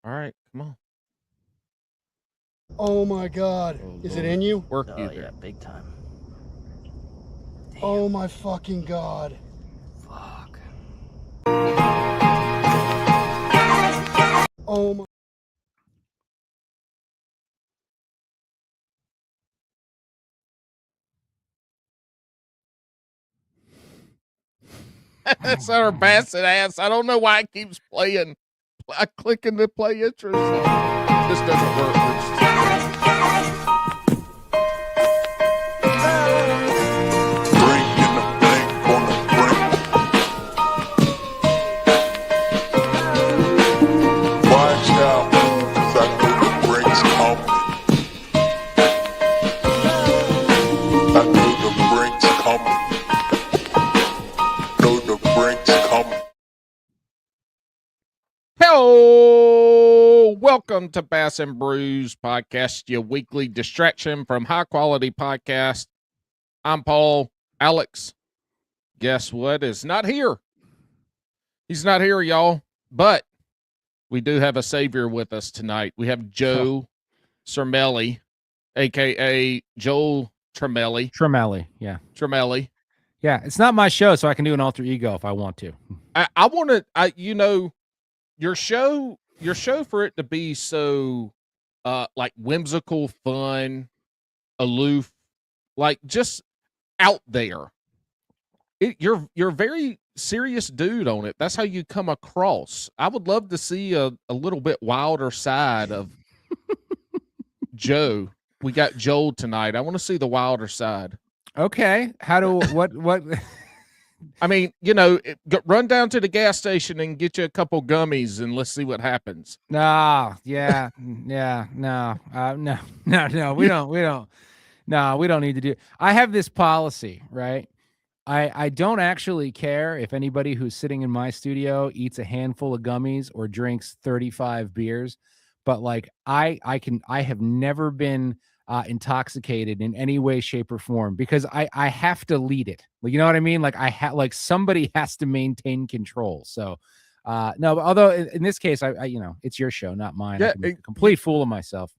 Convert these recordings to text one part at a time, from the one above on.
All right, come on. Oh my God. Oh, Is Lord. it in you? Work Oh, you yeah, there. big time. Damn. Oh my fucking God. Fuck. Oh my. That's our basset ass. I don't know why it keeps playing. I clicking the play intro song. This doesn't work. Hello, welcome to Bass and Brews Podcast, your weekly distraction from high quality podcast. I'm Paul. Alex, guess what? Is not here. He's not here, y'all. But we do have a savior with us tonight. We have Joe Cermele, aka Joel Cermele. Cermele, yeah. Cermele. Yeah, it's not my show, so I can do an alter ego if I want to. I want to, your show for it to be so like whimsical, fun, aloof, like just out there. You're a very serious dude on it. That's how you come across. I would love to see a little bit wilder side of Joe. We got Joel tonight. I want to see the wilder side. Okay. What? I mean, run down to the gas station and get you a couple gummies and let's see what happens. No, we don't need to do. I have this policy, right? I don't actually care if anybody who's sitting in my studio eats a handful of gummies or drinks 35 beers, but like I have never been intoxicated in any way, shape, or form because I have to lead it. Like, you know what I mean? Like somebody has to maintain control. So no, but although in this case, I it's your show, not mine. Yeah, I can make a complete fool of myself.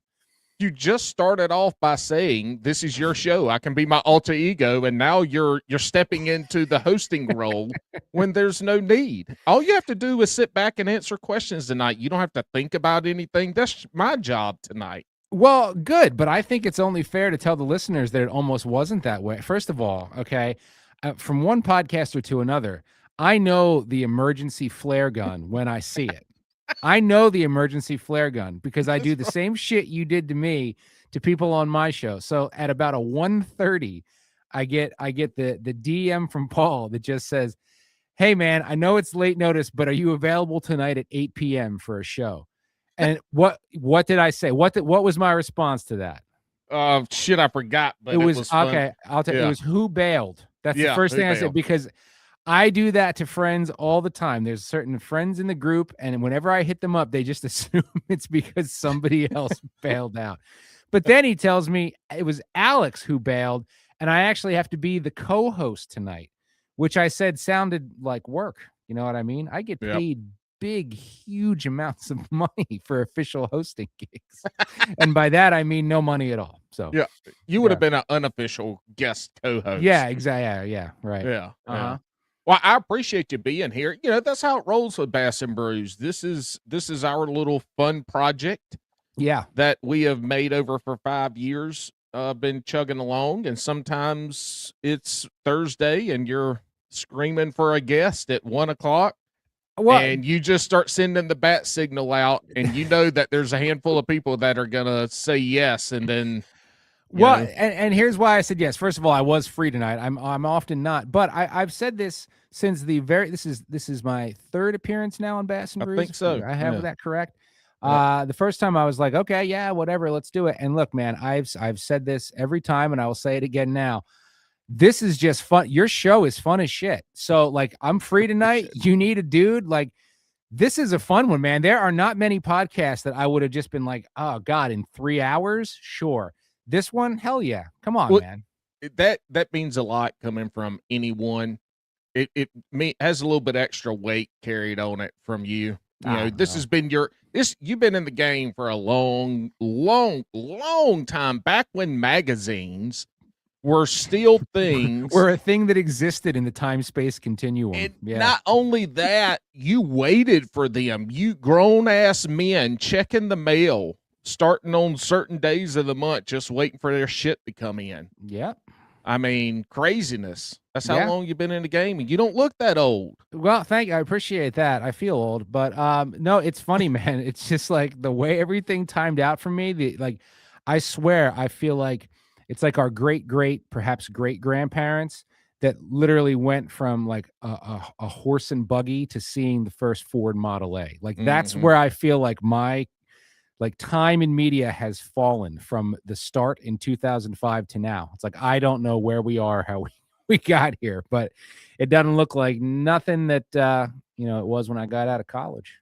You just started off by saying this is your show. I can be my alter ego, and now you're stepping into the hosting role when there's no need. All you have to do is sit back and answer questions tonight. You don't have to think about anything. That's my job tonight. Well, good, but I think it's only fair to tell the listeners that it almost wasn't that way. First of all, okay, from one podcaster to another, I know the emergency flare gun when I see it. I know the emergency flare gun because I do the same shit you did to me to people on my show. So at about a 1:30, I get the DM from Paul that just says, "Hey man, I know it's late notice, but are you available tonight at 8 p.m. for a show?" And what did I say? What was my response to that? Shit, I forgot. But it was fun. okay. I'll tell you. It was who bailed. That's the first thing I said because I do that to friends all the time. There's certain friends in the group, and whenever I hit them up, they just assume it's because somebody else bailed out. But then he tells me it was Alex who bailed, and I actually have to be the co-host tonight, which I said sounded like work. You know what I mean? I get paid big, huge amounts of money for official hosting gigs. And by that, I mean no money at all. So yeah, you would have been an unofficial guest co-host. Yeah, exactly. Yeah, right. Yeah. Uh-huh. Well, I appreciate you being here. That's how it rolls with Bass and Brews. This is our little fun project. Yeah. That we have made over for 5 years, been chugging along, and sometimes it's Thursday and you're screaming for a guest at 1:00. Well, and you just start sending the bat signal out, and you know that there's a handful of people that are gonna say yes, and then and here's why I said yes. First of all, I was free tonight. I'm often not, but I've said this since this is my third appearance now on Bass and Brews. I think so. I have that correct. The first time I was like, okay, yeah, whatever, let's do it. And look, man, I've said this every time, and I will say it again now. This is just fun. Your show is fun as shit. So like, I'm free tonight. You need a dude. Like, this is a fun one, man. There are not many podcasts that I would have just been like, oh God, in 3 hours. Sure. This one, hell yeah. Come on, man. That means a lot coming from anyone. It has a little bit extra weight carried on it from you. You know, this has been you've been in the game for a long time, back when magazines were still things. Were a thing that existed in the time-space continuum. And yeah. not only that, you waited for them. You grown-ass men checking the mail, starting on certain days of the month, just waiting for their shit to come in. Yep. I mean, craziness. That's how Yeah. long you've been in the game, and you don't look that old. Well, thank you. I appreciate that. I feel old, but no, it's funny, man. It's just like the way everything timed out for me. I swear, I feel like it's like our perhaps great grandparents that literally went from like a horse and buggy to seeing the first Ford Model A. Like that's where I feel like my time in media has fallen from the start in 2005 to now. It's like I don't know where we are, how we got here, but it doesn't look like nothing that it was when I got out of college.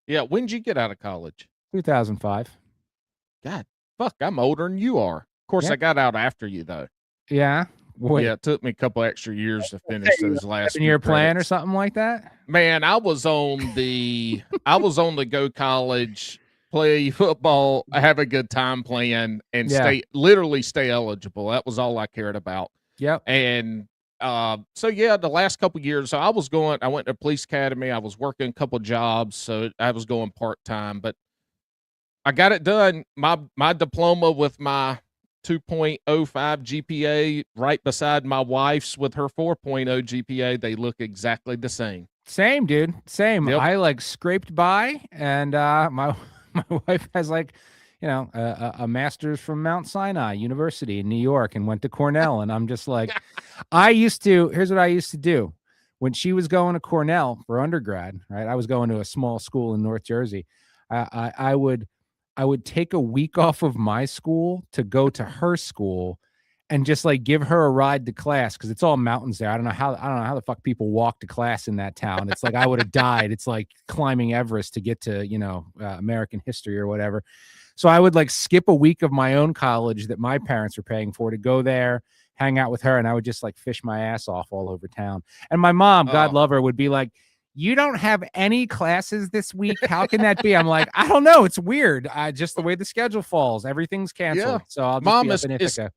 Yeah, when did you get out of college? 2005. God, fuck, I'm older than you are. Of course, Yeah. I got out after you, though. Yeah. Wait, Yeah, it took me a couple extra years to finish those last 7-year few plan or credits. something like that. Man, I was on the go college, play football, have a good time playing, and Yeah. stay eligible. That was all I cared about. Yep. And so yeah, the last couple years, so I went to police academy. I was working a couple jobs, so I was going part-time, but I got it done. My diploma with my 2.05 GPA right beside my wife's with her 4.0 GPA, they look exactly the same. Same, dude. Same. Yep. I scraped by, and my wife has a master's from Mount Sinai University in New York and went to Cornell. And I'm just like, here's what I used to do. When she was going to Cornell for undergrad, right? I was going to a small school in North Jersey. I would take a week off of my school to go to her school and just give her a ride to class, because it's all mountains there. I don't know how the fuck people walk to class in that town. It's like I would have died. It's like climbing Everest to get to American history or whatever. So I would skip a week of my own college that my parents were paying for to go there, hang out with her, and I would just fish my ass off all over town. And my mom, God love her, would be like, "You don't have any classes this week? How can that be?" I'm like, "I don't know. It's weird. Just the way the schedule falls. Everything's canceled." Yeah. So I'll just Mom, be up in Ithaca.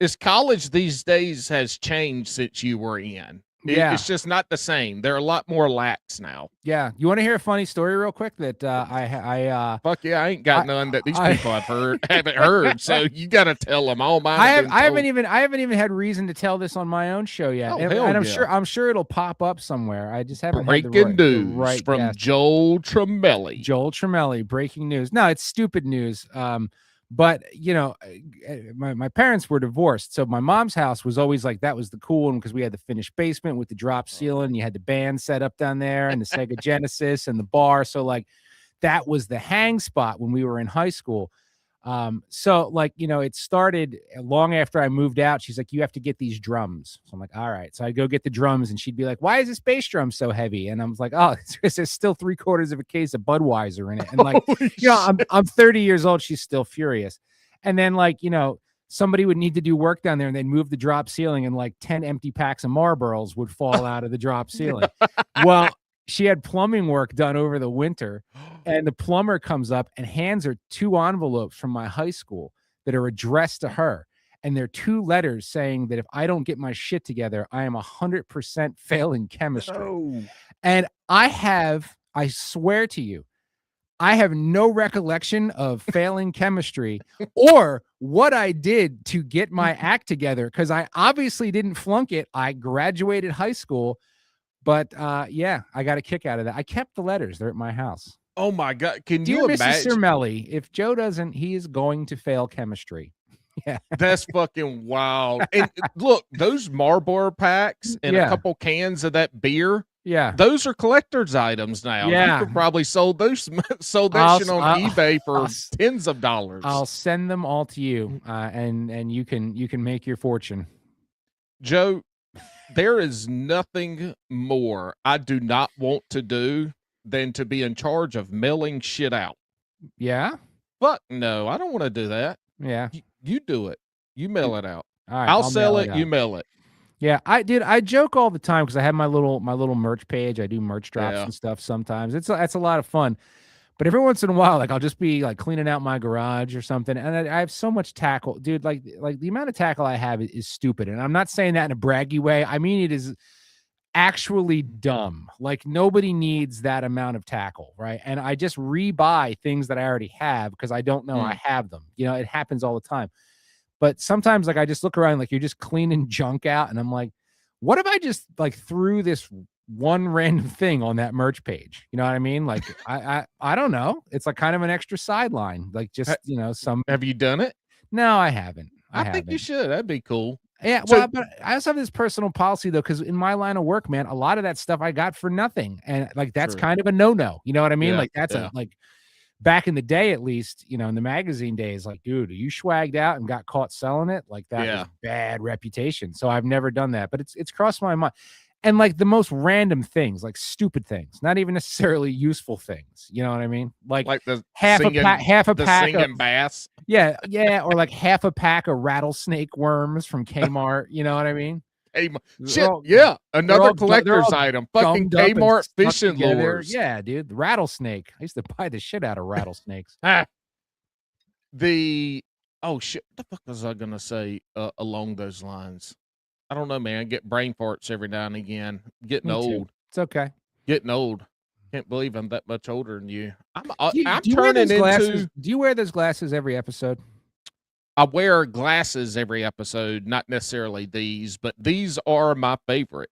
is college these days has changed since you were in. Yeah. It's just not the same. They're a lot more lax now. Yeah. You want to hear a funny story real quick that I Fuck yeah, I ain't got none that these people haven't heard. So you got to tell them. All mine. I haven't even had reason to tell this on my own show yet. Oh, and hell I'm sure it'll pop up somewhere. I just haven't breaking had news from guest. Joel Cermele. Joel Cermele, breaking news. No, it's stupid news. But my parents were divorced, so my mom's house was always that was the cool one, because we had the finished basement with the drop ceiling. You had the band set up down there and the Sega Genesis and the bar. So that was the hang spot when we were in high school. So it started long after I moved out. She's like, "You have to get these drums." So I'm like, "All right." So I go get the drums, and she'd be like, "Why is this bass drum so heavy?" And I was like, "Oh, there's still 3/4 of a case of Budweiser in it." And I'm 30 years old. She's still furious. And then somebody would need to do work down there, and they'd move the drop ceiling, and 10 empty packs of Marlboros would fall out of the drop ceiling. Well, she had plumbing work done over the winter, and the plumber comes up and hands her 2 envelopes from my high school that are addressed to her. And they're 2 letters saying that if I don't get my shit together, I am 100% failing chemistry. Oh. And I swear to you, I have no recollection of failing chemistry or what I did to get my act together, because I obviously didn't flunk it. I graduated high school. But yeah, I got a kick out of that. I kept the letters. They're at my house. Oh my God. Can Dear you Mrs. imagine? Cermele, if Joe doesn't, he is going to fail chemistry. Yeah. That's fucking wild. And look, those Marlboro packs and a couple cans of that beer. Yeah. Those are collector's items now. Yeah. You could probably sold that shit on eBay for tens of dollars. I'll send them all to you, and you can make your fortune. Joe, there is nothing more I do not want to do than to be in charge of mailing shit out. Yeah? Fuck no, I don't want to do that. Yeah. You do it. You mail it out. All right, I'll sell mail it. You mail it. Yeah, I joke all the time because I have my little merch page. I do merch drops Yeah. and stuff sometimes. It's a lot of fun. But every once in a while, like I'll just be like cleaning out my garage or something, and I have so much tackle, dude. Like the amount of tackle I have is stupid, and I'm not saying that in a braggy way. I mean it is actually dumb. Like nobody needs that amount of tackle, right? And I just rebuy things that I already have because I don't know I have them. You know, it happens all the time. But sometimes, like I just look around, like you're just cleaning junk out, and I'm like, what if I just like threw this one random thing on that merch page? You know what I mean? Like I don't know. It's like kind of an extra sideline, like just some. Have you done it? No, I haven't. I think you should. That'd be cool. Yeah, So- well, but I also have this personal policy though, because in my line of work, man, a lot of that stuff I got for nothing, and like that's True. kind of a no. You know what I mean? Yeah, Like that's yeah. like back in the day, at least, in the magazine days, like, dude, you swagged out and got caught selling it, like that was bad reputation. So I've never done that, but it's crossed my mind. And like the most random things, like stupid things, not even necessarily useful things. You know what I mean? Like the half a pack singing bass. Yeah, or like half a pack of rattlesnake worms from Kmart. You know what I mean? Hey, shit, yeah, another collector's item. Fucking gummed up and Kmart stuck fishing together. lures. Yeah, dude, the rattlesnake. I used to buy the shit out of rattlesnakes. Oh shit, what the fuck was I gonna say along those lines? I don't know, man. I get brain farts every now and again. Getting Me too. old. It's okay. Getting old. Can't believe I'm that much older than you. I'm Do you wear turning those glasses? into. Do you wear those glasses every episode? I wear glasses every episode, not necessarily these, but these are my favorite.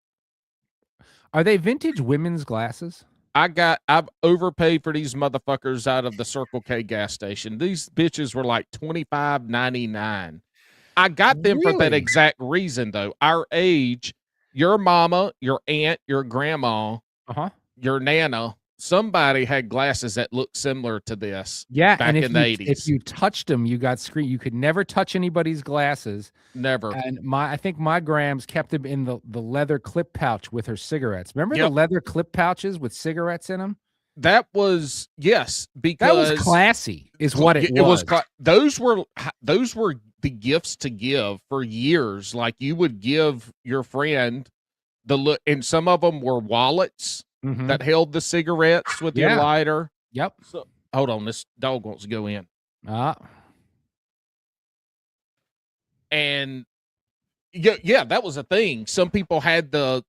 Are they vintage women's glasses? I've overpaid for these motherfuckers out of the Circle K gas station. These bitches were like $25.99. I got them for that Really? exact reason, though. Our age, your mama, your aunt, your grandma, your nana, somebody had glasses that looked similar to this. Yeah, back and in the 80s. if you touched them, you got screened. You could never touch anybody's glasses. Never. And I think my Grams kept them in the leather clip pouch with her cigarettes. Remember the Yep. leather clip pouches with cigarettes in them? That was yes, because That was classy, is what it was. Those were the gifts to give for years. Like you would give your friend the look, and some of them were wallets Mhm. that held the cigarettes with your Yeah. lighter. Yep. So hold on, this dog wants to go in. And yeah, that was a thing. Some people had the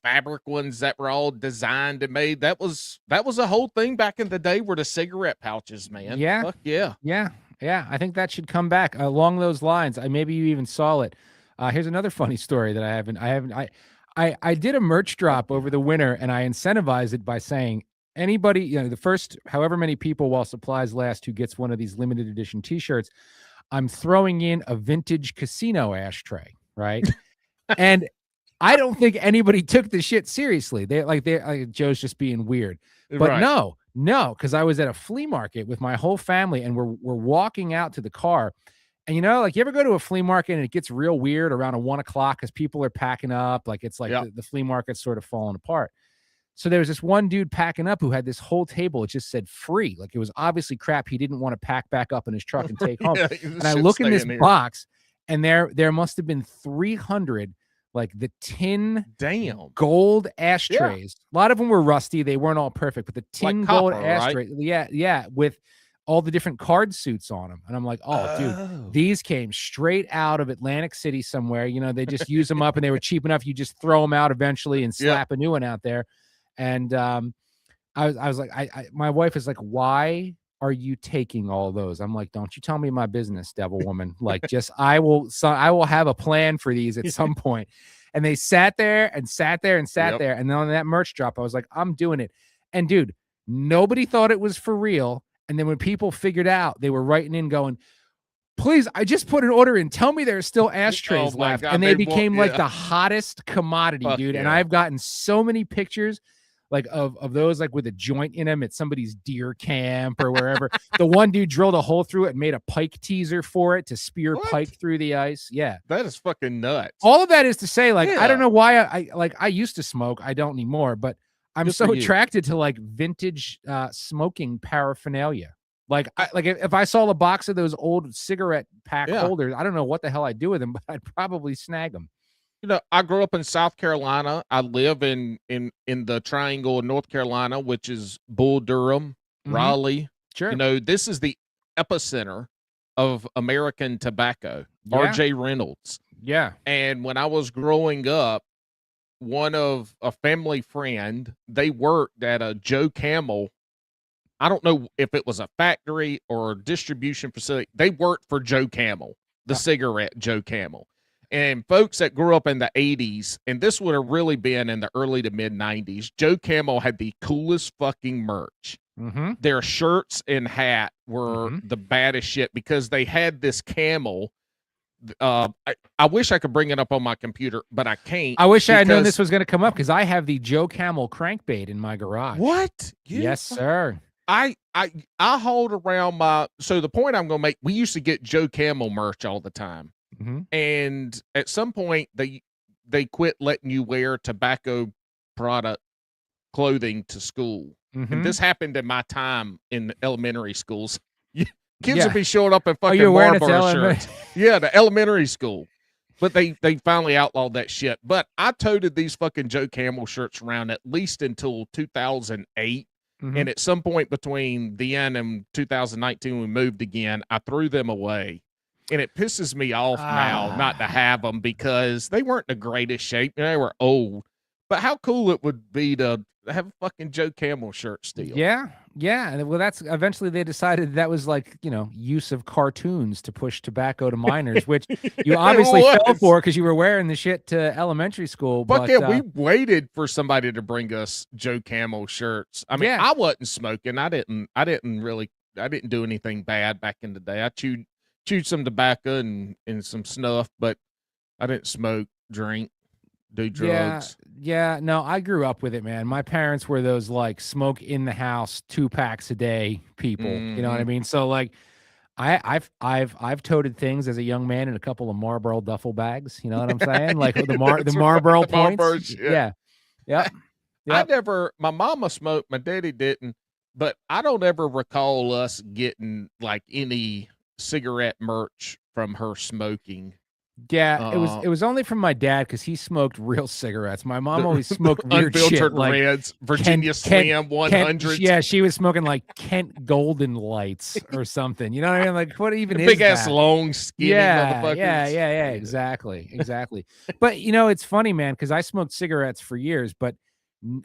fabric ones that were all designed and made. That was a whole thing back in the day. Were the cigarette pouches, man? Yeah. Fuck yeah. Yeah. I think that should come back along those lines. Maybe you even saw it. Here's another funny story that I did a merch drop over the winter, and I incentivized it by saying anybody, the first however many people while supplies last who gets one of these limited edition T-shirts, I'm throwing in a vintage casino ashtray, right? And I don't think anybody took the shit seriously. They Joe's just being weird. But Right. no, because I was at a flea market with my whole family, and we're walking out to the car. And like you ever go to a flea market and it gets real weird around 1:00 because people are packing up, like it's like Yeah. the flea market's sort of falling apart. So there was this one dude packing up who had this whole table. It just said free. Like it was obviously crap he didn't want to pack back up in his truck and take home. Yeah, And I look in this box, and there must have been 300 like the tin Damn. gold ashtrays. A lot of them were rusty. They weren't all perfect, but the tin Like gold copper, right? ashtray. Yeah, with all the different card suits on them. And I'm like, oh, dude, these came straight out of Atlantic City somewhere. They just use them up, and they were cheap enough. You just throw them out eventually and slap a new one out there. And I was like, my wife is like, why are you taking all those? I'm like, don't you tell me my business, devil woman. Like, I will have a plan for these at some point. And they sat there. And then on that merch drop, I was like, I'm doing it. And dude, nobody thought it was for real. And then when people figured out, they were writing in going, please, I just put an order in. Tell me there's still ashtrays left. God, and they became like the hottest commodity, Fuck dude. And yeah. I've gotten so many pictures like of those like with a joint in them at somebody's deer camp or wherever. The one dude drilled a hole through it and made a pike teaser for it to spear What? pike through the ice. Yeah. That is fucking nuts. All of that is to say, like, I Yeah. don't know why I used to smoke. I don't anymore, but I'm Good so for you. attracted to like vintage smoking paraphernalia. Like, if I saw a box of those old cigarette pack Yeah. holders, I don't know what the hell I'd do with them, but I'd probably snag them. I grew up in South Carolina. I live in the Triangle of North Carolina, which is Bull Durham, Mhm. Raleigh. Sure. This is the epicenter of American tobacco. Yeah. R.J. Reynolds. Yeah. And when I was growing up, one of a family friend, they worked at a Joe Camel. I don't know if it was a factory or a distribution facility. They worked for Joe Camel, the Uh, cigarette Joe Camel. And folks that grew up in the 80s, and this would have really been in the early to mid 90s, Joe Camel had the coolest fucking merch. Mhm. Their shirts and hat were Mhm. the baddest shit because they had this camel. I wish I could bring it up on my computer, but I can't. I wish I had known because- this was going to come up because I have the Joe Camel crankbait in my garage. What? Yes, sir. I hold around so the point I'm gonna make, we used to get Joe Camel merch all the time. Mhm. And at some point they quit letting you wear tobacco product clothing to school. And Mhm. this happened in my time in elementary schools. Kids Yeah. would be showing up in Oh, fucking you're wearing it to Marlboro elementary- shirts. Yeah, the elementary school. But they finally outlawed that shit. But I toted these fucking Joe Camel shirts around at least until 2008. Mhm. And at some point between then and 2019, we moved again. I threw them away. And it pisses me off now not to have them because they weren't in the greatest shape. They were old. But how cool it would be to have a fucking Joe Camel shirt still. Yeah. Yeah. And well, that's eventually they decided that was like, use of cartoons to push tobacco to minors, which you It obviously fell was. for because you were wearing the shit to elementary school. Fuck But yeah, we waited for somebody to bring us Joe Camel shirts. I mean, Yeah. I wasn't smoking. I didn't do anything bad back in the day. I chewed some tobacco and some snuff, but I didn't smoke, drink, do drugs. Yeah, no, I grew up with it, man. My parents were those like smoke in the house 2 packs a day people. You know what I Mhm. mean? So like I've toted things as a young man in a couple of Marlboro duffel bags. You know what I'm saying? Like the That's Marlboro right, the Marlboro points. shit. Yeah. Yep. My mama smoked, my daddy didn't, but I don't ever recall us getting like any cigarette merch from her smoking. Yeah, it Uh, was only from my dad because he smoked real cigarettes. My mom always smoked weird shit unfiltered like reds, Virginia Slim 100s. Yeah, she was smoking like Kent Golden Lights or something. You know what I mean? Like, what even is Big ass that? long skinny motherfuckers. Yeah. Exactly. But it's funny, man, because I smoked cigarettes for years, but n-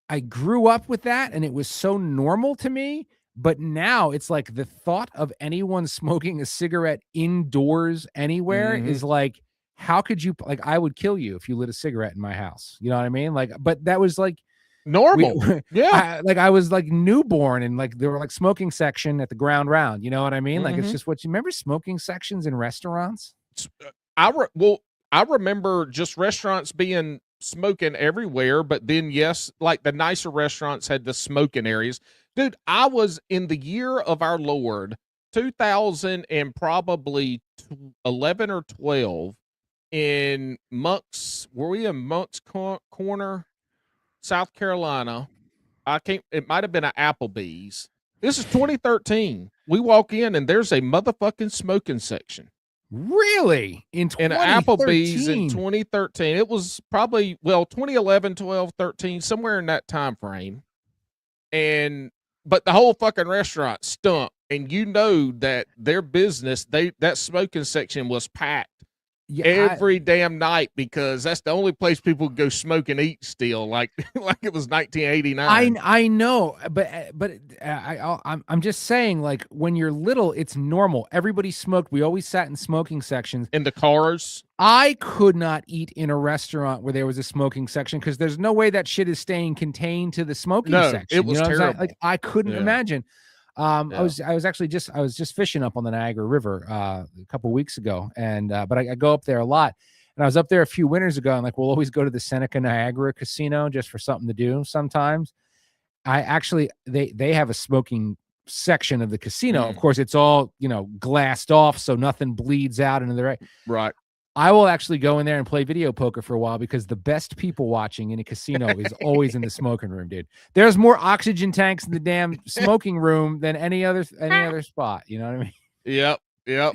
I grew up with that, and it was so normal to me. But now it's like the thought of anyone smoking a cigarette indoors anywhere Mhm. is like, how could you like? I would kill you if you lit a cigarette in my house. You know what I mean? Like, but that was like Normal. Yeah. I was like newborn, and like there were like smoking section at the ground round. You know what I mean? Like it's Mhm. just what you remember smoking sections in restaurants. I remember just restaurants being smoking everywhere, but then yes, like the nicer restaurants had the smoking areas. Dude, I was in the year of our Lord 2000 and probably 11 or 12 in Monk's. Were we in Monk's Corner, South Carolina? It might have been an Applebee's. This is 2013. We walk in and there's a motherfucking smoking section Really? In in Applebee's in 2013? 2013. It was probably 2011, 12, 13, somewhere in that time frame. But the whole fucking restaurant stunk, and that their business, that smoking section was packed Yeah, every damn night because that's the only place people go smoke and eat still, like like it was 1989. I know, but I'm just saying, like when you're little, it's normal. Everybody smoked. We always sat in smoking sections. In the cars. I could not eat in a restaurant where there was a smoking section because there's no way that shit is staying contained to the smoking No, section. it was what I'm saying? terrible. Like I couldn't Yeah. imagine. Yeah. I was actually just fishing up on the Niagara River a couple weeks ago, and but I go up there a lot. And I was up there a few winters ago, and like we'll always go to the Seneca Niagara Casino just for something to do sometimes. I actually they have a smoking section of the casino. Of course, it's all glassed off so nothing bleeds out into the Right. I will actually go in there and play video poker for a while because the best people watching in a casino is always in the smoking room, dude. There's more oxygen tanks in the damn smoking room than any other spot. You know what I mean? Yep. Yep.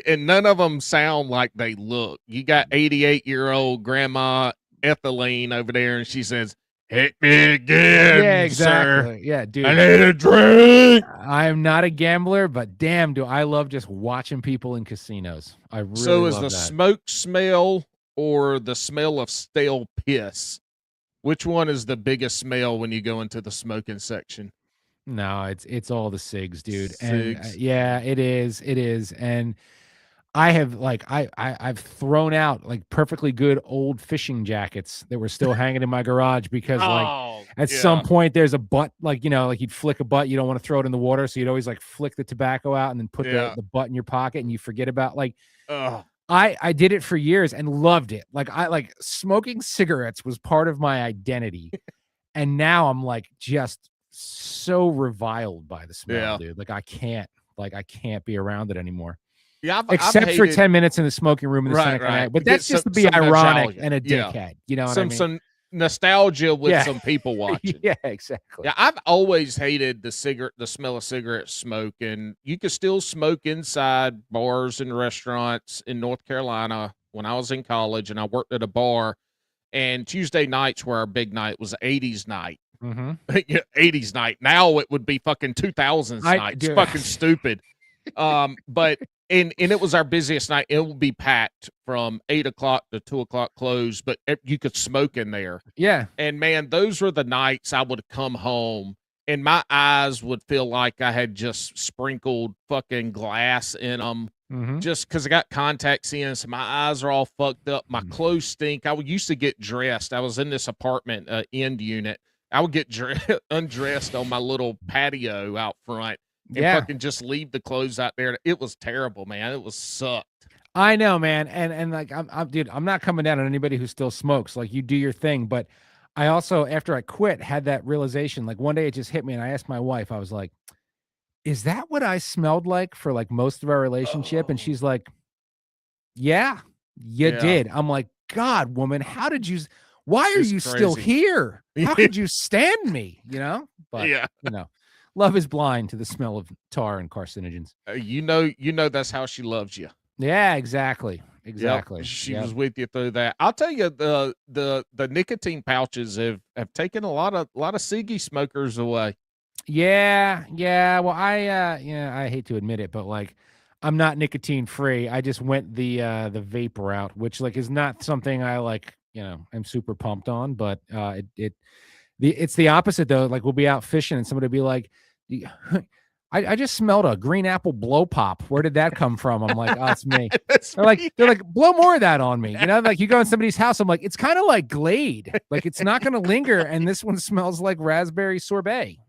And none of them sound like they look. You got 88-year-old Grandma Ethelene over there, and she says, "Hit me again, Yeah, sir. exactly. Yeah, I dude. need a drink." I am not a gambler, but damn, do I love just watching people in casinos. I really So is love the that. smoke smell or the smell of stale piss? Which one is the biggest smell when you go into the smoking section? No, it's all the cigs, dude. And Cigs. yeah, it is. It is. And I have like I've thrown out like perfectly good old fishing jackets that were still hanging in my garage because like Oh, at yeah. some point there's a butt, like like you'd flick a butt, you don't want to throw it in the water, so you'd always like flick the tobacco out and then put Yeah. the butt in your pocket and you forget about like Ugh. I did it for years and loved it. Like I like smoking cigarettes was part of my identity. And now I'm like just so reviled by the smell, Yeah. dude. Like I can't be around it anymore. Yeah, I've Except for hated 10 minutes in the smoking room in the Right, Seneca right. night. But Get that's just some- to be some ironic nostalgia. and a Yeah. dickhead. You know what I mean? some nostalgia with Yeah. some people watching. Yeah, exactly. Yeah, I've always hated the smell of cigarette smoke, and you could still smoke inside bars and restaurants in North Carolina when I was in college, and I worked at a bar. And Tuesday nights were our big night. Was 80s night. Mm-hmm. Yeah, 80s night. Now it would be fucking 2000s night. It's dude. fucking stupid. But and it was our busiest night. It would be packed from 8 o'clock to 2 o'clock close, but you could smoke in there. Yeah. And man, those were the nights I would come home and my eyes would feel like I had just sprinkled fucking glass in them. Mm-hmm. Just because I got contacts in, so my eyes are all fucked up. My clothes stink. I used to get dressed. I was in this apartment end unit. I would get undressed on my little patio out front and fucking just leave the clothes out there. It was terrible, man. It was sucked. I know, man. And like dude, I'm not coming down on anybody who still smokes. Like you do your thing, but I also, after I quit, had that realization. Like one day it just hit me and I asked my wife, I was like, is that what I smelled like for like most of our relationship? And she's like, yeah, you did. I'm like, God, woman, how did you, why are It's you still crazy. here? How could you stand me? But Yeah. love is blind to the smell of tar and carcinogens. You know that's how she loves you. Yeah, exactly. Exactly. Yep. She was with you through that. I'll tell you, the nicotine pouches have taken a lot of ciggy smokers away. Yeah. Well, I hate to admit it, but like I'm not nicotine free. I just went the vape route, which like is not something I like, I'm super pumped on, but it's the opposite though. Like we'll be out fishing and somebody will be like, I just smelled a green apple blow pop. Where did that come from? I'm like, oh, it's me. They're like, blow more of that on me. Like you go in somebody's house. I'm like, it's kind of like Glade. Like it's not going to linger. And this one smells like raspberry sorbet,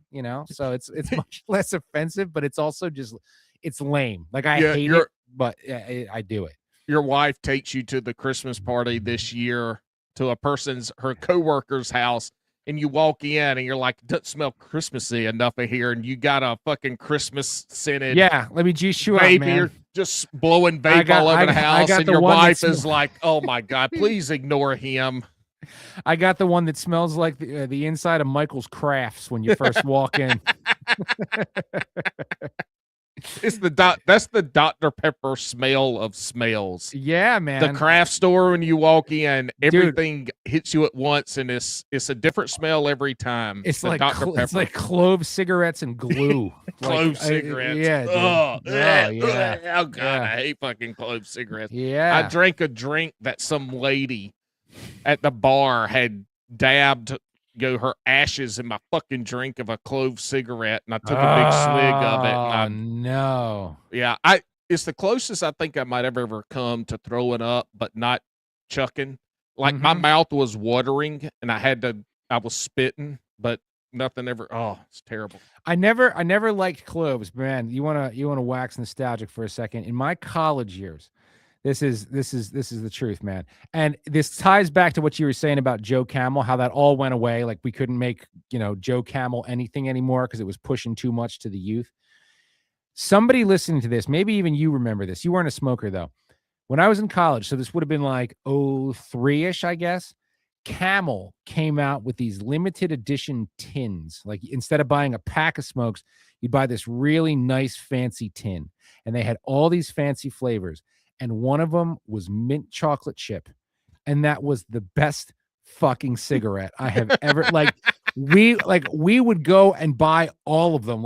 so it's much less offensive, but it's also just, it's lame. Like I hate it, but I do it. Your wife takes you to the Christmas party this year to her coworker's house. And you walk in and you're like, it doesn't smell Christmassy enough in here. And you got a fucking Christmas scented. Yeah. Let me juice you vape. out, man. You're just blowing vape all over the house. And your wife is like, oh my God, please ignore him. I got the one that smells like the inside of Michael's Crafts when you first walk in. It's that's the Dr. Pepper smell of smells. Yeah, man. The craft store, when you walk in, everything hits you at once, and it's a different smell every time. It's like Dr. Pepper. It's like clove cigarettes and glue. Clove cigarettes. Yeah, dude. Oh God, I hate fucking clove cigarettes. Yeah. I drank a drink that some lady at the bar had dabbed her ashes in my fucking drink of a clove cigarette, and I took a big swig of it. Oh no! Yeah, it's the closest I think I might ever come to throwing up, but not chucking. Like my mouth was watering, and I was spitting, but nothing ever. Oh, it's terrible. I never liked cloves, man. You wanna wax nostalgic for a second? In my college years. This is the truth, man. And this ties back to what you were saying about Joe Camel, how that all went away. Like we couldn't make, Joe Camel anything anymore because it was pushing too much to the youth. Somebody listening to this, maybe even you remember this. You weren't a smoker though. When I was in college, so this would have been like 03-ish, I guess. Camel came out with these limited edition tins. Like instead of buying a pack of smokes, You buy this really nice fancy tin, and they had all these fancy flavors, and one of them was mint chocolate chip, and that was the best fucking cigarette I have ever we would go and buy all of them,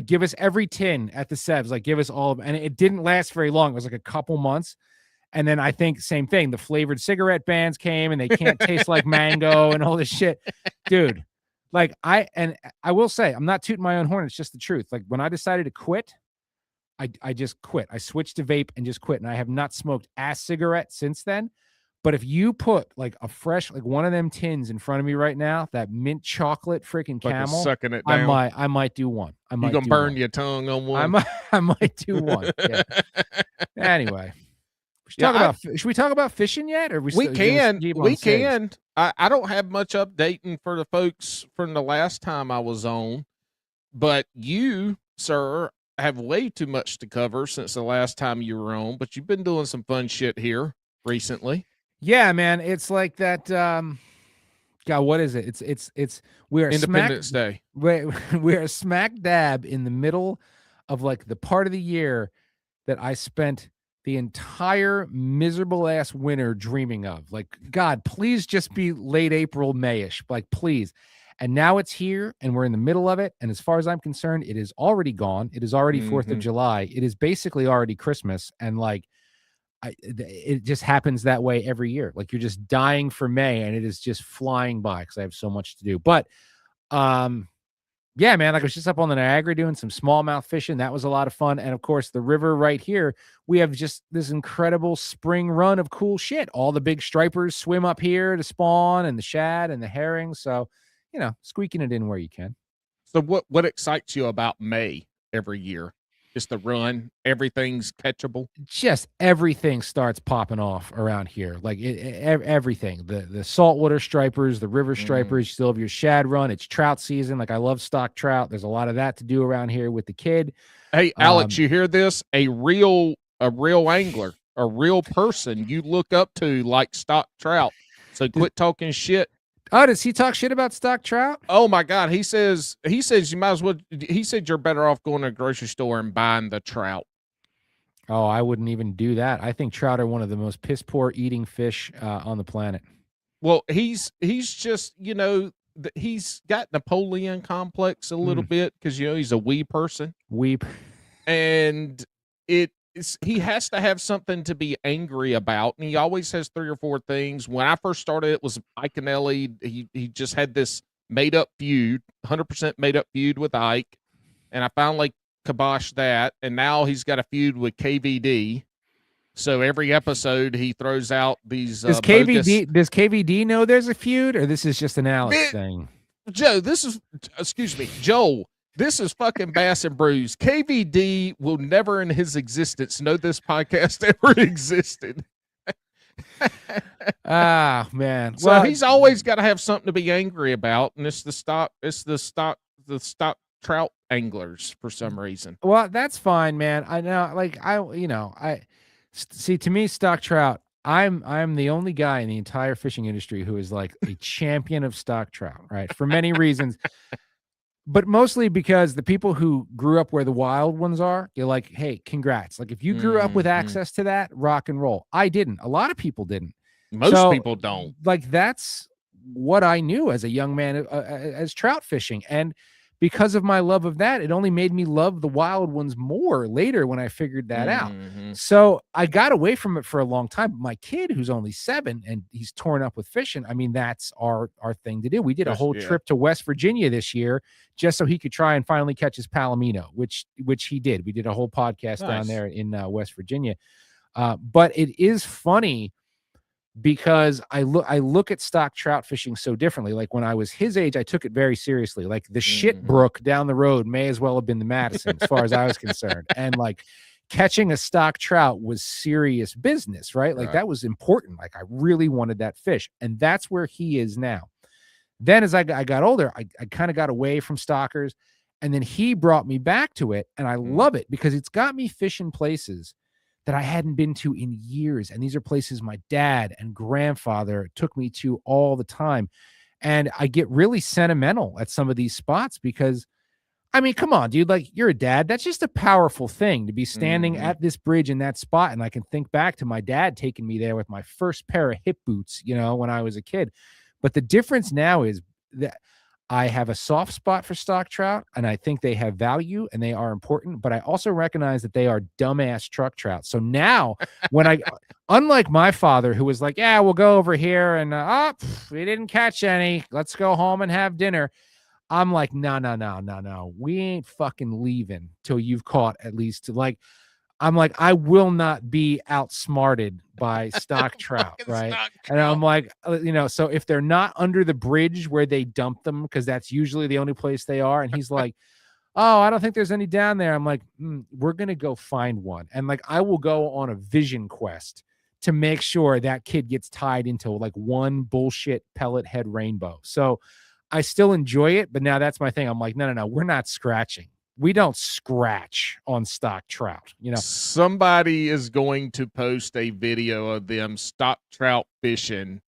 give us every tin at the Sevs, give us all of them. And it didn't last very long. It was like a couple months. And then I think same thing, the flavored cigarette bands came and they can't taste like mango and all this shit. Dude, I will say, I'm not tooting my own horn. It's just the truth. Like when I decided to quit, I just quit. I switched to vape and just quit. And I have not smoked a cigarette since then. But if you put a fresh, one of them tins in front of me right now, that mint chocolate freaking Camel, sucking it down. I might do one. You gonna burn your tongue on one? I might do one. Yeah. Anyway, should we talk about fishing yet? Or we can. I don't have much updating for the folks from the last time I was on, but you, sir, have way too much to cover since the last time you were on. But you've been doing some fun shit here recently. Yeah, man, it's like that. God, what is it? It's we're Independence Day. We're smack dab in the middle of the part of the year that I spent the entire miserable ass winter dreaming of. God, please just be late April, Mayish. Please. And now it's here, and we're in the middle of it. And as far as I'm concerned, it is already gone. It is already 4th of July. It is basically already Christmas, and it just happens that way every year. You're just dying for May, and it is just flying by because I have so much to do. But yeah, man, I was just up on the Niagara doing some smallmouth fishing. That was a lot of fun. And of course, the river right here, we have just this incredible spring run of cool shit. All the big stripers swim up here to spawn, and the shad and the herring. So, squeaking it in where you can. So what excites you about May every year? Just the run, everything's catchable. Just everything starts popping off around here. Everything, the saltwater stripers, the river stripers, you still have your shad run. It's trout season. I love stock trout. There's a lot of that to do around here with the kid. Hey, Alex, you hear this? A real angler, a real person you look up to like stock trout. So quit talking shit. Oh, does he talk shit about stock trout? Oh my God. He says you might as well. He said you're better off going to a grocery store and buying the trout. Oh, I wouldn't even do that. I think trout are one of the most piss poor eating fish on the planet. Well, he's just, he's got Napoleon complex a little bit because, he's a wee person. Weep. And he has to have something to be angry about, and he always has 3 or 4 things. When I first started, it was Ike and Ellie. He just had this made up feud, 100% made up feud with Ike, and I finally kiboshed that. And now he's got a feud with KVD. So every episode he throws out these. Does KVD know there's a feud, or this is just an Alex thing? Joel, this is fucking Bass and Brews. KVD will never in his existence know this podcast ever existed. Man. So he's always got to have something to be angry about, and it's the stock trout anglers for some reason. Well, that's fine, man. I know, see, to me, stock trout, I'm the only guy in the entire fishing industry who is a champion of stock trout, right? For many reasons. But mostly because the people who grew up where the wild ones are, you're like, hey, congrats. If you grew up with access to that, rock and roll. I didn't. A lot of people didn't. Most people don't. That's what I knew as a young man as trout fishing. And because of my love of that, it only made me love the wild ones more later when I figured that out. So I got away from it for a long time. My kid, who's only 7 and he's torn up with fishing, I mean, that's our thing to do. We did a whole trip to West Virginia this year just so he could try and finally catch his palomino, which he did. We did a whole podcast down there in West Virginia. But it is funny because I look at stock trout fishing so differently. When I was his age, I took it very seriously. The shit brook down the road may as well have been the Madison as far as I was concerned. And catching a stock trout was serious business, right? That was important. I really wanted that fish. And that's where he is now. Then as I got older, I kind of got away from stockers, and then he brought me back to it. And I love it because it's got me fishing places that I hadn't been to in years. And these are places my dad and grandfather took me to all the time. And I get really sentimental at some of these spots because I mean, come on, dude. Like, you're a dad. That's just a powerful thing to be standing Mhm. at this bridge in that spot. And I can think back to my dad taking me there with my first pair of hip boots, when I was a kid. But the difference now is that I have a soft spot for stock trout, and I think they have value and they are important. But I also recognize that they are dumbass truck trout. So now, unlike my father, who was like, "Yeah, we'll go over here and we didn't catch any. Let's go home and have dinner." I'm like, no, no, no, no, no. We ain't fucking leaving till you've caught at least I'm like, I will not be outsmarted by stock trout, Fucking right? stock And I'm trout. like, so if they're not under the bridge where they dump them, because that's usually the only place they are, and he's like, oh, I don't think there's any down there. I'm like, we're gonna go find one, and like I will go on a vision quest to make sure that kid gets tied into like one bullshit pellet head rainbow. So I still enjoy it, but now that's my thing. I'm like, no, no, no, we're not scratching. We don't scratch on stock trout, Somebody is going to post a video of them stock trout fishing,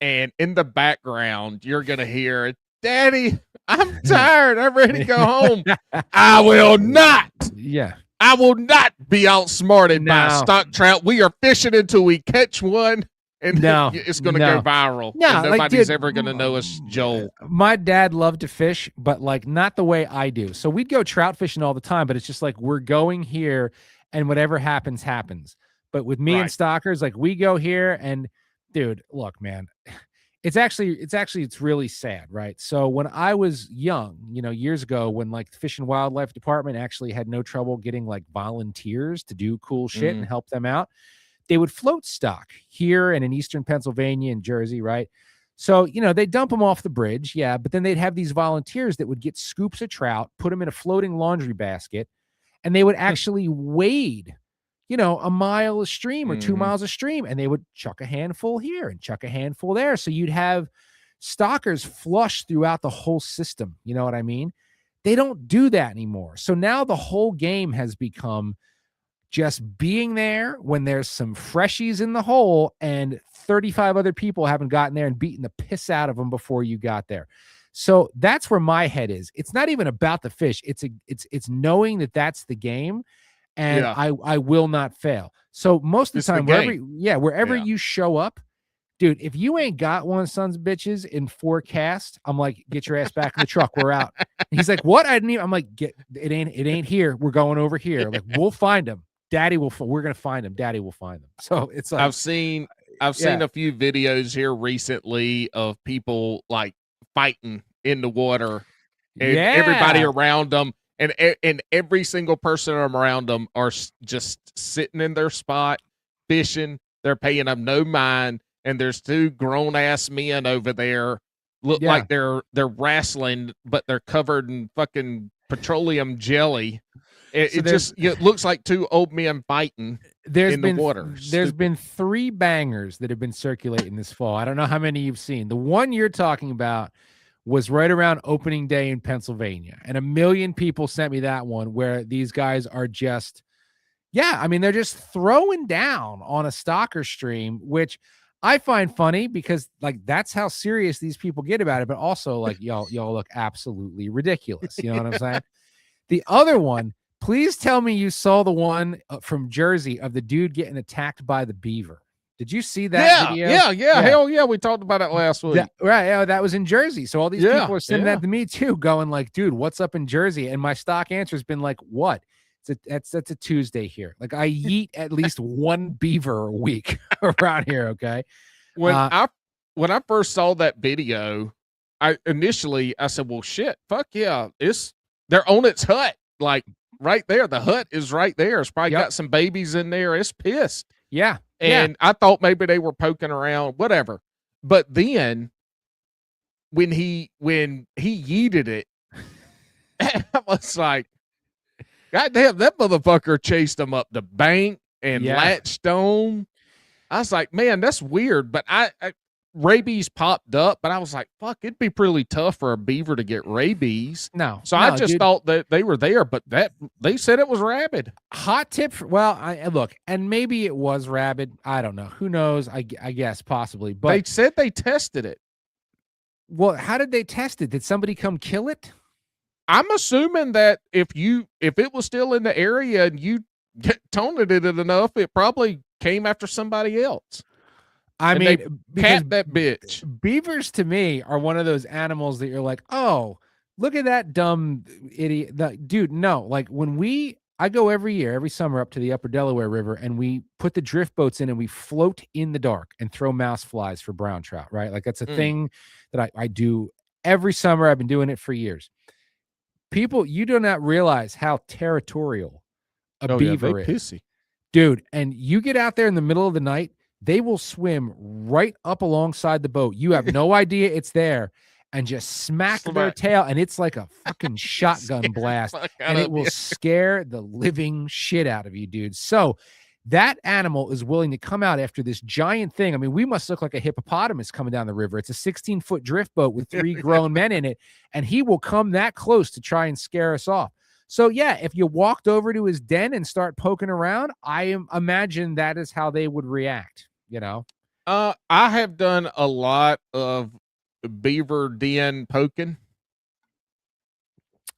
and in the background, you're going to hear, Daddy, I'm tired. I'm ready to go home. I will not. Yeah. I will not be outsmarted by No. stock trout. We are fishing until we catch one, and No, it's going to no. go viral. No, and like, nobody's dude, ever going to know it's Joel. My dad loved to fish, but like not the way I do. So we'd go trout fishing all the time, but it's just like we're going here and whatever happens, happens. But with me and Right. Stalkers, like we go here and dude, look, man, it's really sad, right? So when I was young, years ago, when like the Fish and Wildlife Department actually had no trouble getting like volunteers to do cool shit and help them out, they would float stock here and in Eastern Pennsylvania and Jersey, right? So, they dump them off the bridge. Yeah. But then they'd have these volunteers that would get scoops of trout, put them in a floating laundry basket, and they would actually wade, a mile a stream or 2 miles a stream, and they would chuck a handful here and chuck a handful there. So you'd have stockers flush throughout the whole system. You know what I mean? They don't do that anymore. So now the whole game has become just being there when there's some freshies in the hole and 35 other people haven't gotten there and beaten the piss out of them before you got there. So that's where my head is. It's not even about the fish. It's knowing that that's the game, and I will not fail. So most of the time, wherever you show up, dude, if you ain't got one of sons of bitches in forecast, I'm like, get your ass back in the truck. We're out. And he's like, what? I'm like, it ain't here. We're going over here. Like, we'll find them. Daddy we're gonna find him. Daddy will find them. So it's like I've seen a few videos here recently of people like fighting in the water, and everybody around them, and every single person around them are just sitting in their spot fishing. They're paying them no mind, and there's two grown ass men over there look like they're wrestling, but they're covered in fucking petroleum jelly. It looks like two old men fighting in the water. There's been 3 bangers that have been circulating this fall. I don't know how many you've seen. The one you're talking about was right around opening day in Pennsylvania, and 1 million people sent me that one, where these guys are just, they're just throwing down on a stalker stream, which I find funny because like that's how serious these people get about it. But also like y'all look absolutely ridiculous. You know what I'm saying? The other one. Please tell me you saw the one from Jersey of the dude getting attacked by the beaver. Did you see that video? Yeah. Hell yeah. We talked about it last week. That was in Jersey. So all these people are sending that to me too, going like, dude, what's up in Jersey? And my stock answer has been like, what? That's a Tuesday here. Like I eat at least one beaver a week around here. Okay. When I first saw that video, I said, well, shit, fuck yeah. They're on its hut. Like, right there, the hut is right there. It's probably got some babies in there. It's pissed. Yeah. And I thought maybe they were poking around, whatever. But then when he yeeted it, I was like, God damn, that motherfucker chased him up the bank and latched on. I was like, man, that's weird. But rabies popped up, but I was like, fuck, it'd be pretty tough for a beaver to get rabies. So I just thought that they were there, but they said it was rabid. Hot tip. Look, and maybe it was rabid. I don't know. Who knows? I guess possibly, but they said they tested it. Well, how did they test it? Did somebody come kill it? I'm assuming that if it was still in the area and you taunted it enough, it probably came after somebody else. I And mean, they because cat that bitch. beavers to me are one of those animals that you're like, oh, look at that dumb idiot. Dude, no. Like I go every year, every summer up to the upper Delaware River, and we put the drift boats in and we float in the dark and throw mouse flies for brown trout, right? Like that's a thing that I do every summer. I've been doing it for years. People, you do not realize how territorial a beaver is. Pissy. Dude, and you get out there in the middle of the night, they will swim right up alongside the boat. You have no idea it's there and just smack their tail, and it's like a fucking shotgun blast, and it will scare the living shit out of you, dude. So that animal is willing to come out after this giant thing. I mean, we must look like a hippopotamus coming down the river. It's a 16-foot drift boat with 3 grown men in it, and he will come that close to try and scare us off. So yeah, if you walked over to his den and start poking around, I imagine that is how they would react, you know? I have done a lot of beaver den poking.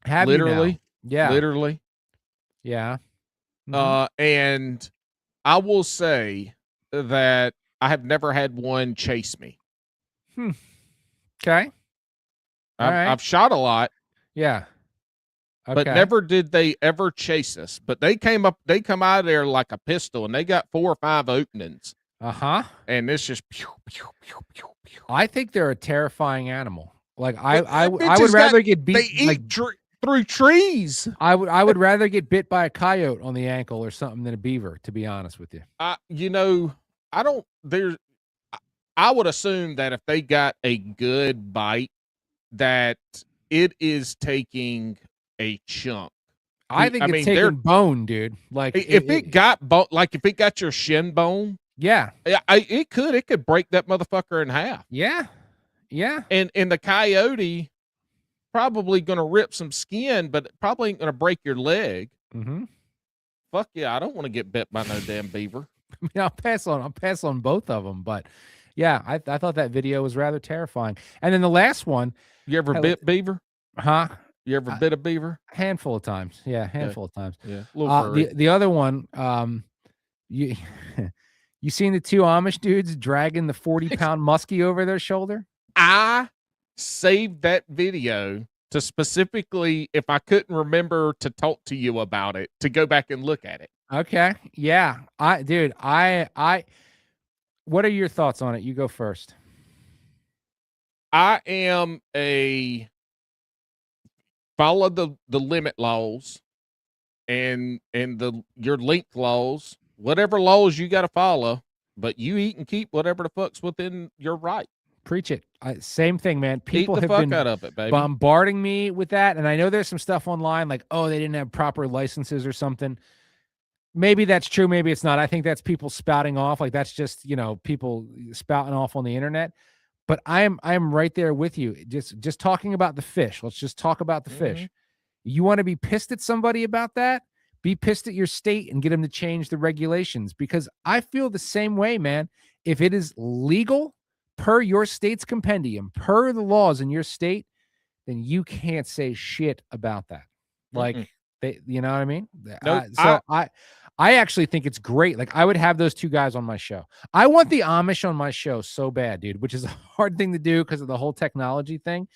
Have literally. You now? Yeah. Literally. Yeah. And I will say that I have never had one chase me. Okay. I've shot a lot. Yeah. Okay. But never did they ever chase us. But they come out of there like a pistol, and they got 4 or 5 openings. And it's just pew, pew, pew, pew, pew. I think they're a terrifying animal. Like I would rather get beat. They eat through trees. I would rather get bit by a coyote on the ankle or something than a beaver, to be honest with you. I would assume that if they got a good bite, that it is taking a chunk. I think it's taking bone, dude. Like if it got bone, like if it got your shin bone, yeah, it could break that motherfucker in half. Yeah. And the coyote probably gonna rip some skin, but probably ain't gonna break your leg. Fuck yeah, I don't want to get bit by no damn beaver. I'll pass on both of them, but yeah, I thought that video was rather terrifying. And then the last one, you ever bit beaver? You ever bit a beaver? A handful of times. Yeah, handful of times. Yeah. The other one, you seen the 2 Amish dudes dragging the 40-pound muskie over their shoulder? I saved that video to specifically, if I couldn't remember to talk to you about it, to go back and look at it. Okay. Yeah. What are your thoughts on it? You go first. I am a follow the limit laws and your length laws, whatever laws you got to follow, but you eat and keep whatever the fuck's within your right. Preach it. Same thing, man. People have been out of it, baby. Bombarding me with that, and I know there's some stuff online like, oh, they didn't have proper licenses or something. Maybe that's true. Maybe it's not. I think that's people spouting off. Like that's just, people spouting off on the internet. But I am right there with you. Just talking about the fish. Let's just talk about the fish. You want to be pissed at somebody about that? Be pissed at your state and get them to change the regulations, because I feel the same way, man. If it is legal per your state's compendium, per the laws in your state, then you can't say shit about that. Like you know what I mean? Nope. I actually think it's great. Like I would have those 2 guys on my show. I want the Amish on my show so bad, dude, which is a hard thing to do because of the whole technology thing.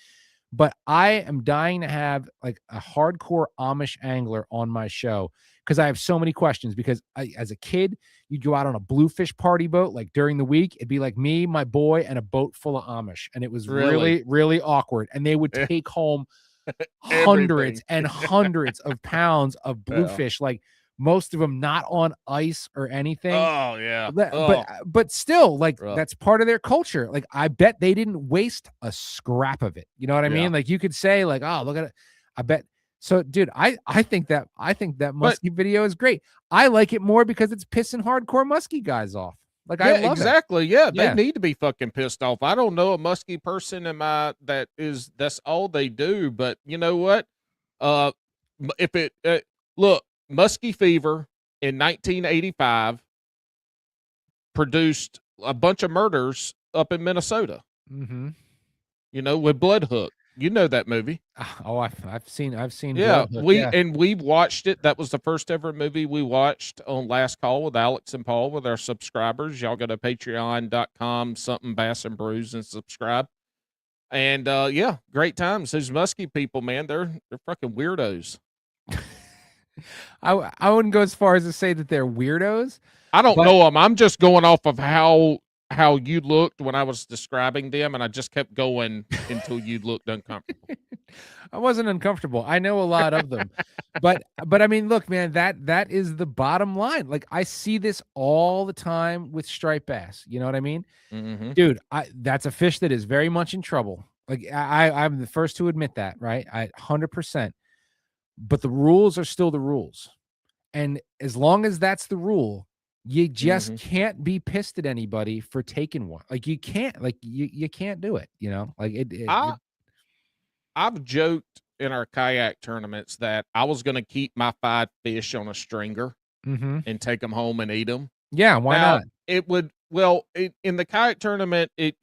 But I am dying to have like a hardcore Amish angler on my show because I have so many questions. Because as a kid, you'd go out on a bluefish party boat. Like during the week, it'd be like me, my boy, and a boat full of Amish. And it was really, really awkward. And they would take home hundreds and hundreds of pounds of bluefish. Like most of them not on ice or anything. Oh yeah. But still, like that's part of their culture. Like I bet they didn't waste a scrap of it. You know what I mean? Like you could say like, oh, look at it. I bet. So dude, I think that muskie video is great. I like it more because it's pissing hardcore muskie guys off. Like I love exactly. Yeah. They need to be fucking pissed off. I don't know a muskie person that's all they do, but you know what? If it look, muskie fever in 1985 produced a bunch of murders up in Minnesota. With blood hook. You know that movie. Oh, I've seen Yeah, Blood Hook, we've watched it. That was the first ever movie we watched on Last Call with Alex and Paul with our subscribers. Y'all go to patreon.com, something Bass and Brews, and subscribe. And yeah, great times. Those Muskie people, man, they're fucking weirdos. I wouldn't go as far as to say that they're weirdos. I don't But- know them. I'm just going off of how you looked when I was describing them, and I just kept going until you looked uncomfortable. I wasn't uncomfortable. I know a lot of them. but I mean, look, man, that is the bottom line. Like I see this all the time with striped bass. You know what I mean? Mm-hmm. Dude, that's a fish that is very much in trouble. Like I'm the first to admit that, right? 100%. But the rules are still the rules. And as long as that's the rule, you just can't be pissed at anybody for taking one. Like you can't, like you can't do it, you know? Like I've joked in our kayak tournaments that I was going to keep my 5 fish on a stringer and take them home and eat them. Yeah, why not? It would in the kayak tournament it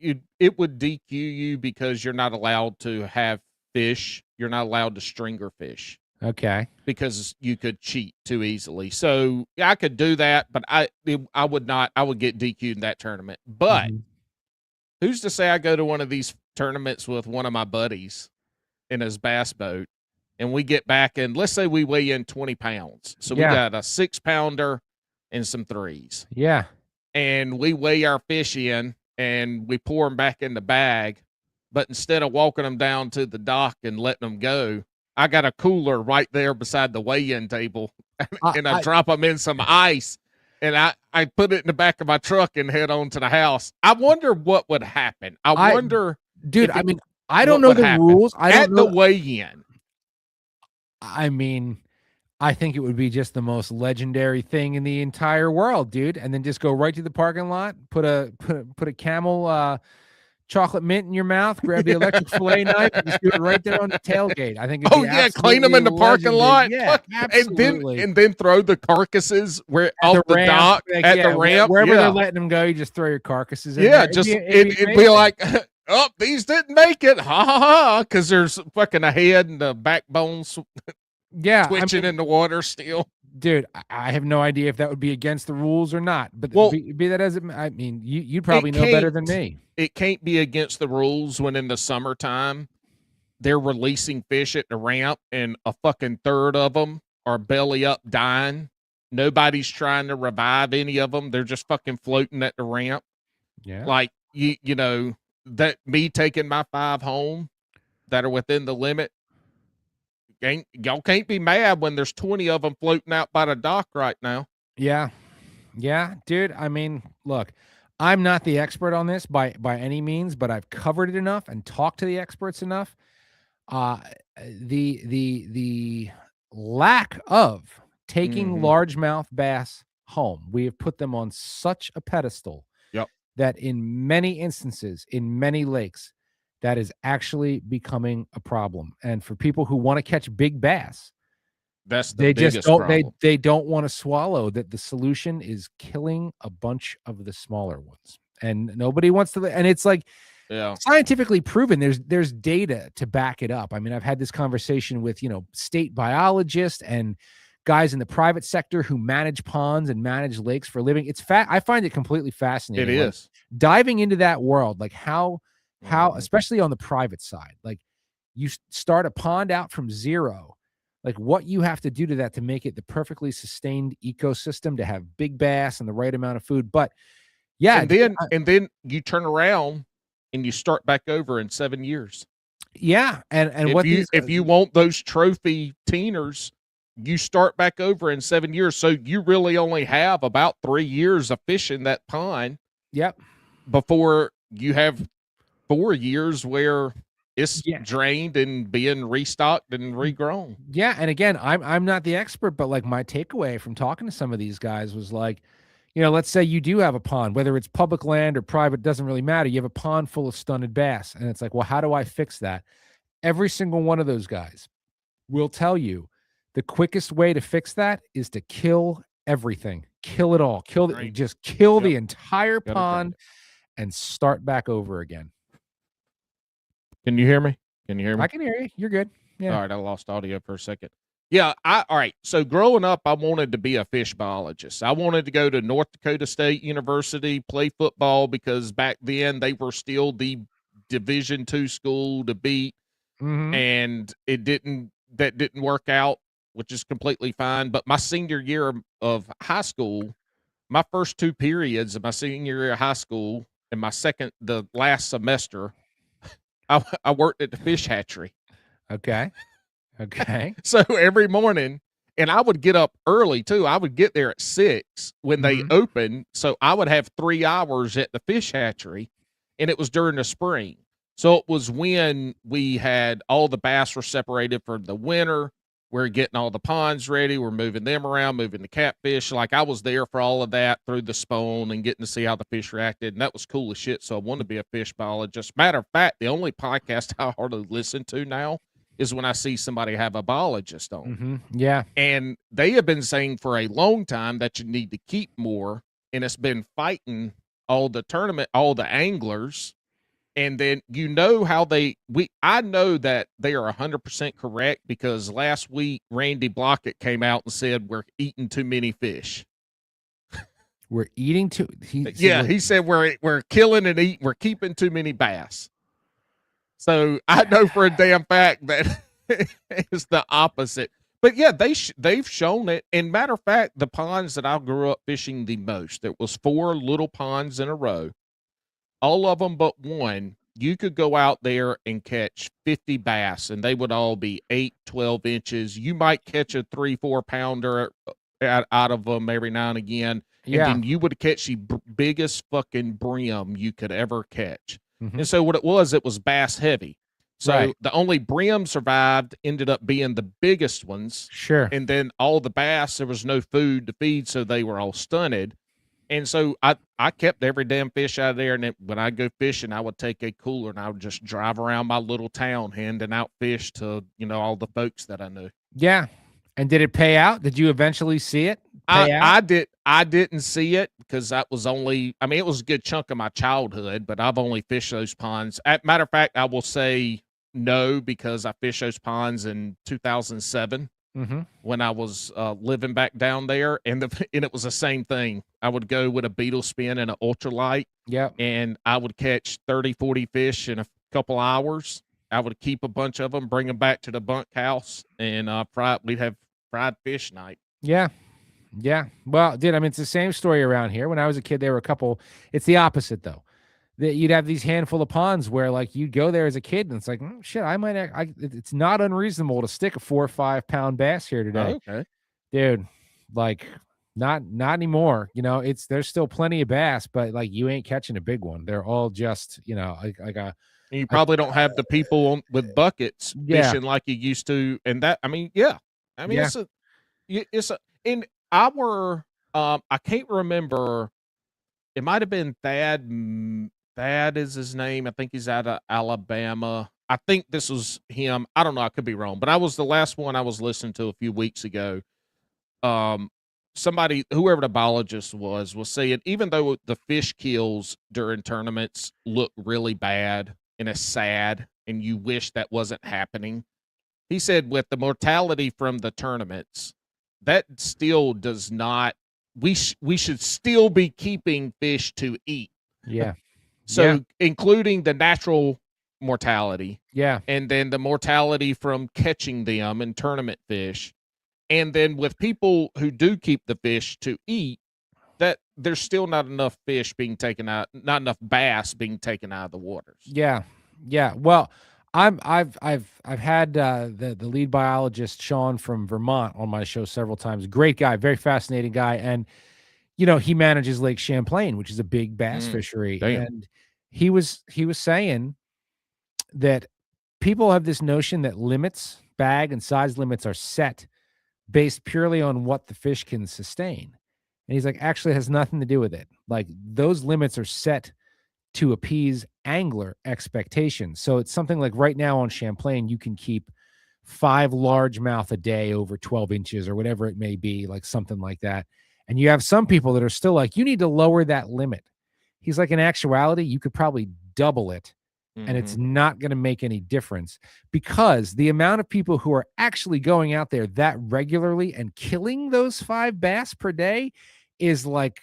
would DQ you because you're not allowed to have fish. You're not allowed to stringer fish. Okay. Because you could cheat too easily. So yeah, I could do that, but I would not. I would get DQ'd in that tournament. But who's to say I go to one of these tournaments with one of my buddies in his bass boat, and we get back and let's say we weigh in 20 pounds. So we got a 6-pounder and some 3s. Yeah. And we weigh our fish in and we pour them back in the bag. But instead of walking them down to the dock and letting them go, I got a cooler right there beside the weigh-in table, and I drop them in some ice, and I put it in the back of my truck and head on to the house. I wonder what would happen. I wonder, dude. I mean, I don't know the rules. I don't know the weigh-in. I mean, I think it would be just the most legendary thing in the entire world, dude. And then just go right to the parking lot, put a Camel chocolate mint in your mouth, grab the electric fillet knife, and just do it right there on the tailgate. I think. Clean them in the parking lot. Yeah, absolutely. And then throw the carcasses off the dock at the ramp, wherever they're letting them go. You just throw your carcasses in. Yeah, there. It'd be like, oh, these didn't make it, ha ha ha, because there's fucking a head and the backbone, twitching in the water still. Dude, I have no idea if that would be against the rules or not. But be that as it, I mean, you probably know better than me. It can't be against the rules when in the summertime they're releasing fish at the ramp and a fucking third of them are belly up dying. Nobody's trying to revive any of them. They're just fucking floating at the ramp. Yeah. Like, you know, that me taking my 5 home that are within the limit. Y'all can't be mad when there's 20 of them floating out by the dock right now. Yeah. Yeah, dude. I mean, look, I'm not the expert on this by any means, but I've covered it enough and talked to the experts enough. The lack of taking largemouth bass home, we have put them on such a pedestal that in many instances, in many lakes, that is actually becoming a problem. And for people who want to catch big bass, they just don't they don't want to swallow that the solution is killing a bunch of the smaller ones. And nobody wants to, and it's like scientifically proven. There's data to back it up. I mean, I've had this conversation with, state biologists and guys in the private sector who manage ponds and manage lakes for a living. I find it completely fascinating. It is. Diving into that world, like how especially on the private side, like you start a pond out from zero, like what you have to do to that to make it the perfectly sustained ecosystem to have big bass and the right amount of food. But yeah, and then you turn around and you start back over in 7 years. Yeah, and if you want those trophy teeners, you start back over in 7 years. So you really only have about 3 years of fishing that pond. Yep. Before you have 4 years where it's drained and being restocked and regrown. Yeah, and again, I'm not the expert, but like my takeaway from talking to some of these guys was like, let's say you do have a pond, whether it's public land or private, doesn't really matter. You have a pond full of stunted bass, and it's like, well, how do I fix that? Every single one of those guys will tell you the quickest way to fix that is to kill everything, kill it all, just kill the entire pond and start back over again. Can you hear me? Can you hear me? I can hear you. You're good. Yeah. All right, I lost audio for a second. Yeah, all right. So growing up, I wanted to be a fish biologist. I wanted to go to North Dakota State University, play football because back then they were still the Division II school to beat, and that didn't work out, which is completely fine. But my senior year of high school, my first two periods of my senior year of high school and the last semester, I worked at the fish hatchery. Okay. Okay. So every morning, and I would get up early too. I would get there at 6 when they opened. So I would have 3 hours at the fish hatchery, and it was during the spring. So it was when we had all the bass were separated for the winter. We're getting all the ponds ready. We're moving them around, moving the catfish. Like I was there for all of that through the spawn and getting to see how the fish reacted. And that was cool as shit. So I wanted to be a fish biologist. Matter of fact, the only podcast I hardly listen to now is when I see somebody have a biologist on. Yeah. And they have been saying for a long time that you need to keep more. And it's been fighting all the anglers. And then I know that they are 100% correct because last week Randy Blockett came out and said we're eating too many fish. We're eating too. He said we're killing and eating. We're keeping too many bass. So I know for a damn fact that it's the opposite. But yeah, they've shown it. And matter of fact, the ponds that I grew up fishing the most, there was 4 little ponds in a row. All of them but one, you could go out there and catch 50 bass, and they would all be 8, 12 inches. You might catch a 3-4 pounder out of them every now and again. Yeah. And then you would catch the biggest fucking brim you could ever catch. And so what it was bass heavy. So the only brim survived ended up being the biggest ones. Sure. And then all the bass, there was no food to feed, so they were all stunted. And so I kept every damn fish out of there. And then when I go fishing, I would take a cooler and I would just drive around my little town handing out fish to, all the folks that I knew. Yeah. And did it pay out? Did you eventually see it? I didn't see it because that was it was a good chunk of my childhood, but I've only fished those ponds. Matter of fact, I will say no, because I fished those ponds in 2007 when I was living back down there. And it was the same thing. I would go with a beetle spin and an ultralight. Yep. And I would catch 30, 40 fish in a couple hours. I would keep a bunch of them, bring them back to the bunkhouse, and we'd have fried fish night. Yeah. Yeah. Well, it's the same story around here. When I was a kid, there were a couple. It's the opposite, though. That you'd have these handful of ponds where, like, you'd go there as a kid, and it's like, shit, it's not unreasonable to stick a 4 or 5 pound bass here today. Oh, okay. Dude, like, not anymore. There's still plenty of bass, but like you ain't catching a big one. They're all just, you probably don't have the people with buckets fishing like you used to. And that, it's in our, I can't remember. It might've been Thad. Thad is his name. I think he's out of Alabama. I think this was him. I don't know. I could be wrong, but I was the last one I was listening to a few weeks ago. Somebody, whoever the biologist was saying, even though the fish kills during tournaments look really bad and it's sad and you wish that wasn't happening, he said with the mortality from the tournaments, that still does not, we should still be keeping fish to eat. Yeah. So including the natural mortality. Yeah. And then the mortality from catching them in tournament fish. And then with people who do keep the fish to eat, that there's still not enough fish being taken out, not enough bass being taken out of the waters. Yeah. Yeah. Well, I've had the lead biologist Sean from Vermont on my show several times. Great guy, very fascinating guy, and he manages Lake Champlain, which is a big bass fishery. Damn. And he was saying that people have this notion that bag and size limits are set based purely on what the fish can sustain. And he's like, actually, it has nothing to do with it. Like, those limits are set to appease angler expectations. So it's something like right now on Champlain, you can keep 5 largemouth a day over 12 inches or whatever it may be, like something like that. And you have some people that are still like, you need to lower that limit. He's like, in actuality, you could probably double it and it's Mhm. not going to make any difference because the amount of people who are actually going out there that regularly and killing those 5 bass per day is like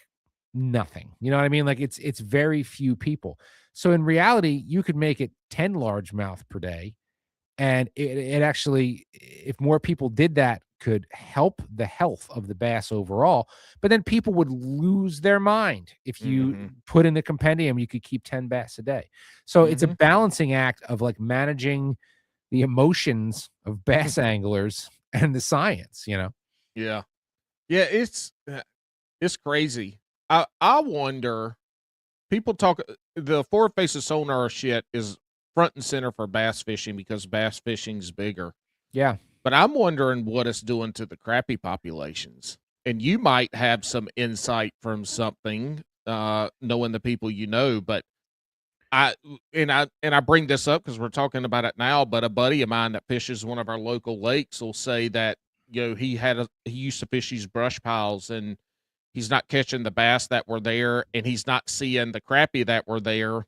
nothing. You know what I mean? Like it's very few people. So in reality, you could make it 10 largemouth per day, and it actually, if more people did that, could help the health of the bass overall. But then people would lose their mind if you Mhm. put in the compendium you could keep 10 bass a day. So it's a Mhm. balancing act of like managing the emotions of bass anglers and the science, you know. Yeah. Yeah, it's crazy. I wonder, people talk the forward faces sonar shit is front and center for bass fishing because bass fishing's bigger. Yeah. But I'm wondering what it's doing to the crappie populations. And you might have some insight from something, knowing the people you know, but I bring this up because we're talking about it now, but a buddy of mine that fishes one of our local lakes will say that, he used to fish these brush piles, and he's not catching the bass that were there, and he's not seeing the crappie that were there.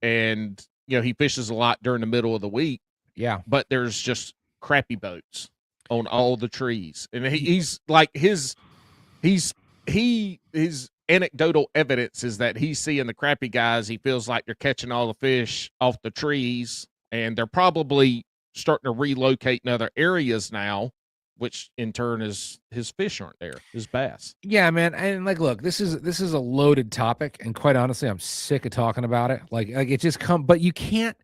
And, he fishes a lot during the middle of the week, Yeah. but there's just crappie boats on all the trees. And he's like he's his anecdotal evidence is that he's seeing the crappie guys. He feels like they're catching all the fish off the trees, and they're probably starting to relocate in other areas now, which in turn is his fish aren't there, his bass. Yeah, man. And like, look, this is a loaded topic, and quite honestly, I'm sick of talking about it. Like it just but you can't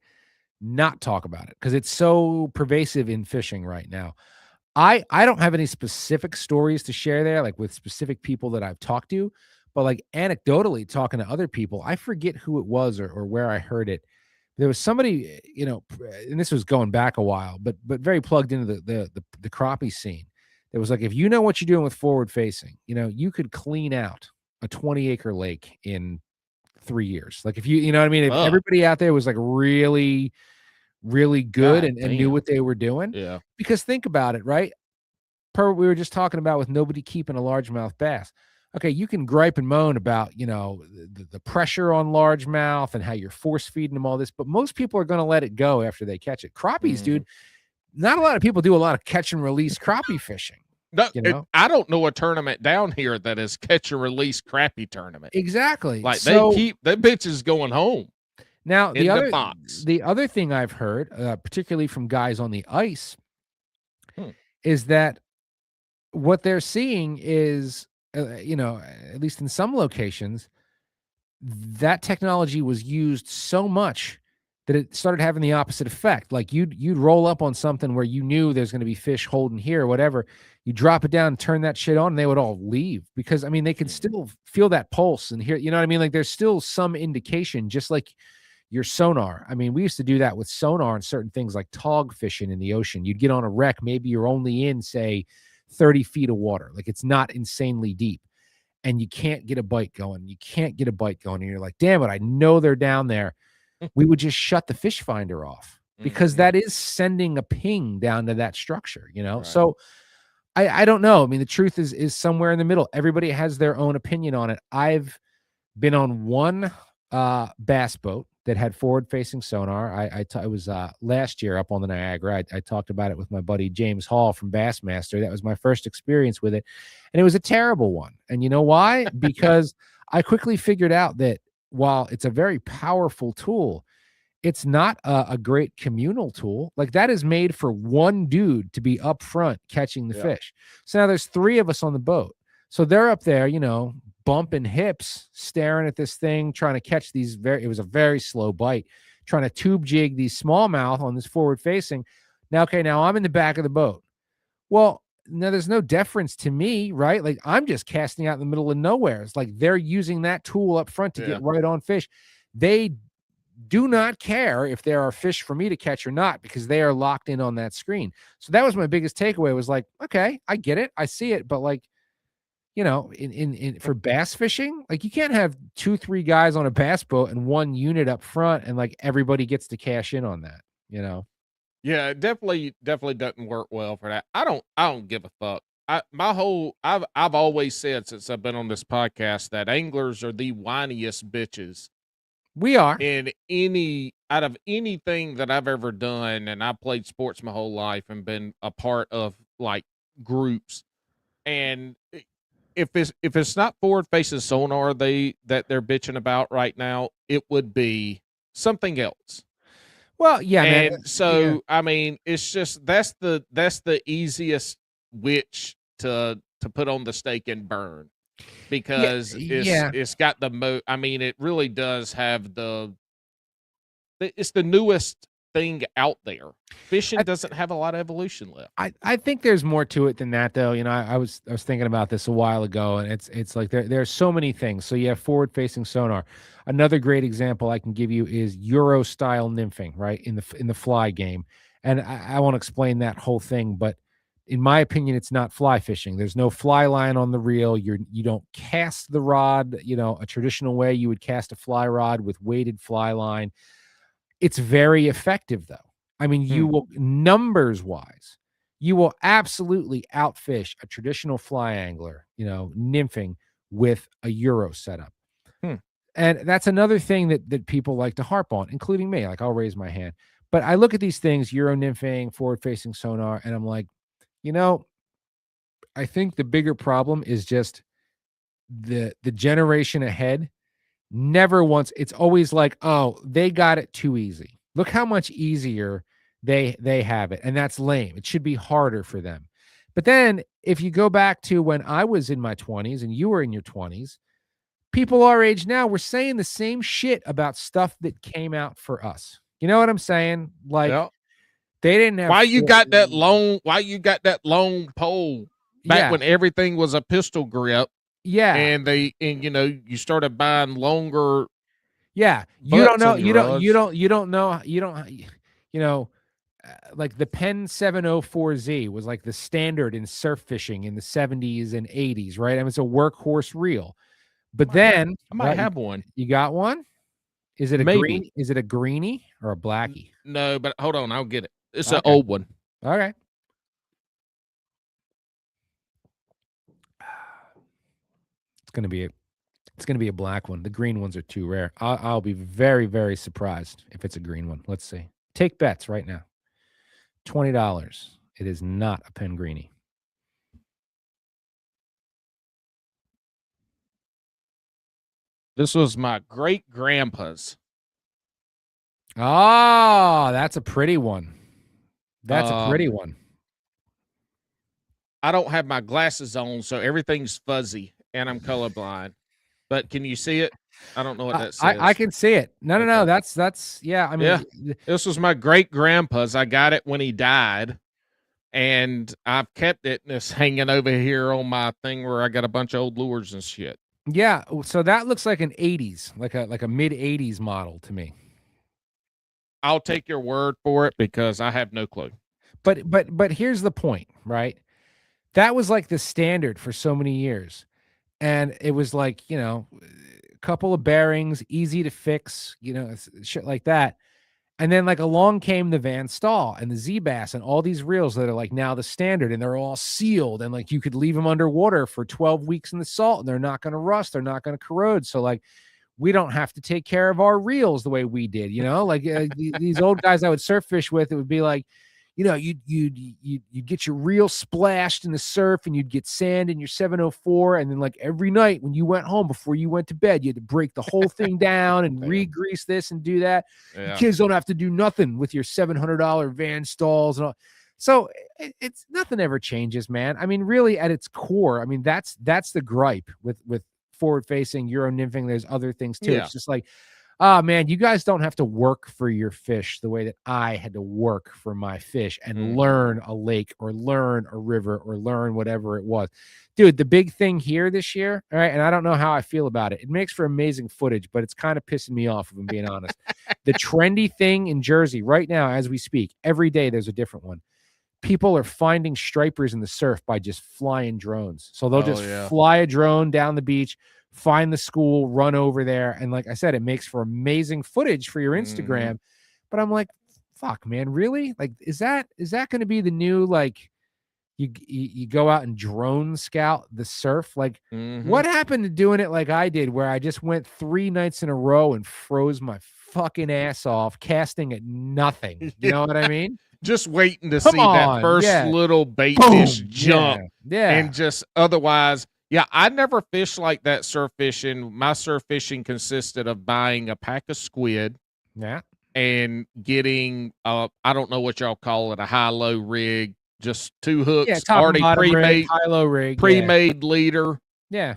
not talk about it because it's so pervasive in fishing right now. I don't have any specific stories to share there, like with specific people that I've talked to, but like anecdotally talking to other people, I forget who it was or where I heard it. There was somebody, and this was going back a while, but very plugged into the crappie scene. It was like, if you know what you're doing with forward facing, you could clean out a 20-acre lake in 3 years. Like if you know what I mean? If Fuck. everybody out there was like really, really good God and knew damn. what they were doing, Yeah. because think about it, right? Per we were just talking about with nobody keeping a largemouth bass. Okay, you can gripe and moan about, the pressure on largemouth and how you're force feeding them all this, but most people are going to let it go after they catch it. Crappies, Mhm. dude, not a lot of people do a lot of catch and release crappie fishing, No, you know? I don't know a tournament down here that is catch and release crappie tournament. Exactly. Like they So keep the bitches going home now in the box. the other thing I've heard, particularly from guys on the ice, Hmm. is that what they're seeing is, at least in some locations, that technology was used so much that it started having the opposite effect. Like you'd roll up on something where you knew there's going to be fish holding here or whatever. You drop it down, turn that shit on, and they would all leave because I mean they could still feel that pulse and hear. You know what I mean? Like there's still some indication, just like your sonar. I mean, we used to do that with sonar and certain things like tog fishing in the ocean. You'd get on a wreck, maybe you're only in say 30 feet of water, like it's not insanely deep, and you can't get a bite going. You can't get a bite going. And you're like, damn it, I know they're down there. We would just shut the fish finder off because Mhm. that is sending a ping down to that structure, Right. So I don't know. I mean, the truth is somewhere in the middle. Everybody has their own opinion on it. I've been on one bass boat that had forward facing sonar. It was last year up on the Niagara. I talked about it with my buddy James Hall from Bassmaster. That was my first experience with it, and it was a terrible one. And you know why? Because I quickly figured out that while it's a very powerful tool, it's not a great communal tool. Like that is made for one dude to be up front catching the Yeah. fish. So now there's 3 of us on the boat. So they're up there, bumping hips, staring at this thing, trying to catch these it was a very slow bite, trying to tube jig these smallmouth on this forward facing. Now I'm in the back of the boat. Well, now there's no deference to me, right? Like I'm just casting out in the middle of nowhere. It's like they're using that tool up front to Yeah. get right on fish. They do not care if there are fish for me to catch or not because they are locked in on that screen. So that was my biggest takeaway was like, okay, I get it. I see it. But like, in for bass fishing, like you can't have 2, 3 guys on a bass boat and one unit up front and like everybody gets to cash in on that. Yeah, it definitely doesn't work well for that. I don't give a fuck. I've always said since I've been on this podcast that anglers are the whiniest bitches We are. in any out of anything that I've ever done, and I played sports my whole life and been a part of like groups, and if it's not forward facing sonar that they're bitching about right now, it would be something else. Well, yeah, man. And so I mean, it's just that's the easiest witch to put on the stake and burn, because Yeah. it's got the I mean, it really does have it's the newest thing out there. Fishing doesn't have a lot of evolution left. I think there's more to it than that, though. You know, I was thinking about this a while ago, and it's like there's so many things. So you have forward facing sonar. Another great example I can give you is Euro style nymphing, right, in the fly game. And I won't explain that whole thing, but in my opinion, it's not fly fishing. There's no fly line on the reel. You don't cast the rod, you know, a traditional way you would cast a fly rod with weighted fly line. It's very effective, though. I mean, you will, numbers wise, you will absolutely outfish a traditional fly angler, you know, nymphing with a Euro setup. And that's another thing that people like to harp on, including me. Like, I'll raise my hand. But I look at these things, Euro nymphing, forward facing sonar, and I'm like, you know, I think the bigger problem is just the generation ahead never once. It's always like, oh, they got it too easy. Look how much easier they have it, and that's lame. It should be harder for them. But then if you go back to when I was in my 20s and you were in your 20s, people our age now were saying the same shit about stuff that came out for us. You know what I'm saying? Like, Yeah. they didn't have Why you got that long pole back when everything was a pistol grip? Yeah. And you know, you started buying longer. Yeah. You don't know. You know, like the Penn 704Z was like the standard in surf fishing in the 70s and 80s, right? I mean, it's a workhorse reel. But then I might have one. You got one? Is it a green? Is it a greenie or a blackie? No, but hold on, I'll get it. It's an old one. Okay. It's gonna be a black one. The green ones are too rare. I'll be very, very surprised if it's a green one. Let's see. Take bets right now. $20. It is not a Penn greenie. This was my great grandpa's. Oh, that's a pretty one. That's a pretty one. I don't have my glasses on, so everything's fuzzy, and I'm colorblind. But can you see it? I don't know what that says. I can see it. No. That's yeah. I mean, this was my great grandpa's. I got it when he died, and I've kept it, and it's hanging over here on my thing where I got a bunch of old lures and shit. Yeah, so that looks like an 80s, like a mid 80s model to me. I'll take your word for it because I have no clue. But here's the point, right? That was like the standard for so many years. And it was like, you know, a couple of bearings, easy to fix, you know, shit like that. And then like along came the Van Staal and the Z-Bass and all these reels that are like now the standard, and they're all sealed, and like you could leave them underwater for 12 weeks in the salt and they're not going to rust, they're not going to corrode. So like we don't have to take care of our reels the way we did, you know, like these old guys I would surf fish with, it would be like, you know, you'd get your reel splashed in the surf and you'd get sand in your 704. And then like every night when you went home before you went to bed, you had to break the whole thing down and re-grease this and do that. Yeah. You kids don't have to do nothing with your $700 Van Staals and all. So it's nothing ever changes, man. I mean, really at its core, I mean, that's the gripe with forward facing Euro nymphing. There's other things too. Yeah. It's just like, oh man, you guys don't have to work for your fish the way that I had to work for my fish and learn a lake or learn a river or learn whatever it was. Dude, the big thing here this year, all right, and I don't know how I feel about it. It makes for amazing footage, but it's kind of pissing me off, if I'm being honest. The trendy thing in Jersey right now, as we speak, every day there's a different one. People are finding stripers in the surf by just flying drones. So they'll fly a drone down the beach, find the school, run over there. And like I said, it makes for amazing footage for your Instagram. But I'm like, fuck, man, really? Like, is that going to be the new, like, you go out and drone scout the surf? Like, what happened to doing it like I did, where I just went 3 nights in a row and froze my fucking ass off, casting at nothing. You know what I mean? Just waiting to Come see that on, first yeah. little bait Boom. fish jump. Yeah. And just otherwise, I never fished like that surf fishing. My surf fishing consisted of buying a pack of squid Yeah. and getting, I don't know what y'all call it, a high-low rig, just 2 hooks, Yeah, top and already bottom rig, pre-made, high-low rig. pre-made leader, Yeah.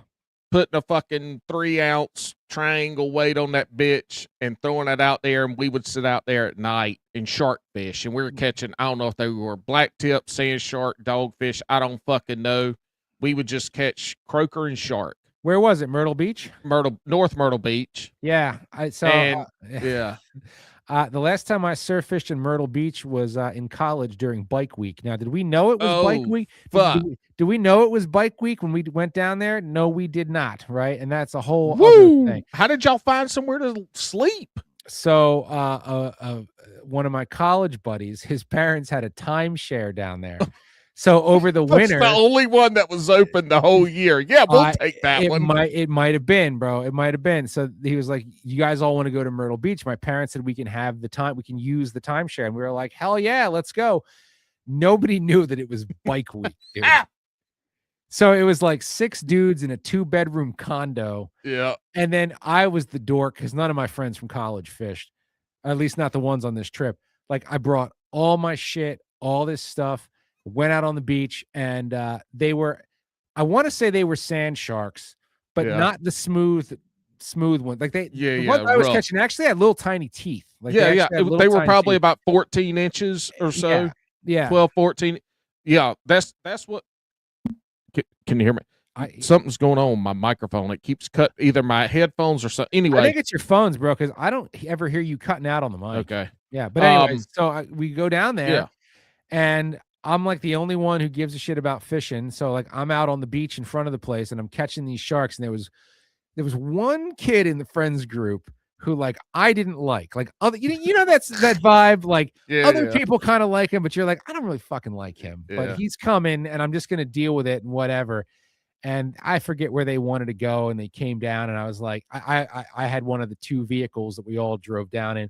putting a fucking 3-ounce triangle weight on that bitch and throwing it out there, and we would sit out there at night and shark fish, and we were catching, I don't know if they were black tip, sand shark, dogfish, I don't fucking know. We would just catch croaker and shark. Where was it? Myrtle Beach? North Myrtle Beach. Yeah. Yeah. The last time I surf fished in Myrtle Beach was in college during Bike Week. Now, did we know it was Bike Week? Fuck. Did we know it was Bike Week when we went down there? No, we did not. Right, and that's a whole Woo! other thing. How did y'all find somewhere to sleep? So, one of my college buddies, his parents had a timeshare down there. So over the That's winter, the only one that was open the whole year. Yeah, we'll take that one. It might have been, bro. It might have been. So he was like, "You guys all want to go to Myrtle Beach?" My parents said we can have the time. We can use the timeshare, and we were like, "Hell yeah, let's go!" Nobody knew that it was Bike Week, dude. So it was like 6 dudes in a 2-bedroom condo. Yeah. And then I was the dork because none of my friends from college fished, at least not the ones on this trip. Like I brought all my shit, all this stuff, went out on the beach, and they were, I want to say they were sand sharks, but not the smooth one. Like the ones I was catching actually had little tiny teeth. Like they were probably about 14 inches or so. Yeah. 12, 14. Yeah, that's what. Can you hear me? Something's going on with my microphone. It keeps cut either my headphones or something. Anyway, I think it's your phones, bro, because I don't ever hear you cutting out on the mic. Okay. Yeah, but anyways, so we go down there, and I'm like the only one who gives a shit about fishing. So like I'm out on the beach in front of the place, and I'm catching these sharks. And there was one kid in the friends group who like I didn't like other, you know that's that vibe, like other people kind of like him, but you're like, I don't really fucking like him, but he's coming and I'm just gonna deal with it and whatever. And I forget where they wanted to go, and they came down, and I was like, I had one of the 2 vehicles that we all drove down in.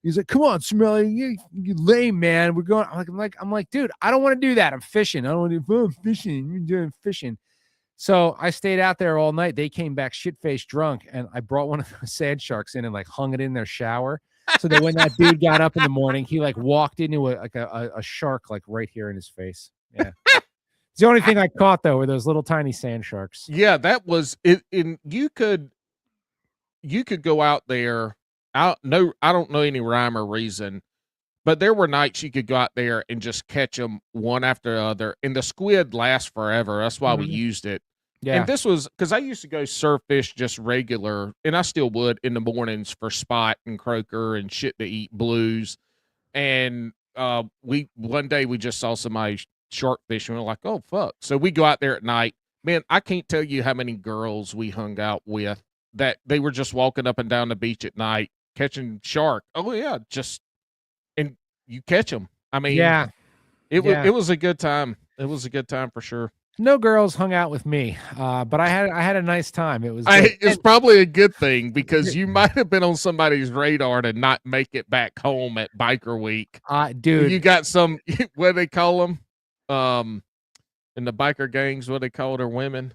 He's like, come on, Cermele, you lame, man. We're going. I'm like, dude, I don't want to do that. I'm fishing. I don't want to do fishing. You're doing fishing. So I stayed out there all night. They came back shit-faced drunk, and I brought one of the sand sharks in and like hung it in their shower. So that when that dude got up in the morning, he like walked into a shark like right here in his face. Yeah. It's the only thing I caught though were those little tiny sand sharks. Yeah, that was it. And you could go out there. I don't know any rhyme or reason, but there were nights you could go out there and just catch them one after the other. And the squid lasts forever. That's why we used it. Yeah. And this was because I used to go surf fish just regular, and I still would in the mornings for spot and croaker and shit to eat, blues. And one day we just saw somebody shark fishing. We're like, oh fuck. So we go out there at night. Man, I can't tell you how many girls we hung out with that they were just walking up and down the beach at night catching shark. Oh yeah, and you catch them. I mean, it was a good time. It was a good time for sure. No girls hung out with me, but I had a nice time. It was it's probably a good thing because you might have been on somebody's radar to not make it back home at Biker Week. Dude, you got some what do they call them? In the biker gangs, what they call their women?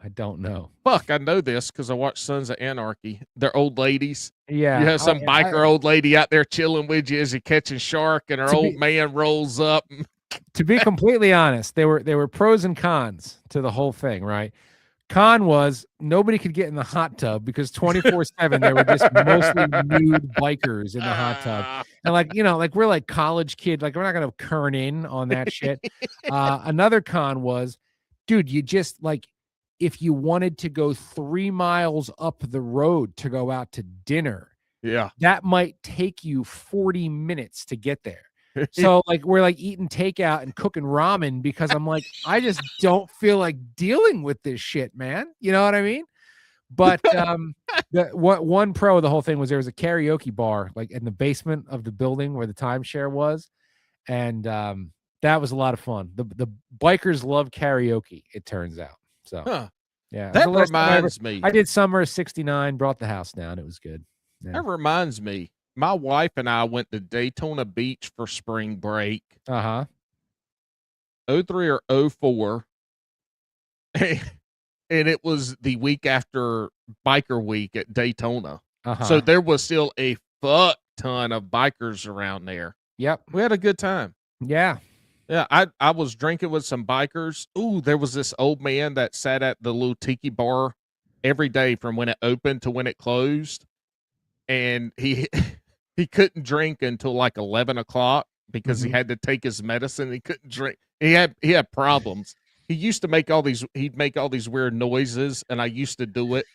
I don't know. Fuck, I know this because I watched Sons of Anarchy. They're old ladies. Yeah. You have some biker old lady out there chilling with you as you're catching shark, and her old man rolls up. To be completely honest, there were pros and cons to the whole thing, right? Con was nobody could get in the hot tub because 24/7 there were just mostly nude bikers in the hot tub. And like, like we're like college kids, like we're not gonna kern in on that shit. Another con was, dude, you just like if you wanted to go 3 miles up the road to go out to dinner, that might take you 40 minutes to get there. So like we're like eating takeout and cooking ramen because I'm like, I just don't feel like dealing with this shit, man. You know what I mean? But one pro of the whole thing was there was a karaoke bar like in the basement of the building where the timeshare was, and that was a lot of fun. The bikers love karaoke, it turns out. So yeah, that reminds me. I did summer of '69, brought the house down. It was good. Yeah. That reminds me, my wife and I went to Daytona Beach for spring break, Uh-huh. 03 or 04. And it was the week after biker week at Daytona. Uh-huh. So there was still a fuck ton of bikers around there. Yep. We had a good time. Yeah. Yeah, I was drinking with some bikers. Ooh, there was this old man that sat at the little tiki bar every day from when it opened to when it closed. And he he couldn't drink until like 11 o'clock because he Mhm. had to take his medicine. He couldn't drink. He had problems. He'd make all these weird noises, and I used to do it,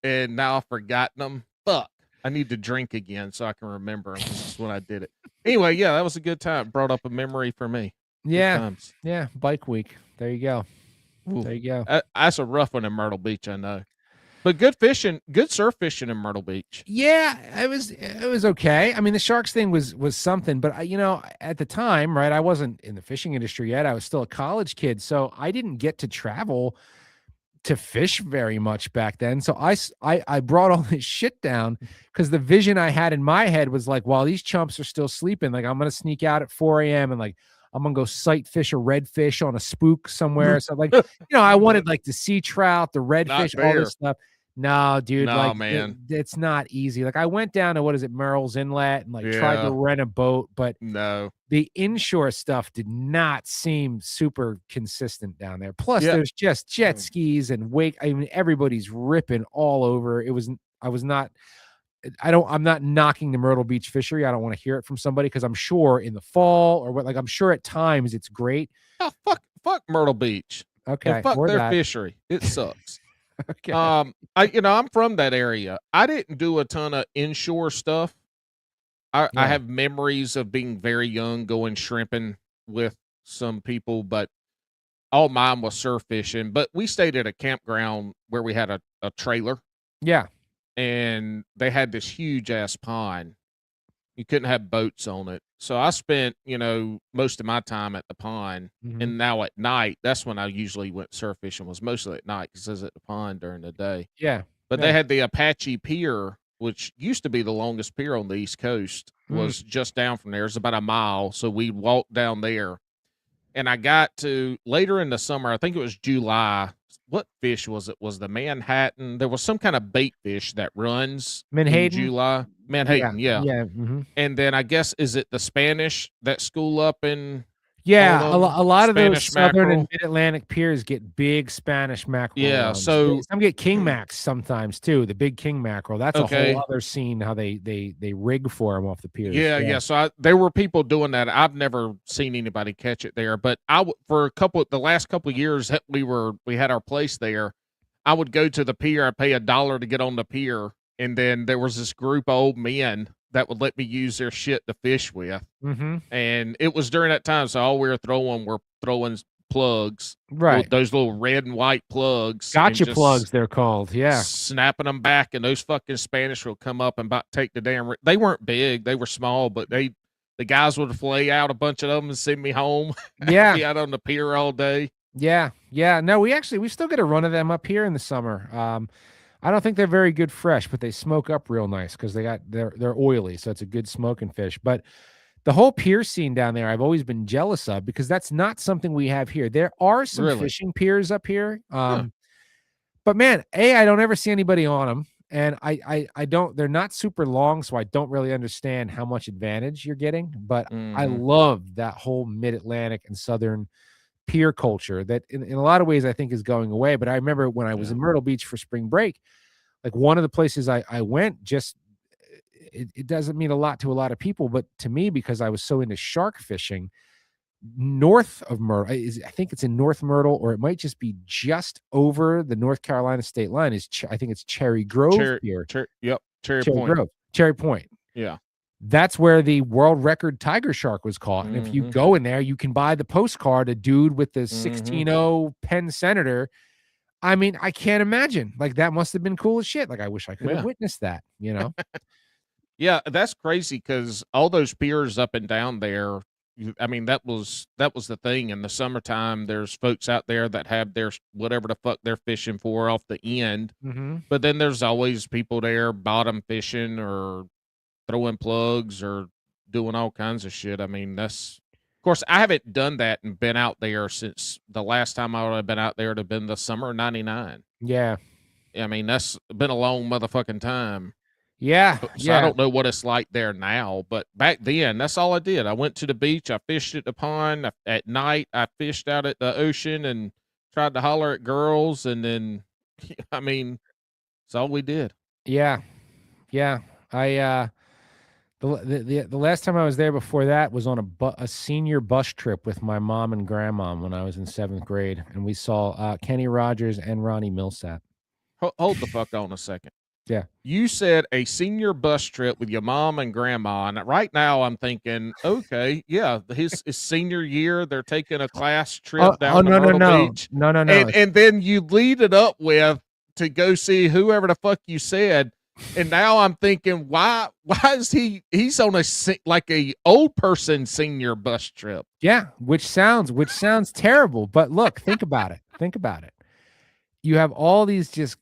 and now I've forgotten them. Fuck. I need to drink again so I can remember them because it's when I did it. Anyway, yeah, that was a good time. Brought up a memory for me. Good Yeah. times. Yeah. Bike week. There you go. Ooh, There you go. that's a rough one in Myrtle Beach, I know. But good fishing, good surf fishing in Myrtle Beach. Yeah, it was okay. I mean, the sharks thing was something, but at the time, right, I wasn't in the fishing industry yet. I was still a college kid, so I didn't get to travel to fish very much back then. So I brought all this shit down because the vision I had in my head was like, while these chumps are still sleeping, like I'm gonna sneak out at 4 a.m. and like I'm gonna go sight fish a redfish on a spook somewhere. So like, I wanted like the sea trout, the redfish, all this stuff. No, dude, No, like man. it's not easy. Like I went down to what is it, Merrill's Inlet, and like tried to Yeah. rent a boat, but No. the inshore stuff did not seem super consistent down there. Plus, Yeah. there's just jet skis and wake. I mean, everybody's ripping all over. I'm not knocking the Myrtle Beach fishery. I don't want to hear it from somebody because I'm sure in the fall or what, like I'm sure at times it's great. Oh, fuck Myrtle Beach. Okay. And fuck or their that. fishery. It sucks. Okay. I'm from that area. I didn't do a ton of inshore stuff. I Yeah. have memories of being very young going shrimping with some people, but all mine was surf fishing. But we stayed at a campground where we had a trailer, Yeah. and they had this huge ass pond. You couldn't have boats on it. So I spent, most of my time at the pond. Mhm. And now at night, that's when I usually went surf fishing, was mostly at night because I was at the pond during the day. Yeah. But Yeah. they had the Apache Pier, which used to be the longest pier on the East Coast, was just down from there. It's about a mile. So we'd walk down there. And I got to later in the summer, I think it was July. What fish was it? Was the Manhattan? There was some kind of bait fish that runs in Menhaden? July. Manhattan, yeah. Yeah. Mhm. And then I guess, is it the Spanish that school up in Yeah, all a lot of those Spanish southern mackerel? and mid-Atlantic piers get big Spanish mackerel Yeah, runs. so Some get king macs sometimes too, the big king mackerel. That's a Okay. whole other scene how they rig for them off the piers. Yeah. So there were people doing that. I've never seen anybody catch it there, but for the last couple of years that we had our place there, I would go to the pier. I'd pay $1 to get on the pier, and then there was this group of old men that would let me use their shit to fish with. Mhm. And it was during that time, so all we were throwing plugs, Right. those little red and white plugs, and Gotcha just plugs, they're called. Yeah. snapping them back, and those fucking Spanish will come up and about take the damn. They weren't big, they were small, but the guys would flay out a bunch of them and send me home. Yeah. Be out on the pier all day. Yeah. No, we still get a run of them up here in the summer. I don't think they're very good fresh, but they smoke up real nice because they're oily, so it's a good smoking fish. But the whole pier scene down there, I've always been jealous of because that's not something we have here. There are some Really? fishing piers up here, Huh. but man, I don't ever see anybody on them, and I don't. They're not super long, so I don't really understand how much advantage you're getting. But I Mhm. love that whole mid-Atlantic and southern pier culture that in a lot of ways I think is going away. But I remember when I was in Myrtle Beach for spring break, like one of the places I went, just it doesn't mean a lot to a lot of people, but to me, because I was so into shark fishing, north of Myrtle, I think it's in North Myrtle, or it might just be just over the North Carolina state line. I think it's Cherry Grove Pier. Cherry Point. Grove, Cherry Point. Yeah. That's where the world record tiger shark was caught. And if you go in there, you can buy the postcard, a dude with the 16-0 Penn Senator. I mean, I can't imagine. Like, that must have been cool as shit. Like, I wish I could have witnessed that, Yeah, that's crazy because all those piers up and down there, I mean, that was the thing in the summertime. There's folks out there that have their whatever the fuck they're fishing for off the end, Mm-hmm. but then there's always people there bottom fishing or throwing plugs or doing all kinds of shit. I mean, of course, I haven't done that and been out there since the last time I would have been out there to have been the summer of '99. Yeah. I mean, that's been a long motherfucking time. Yeah. So I don't know what it's like there now, but back then, that's all I did. I went to the beach, I fished at the pond. At night, I fished out at the ocean and tried to holler at girls. And then, I mean, that's all we did. Yeah. Yeah. The last time I was there before that was on a senior bus trip with my mom and grandma when I was in 7th grade, and we saw Kenny Rogers and Ronnie Millsap. Hold the fuck on a second. Yeah. You said a senior bus trip with your mom and grandma, and right now I'm thinking, okay, yeah, his senior year, they're taking a class trip down to Myrtle Beach. No. And then you lead it up with to go see whoever the fuck you said, and now I'm thinking, why is he's on like a old person senior bus trip? Yeah, which sounds terrible, but look, think about it. Think about it. You have all these just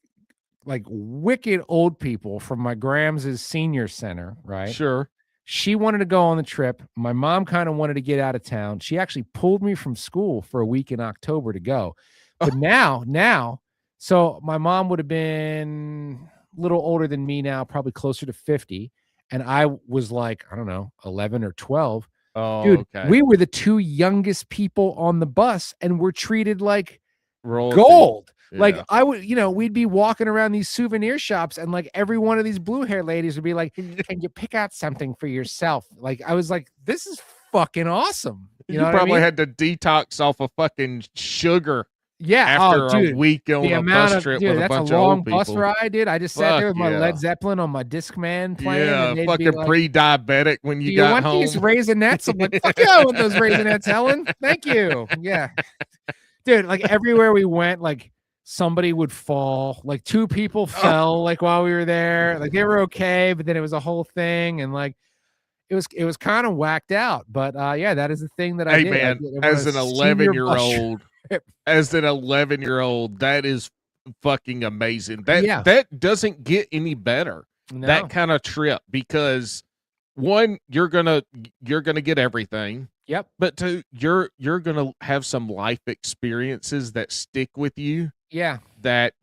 like wicked old people from my Grams' senior center, right? Sure. She wanted to go on the trip. My mom kind of wanted to get out of town. She actually pulled me from school for a week in October to go. But now, so my mom would have been a little older than me now, probably closer to 50. And I was like, I don't know, 11 or 12. Oh, dude, okay. We were the two youngest people on the bus and we're treated like royalty. Gold. Yeah. Like I would, we'd be walking around these souvenir shops and like every one of these blue hair ladies would be like, can you pick out something for yourself? Like I was like, this is fucking awesome. You know probably what I mean? had to detox off of fucking sugar. Yeah. After dude, a week on a bus trip with a bunch of old people. That's a long bus ride, dude. I just sat there with my Led Zeppelin on my Discman playing. Yeah, and fucking like, pre-diabetic when you got want home. These Raisinets? I'm like, fuck yeah, I want those Raisinets, Helen. Thank you. Yeah. Dude, like everywhere we went, like somebody would fall. Like 2 people fell like while we were there. Like they were okay, but then it was a whole thing. And like it was kind of whacked out. But yeah, that is the thing that I did. Man, as an 11-year-old, that is fucking amazing. That doesn't get any better. No. That kind of trip, because one, you're gonna get everything. Yep. But 2, you're gonna have some life experiences that stick with you. Yeah. That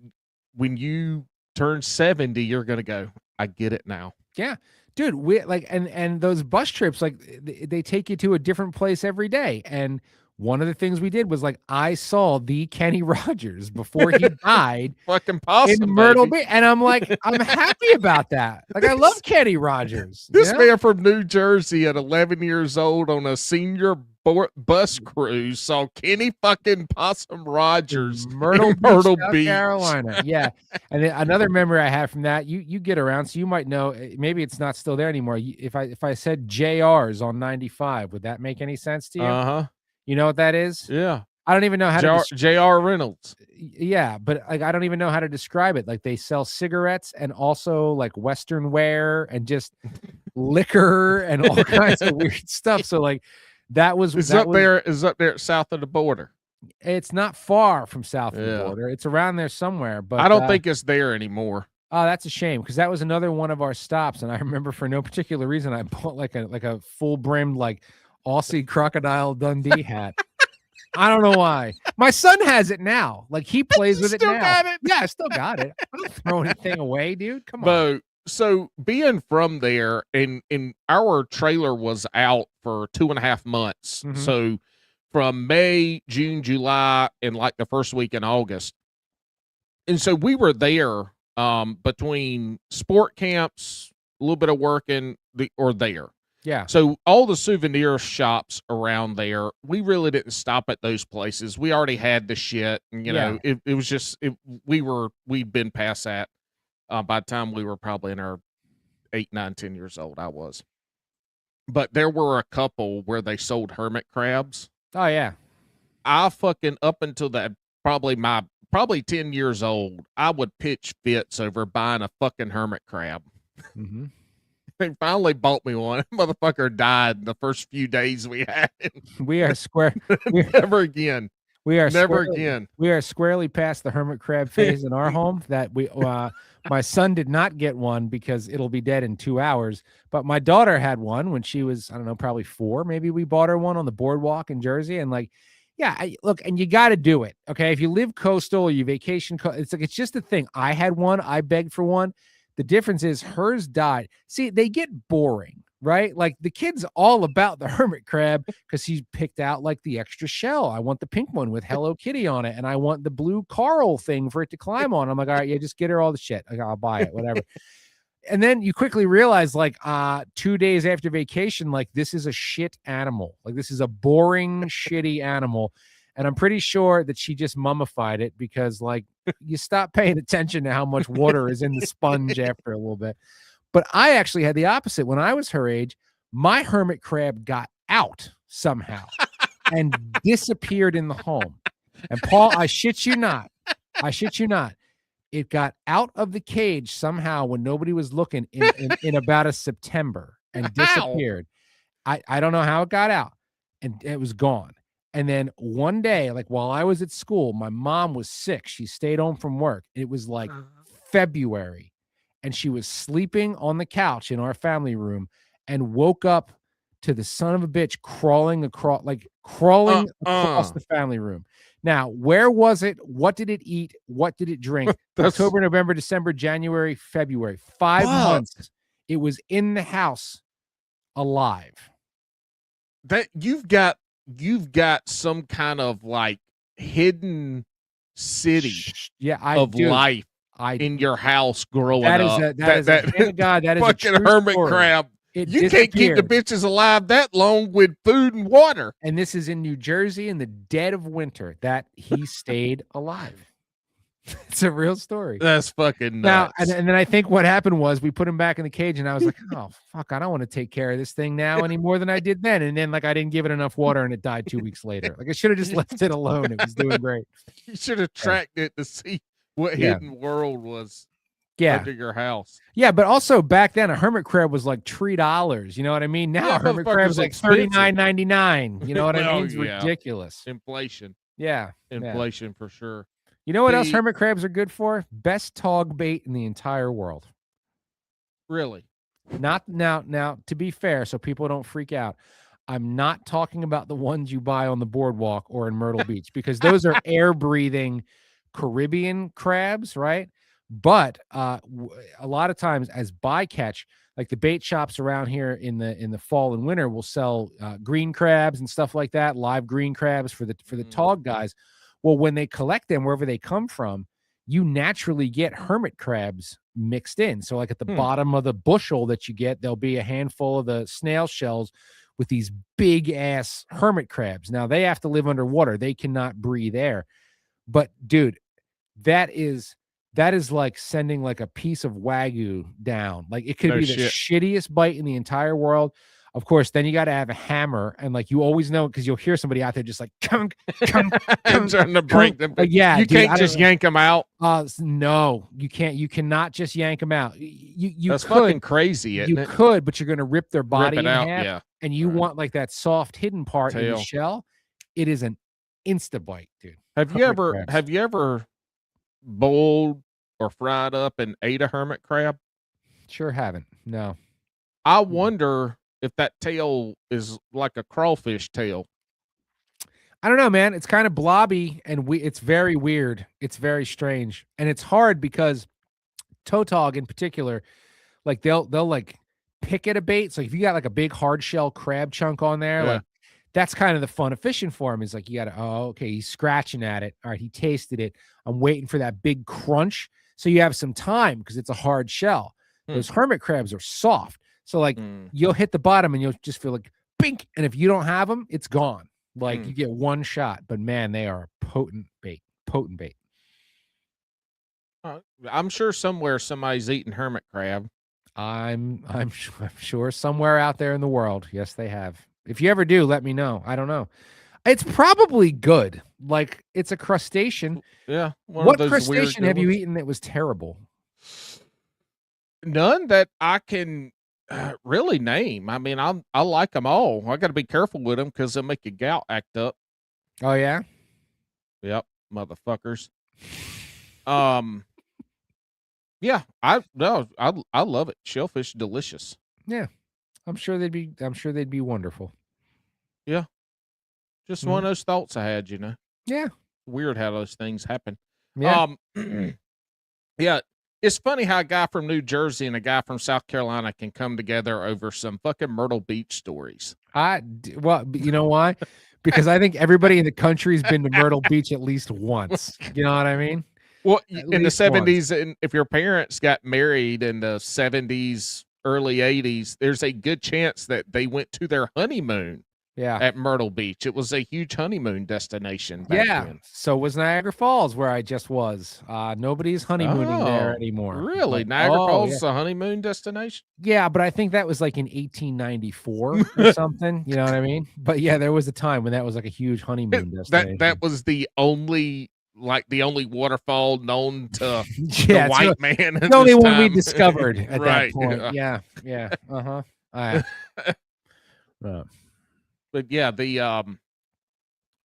when you turn 70, you're gonna go, I get it now. Yeah. Dude, we like and those bus trips, like they take you to a different place every day. And one of the things we did was like I saw the Kenny Rogers before he died fucking possum in Myrtle Beach. And I'm like, I'm happy about that. Like I love Kenny Rogers. This man from New Jersey at 11 years old on a senior bus cruise saw Kenny fucking Possum Rogers Myrtle Beach, South Carolina. Yeah. And then another memory I have from that, you get around, so you might know, maybe it's not still there anymore. If I said JR's on 95, would that make any sense to you? Uh-huh. You know what that is? Yeah. I don't even know how to J.R. Reynolds. Yeah, but like I don't even know how to describe it. Like they sell cigarettes and also like Western wear and just liquor and all kinds of weird stuff. So like that was up there south of the border. It's not far from south of the border. It's around there somewhere, but I don't think it's there anymore. Oh, that's a shame, because that was another one of our stops, and I remember for no particular reason I bought like a full brimmed like Aussie Crocodile Dundee hat. I don't know why. My son has it now. Like he plays with it now. Got it? Yeah, I still got it. I don't throw anything away, dude. Come on. But so being from there, and our trailer was out for 2.5 months. Mhm. So from May, June, July, and like the first week in August. And so we were there between sport camps, a little bit of working there. Yeah. So all the souvenir shops around there, we really didn't stop at those places. We already had the shit, and it was just we'd been past that by the time we were probably in our 8, 9, 10 years old. I was, but there were a couple where they sold hermit crabs. Oh yeah. I fucking up until that probably 10 years old, I would pitch fits over buying a fucking hermit crab. Mm-hmm. They finally bought me one. Motherfucker died the first few days we had him. We are square. Never again. We are Never again. We are squarely past the hermit crab phase in our home. That we, my son did not get one because it'll be dead in 2 hours. But my daughter had one when she was, I don't know, probably 4. Maybe we bought her one on the boardwalk in Jersey, and like, yeah, look, and you got to do it. Okay, if you live coastal or you vacation, it's like it's just a thing. I had one. I begged for one. The difference is hers died. See, they get boring. Right? Like the kid's all about the hermit crab because he's picked out like the extra shell. I want the pink one with Hello Kitty on it, and I want the blue coral thing for it to climb on. I'm like, all right, yeah, just get her all the shit. Like, I'll buy it, whatever. And then you quickly realize, like, 2 days after vacation, like this is a shit animal. Like this is a boring, shitty animal. And I'm pretty sure that she just mummified it because, like, you stop paying attention to how much water is in the sponge after a little bit. But I actually had the opposite. When I was her age, my hermit crab got out somehow and disappeared in the home. And Paul, I shit you not. It got out of the cage somehow when nobody was looking in about a September and disappeared. I don't know how it got out, and it was gone. And then one day, like while I was at school, my mom was sick. She stayed home from work. It was like February. And she was sleeping on the couch in our family room and woke up to the son of a bitch crawling across the family room. Now, where was it? What did it eat? What did it drink? October, November, December, January, February. 5 months. It was in the house alive. That you've got some kind of like hidden city of life. In your house growing up. That is a fucking hermit crab. You can't keep the bitches alive that long with food and water. And this is in New Jersey in the dead of winter that he stayed alive. It's a real story. That's fucking nuts. Now, and then I think what happened was we put him back in the cage, and I was like, oh, fuck, I don't want to take care of this thing now any more than I did then. And then, like, I didn't give it enough water, and it died 2 weeks later. Like, I should have just left it alone. It was doing great. You should have tracked it to see what hidden world was under your house. Yeah, but also back then a hermit crab was like $3. You know what I mean? Now a hermit crab is like $39.99. You know what I mean? It's ridiculous. Inflation. Yeah. Inflation for sure. You know what else hermit crabs are good for? Best tog bait in the entire world. Really? Not now, to be fair, so people don't freak out. I'm not talking about the ones you buy on the boardwalk or in Myrtle Beach because those are air-breathing Caribbean crabs, right? But a lot of times as bycatch, like the bait shops around here in the fall and winter will sell green crabs and stuff like that, live green crabs for the tog guys. Well, when they collect them wherever they come from, you naturally get hermit crabs mixed in. So like at the bottom of the bushel that you get, there'll be a handful of the snail shells with these big ass hermit crabs. Now they have to live underwater. They cannot breathe air. But dude, that is like sending like a piece of Wagyu down. Like it could be the shittiest bite in the entire world. Of course, then you got to have a hammer, and like you always know because you'll hear somebody out there just like come trying to break them. Like, yeah, you can't just yank them out. No, you can't. You cannot just yank them out. You That's could, fucking crazy. Isn't you it? could, but you're going to rip their body in out, half, yeah. And you want like that soft hidden part in the shell. It is an insta bite, dude. Have you ever boiled or fried up and ate a hermit crab? Sure haven't. No. I wonder if that tail is like a crawfish tail. I don't know, man. It's kind of blobby and it's very weird. It's very strange. And it's hard because tautog in particular, like they'll like pick at a bait. So if you got like a big hard shell crab chunk on there, like that's kind of the fun of fishing for him is like, you got to, okay, he's scratching at it. All right. He tasted it. I'm waiting for that big crunch. So you have some time because it's a hard shell. Those hermit crabs are soft. So like you'll hit the bottom and you'll just feel like bink. And if you don't have them, it's gone. Like you get one shot, but man, they are potent bait. I'm sure somewhere somebody's eating hermit crab. I'm sure somewhere out there in the world. Yes, they have. If you ever do, let me know. I don't know. It's probably good. Like it's a crustacean. Yeah. What crustacean have you eaten that was terrible? None that I can really name. I mean, I like them all. I got to be careful with them because they'll make your gout act up. Oh yeah. Yep, motherfuckers. Yeah, I love it. Shellfish, delicious. Yeah. I'm sure they'd be wonderful. Yeah, just one of those thoughts I had. Yeah. Weird how those things happen. Yeah. Yeah, it's funny how a guy from New Jersey and a guy from South Carolina can come together over some fucking Myrtle Beach stories. Well, you know why? Because I think everybody in the country's been to Myrtle Beach at least once. You know what I mean? Well, At in the least once. 70s, and if your parents got married in the 70s, early 80s, there's a good chance that they went to their honeymoon Yeah. at Myrtle Beach. It was a huge honeymoon destination back then. So was Niagara Falls, where I just was. Nobody's honeymooning there anymore. Really? But- Niagara Falls yeah. is a honeymoon destination? Yeah, but I think that was like in 1894 or something. You know what I mean? But yeah, there was a time when that was like a huge honeymoon destination. That was the only waterfall known to Yeah, the white man. At the only this one we time. discovered at Right, that point. Yeah. Uh-huh. But yeah, the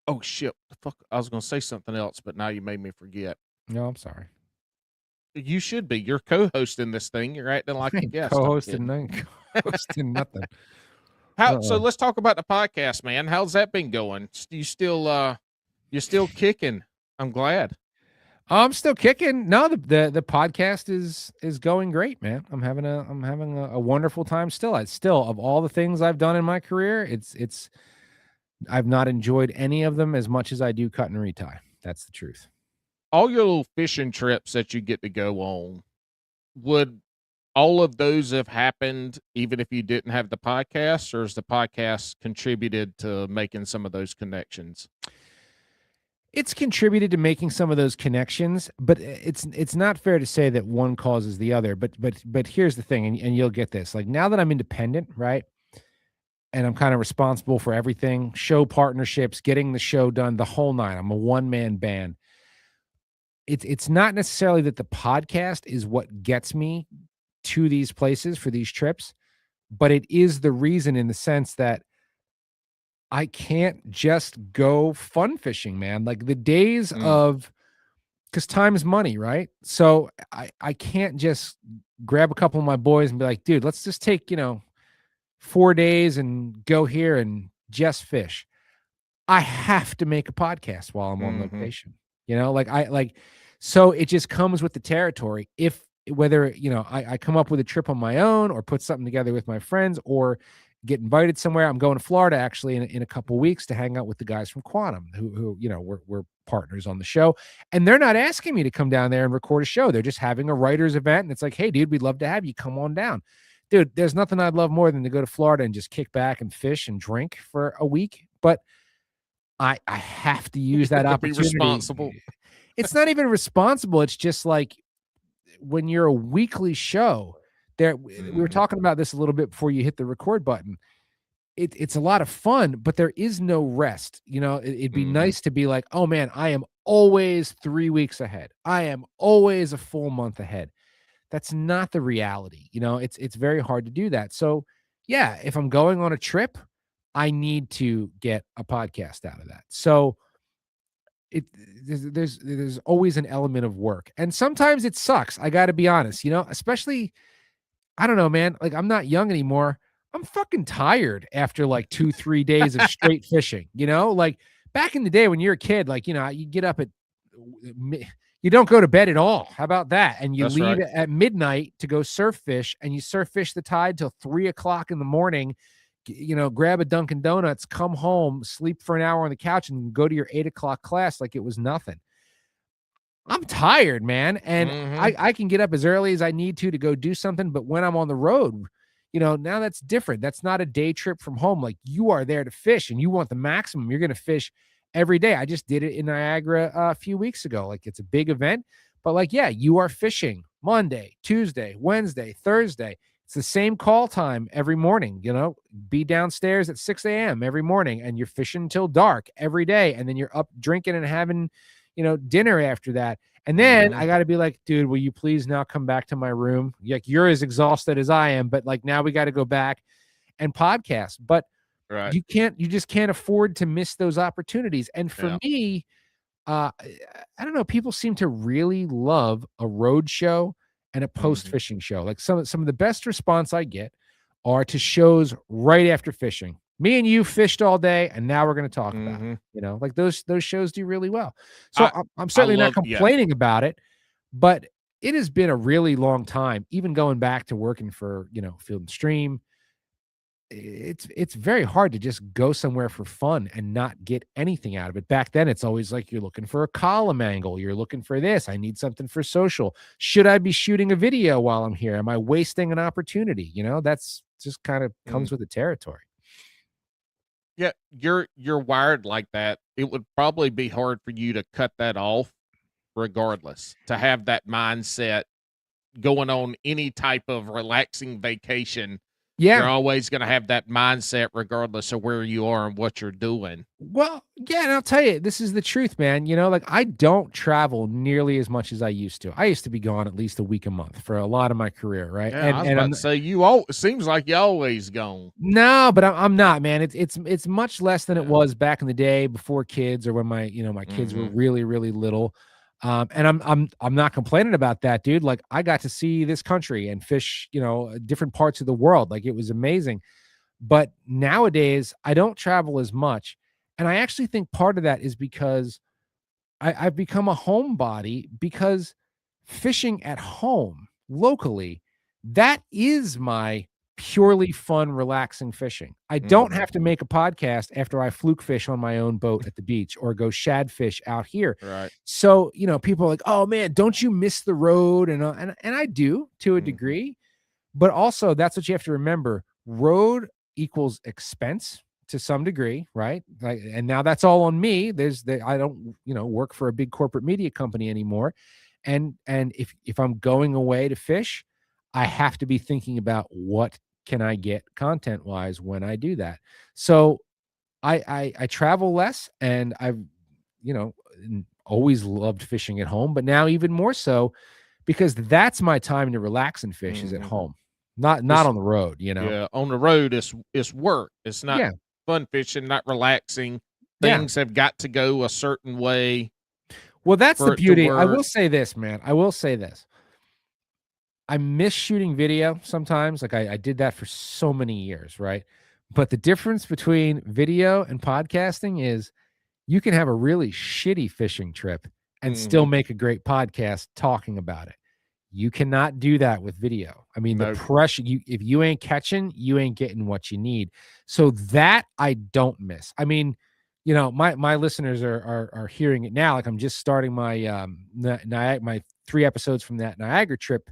oh shit, fuck! I was gonna say something else, but now you made me forget. No, I'm sorry. You should be. You're co-hosting this thing. You're acting like a guest. Co-hosting nothing. So let's talk about the podcast, man. How's that been going? You still you're still kicking. I'm glad. I'm still kicking. No, the podcast is going great, man. I'm having a wonderful time still. Of all the things I've done in my career, it's I've not enjoyed any of them as much as I do cut and retie. That's the truth. All your little fishing trips that you get to go on, would all of those have happened even if you didn't have the podcast, or has the podcast contributed to making some of those connections? It's contributed to making some of those connections, but it's not fair to say that one causes the other. But here's the thing, and you'll get this. Like, now that I'm independent, right, and I'm kind of responsible for everything, show partnerships, getting the show done, the whole nine. I'm a one-man band. It's not necessarily that the podcast is what gets me to these places for these trips, but it is the reason, in the sense that I can't just go fun fishing, man. Like, the days of, because time is money, right? So I can't just grab a couple of my boys and be like, dude, let's just take, 4 days and go here and just fish. I have to make a podcast while I'm on location. So it just comes with the territory. Whether I come up with a trip on my own, or put something together with my friends, or get invited somewhere. I'm going to Florida actually in a couple weeks to hang out with the guys from Quantum, who we're partners on the show, and they're not asking me to come down there and record a show. They're just having a writers event, and it's like, hey, dude, we'd love to have you come on down. Dude, there's nothing I'd love more than to go to Florida and just kick back and fish and drink for a week, but I have to use that opportunity. Be responsible. It's not even responsible. It's just like, when you're a weekly show, we were talking about this a little bit before you hit the record button. It's a lot of fun, but there is no rest. It'd be nice to be like, oh man, I am always 3 weeks ahead. I am always a full month ahead. That's not the reality. It's very hard to do that. So yeah, if I'm going on a trip, I need to get a podcast out of that. So there's always an element of work, and sometimes it sucks. I got to be honest, especially, I don't know, man. Like, I'm not young anymore. I'm fucking tired after like 2-3 days of straight fishing. Like, back in the day when you're a kid, like, you get up you don't go to bed at all. How about that? And you leave at midnight to go surf fish, and you surf fish the tide till 3 o'clock in the morning. Grab a Dunkin' Donuts, come home, sleep for an hour on the couch, and go to your 8 o'clock class like it was nothing. I'm tired, man. And I can get up as early as I need to go do something. But when I'm on the road, now that's different. That's not a day trip from home. Like, you are there to fish, and you want the maximum. You're going to fish every day. I just did it in Niagara a few weeks ago. Like, it's a big event, but like, yeah, you are fishing Monday, Tuesday, Wednesday, Thursday. It's the same call time every morning. Be downstairs at 6 a.m. every morning, and you're fishing until dark every day. And then you're up drinking and having, dinner after that. And then Mhm. I got to be like, dude, will you please now come back to my room? Like, you're as exhausted as I am, but like now we got to go back and podcast. But Right. you just can't afford to miss those opportunities. And for Yeah. me, I don't know, people seem to really love a road show and a post Mhm. fishing show. Like some of the best response I get are to shows right after fishing. Me and you fished all day, and now we're going to talk about Mhm. it. Like those shows do really well. So I I'm I certainly not love yeah. complaining about it, but it has been a really long time, even going back to working for, Field and Stream. It's very hard to just go somewhere for fun and not get anything out of it. Back then, it's always like you're looking for a column angle, you're looking for this. I need something for social. Should I be shooting a video while I'm here? Am I wasting an opportunity? That's just kind of Mm. comes with the territory. Yeah, you're wired like that. It would probably be hard for you to cut that off regardless, to have that mindset going on any type of relaxing vacation. You're Yeah. always going to have that mindset regardless of where you are and what you're doing. Well, yeah, and I'll tell you, this is the truth, man. Like I don't travel nearly as much as I used to. I used to be gone at least a week a month for a lot of my career, right? Yeah, I was And about to say it seems like you always gone. no, but I'm not, man. It's much less than it Yeah. was back in the day before kids, or when my kids were Mhm. really really little. And I'm not complaining about that, dude. Like I got to see this country and fish, different parts of the world. Like it was amazing. But nowadays, I don't travel as much, and I actually think part of that is because I've become a homebody, because fishing at home locally, that is my purely fun, relaxing fishing. I don't Mhm. have to make a podcast after I fluke fish on my own boat at the beach or go shad fish out here. Right. So, people are like, "Oh man, don't you miss the road?" And I do to a Mhm. degree, but also that's what you have to remember. Road equals expense to some degree, right? Like, and now that's all on me. I don't, work for a big corporate media company anymore. And if I'm going away to fish, I have to be thinking about what can I get content wise when I do that. So I travel less, and I've, always loved fishing at home, but now even more so, because that's my time to relax and fish is at Mhm. home, not Just on the road, yeah, on the road it's work. It's not Yeah. fun fishing, not relaxing. Yeah. Things have got to go a certain way Well, that's the for it to beauty. I work. will say this, man. I will say this. I miss shooting video sometimes. Like I did that for so many years, right? But the difference between video and podcasting is you can have a really shitty fishing trip and still Mhm. make a great podcast talking about it. You cannot do that with video. I mean, the Nope. pressure, if you ain't catching, you ain't getting what you need. So that I don't miss. I mean, my listeners are hearing it now. Like I'm just starting my 3 episodes from that Niagara trip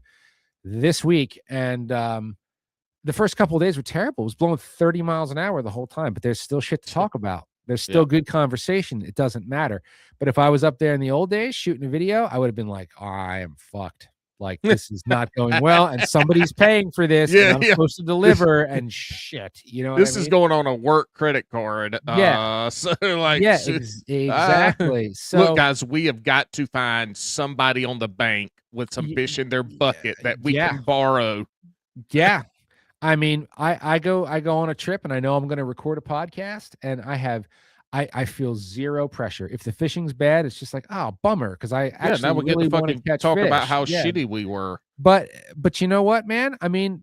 this week, and the first couple of days were terrible. It was blowing 30 miles an hour the whole time, but there's still shit to talk about. There's Yeah. still good conversation. It doesn't matter. But if I was up there in the old days shooting a video, I would have been like, oh, I am fucked. Like this is not going well, and somebody's paying for this, and Yeah, I'm yeah. supposed to deliver, and shit. You know what I This is mean? going on a work credit card. Yeah. So like, Yeah, uh, exactly. look, So guys, we have got to find somebody on the bank with some y- fish in their bucket that we yeah, can borrow. yeah. I mean, I go on a trip, and I know I'm going to record a podcast, and I feel zero pressure. If the fishing's bad, it's just like, oh, bummer, because I Yeah, now actually we get to really want to fucking catch talk about fish. how Yeah. shitty we were. But you know what, man? I mean,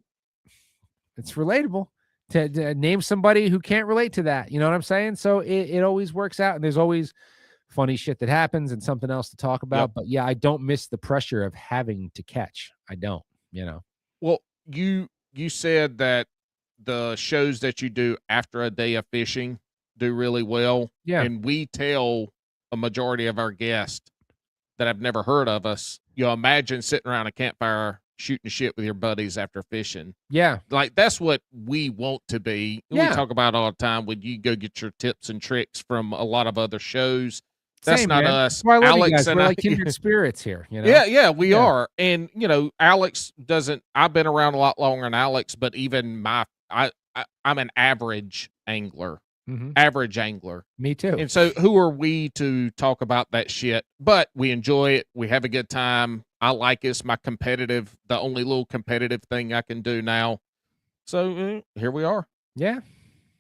it's relatable to name somebody who can't relate to that. You know what I'm saying? So it always works out, and there's always funny shit that happens and something else to talk Yep. about. But yeah, I don't miss the pressure of having to catch. I don't, Well, you said that the shows that you do after a day of fishing do really well, Yeah. and we tell a majority of our guests that have never heard of us, imagine sitting around a campfire shooting shit with your buddies after fishing. Yeah. Like that's what we want to be. We Yeah. talk about all the time when you go get your tips and tricks from a lot of other shows. That's Same, not man. us. That's why I love you Alex guys. and We're I like kindred spirits here, Yeah, we Yeah. are. And Alex doesn't I've been around a lot longer than Alex, but even I'm an average angler. average angler. Me too. And so who are we to talk about that shit? But we enjoy it. We have a good time. I like it. It's my the only little competitive thing I can do now. So here we are. Yeah.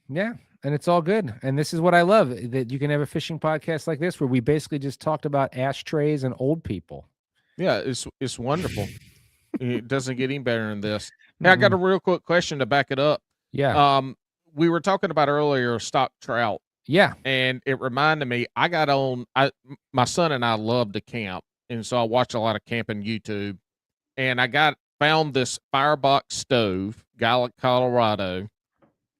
Yeah. And it's all good. And this is what I love, that you can have a fishing podcast like this where we basically just talked about ashtrays and old people. Yeah, it's wonderful. It doesn't get any better than this. Hey, I got a real quick question to back it up. Yeah. We were talking about earlier stock trout. Yeah. And it reminded me, my son and I love to camp. And so I watch a lot of camping YouTube. And I found this firebox stove, Gallup, Colorado.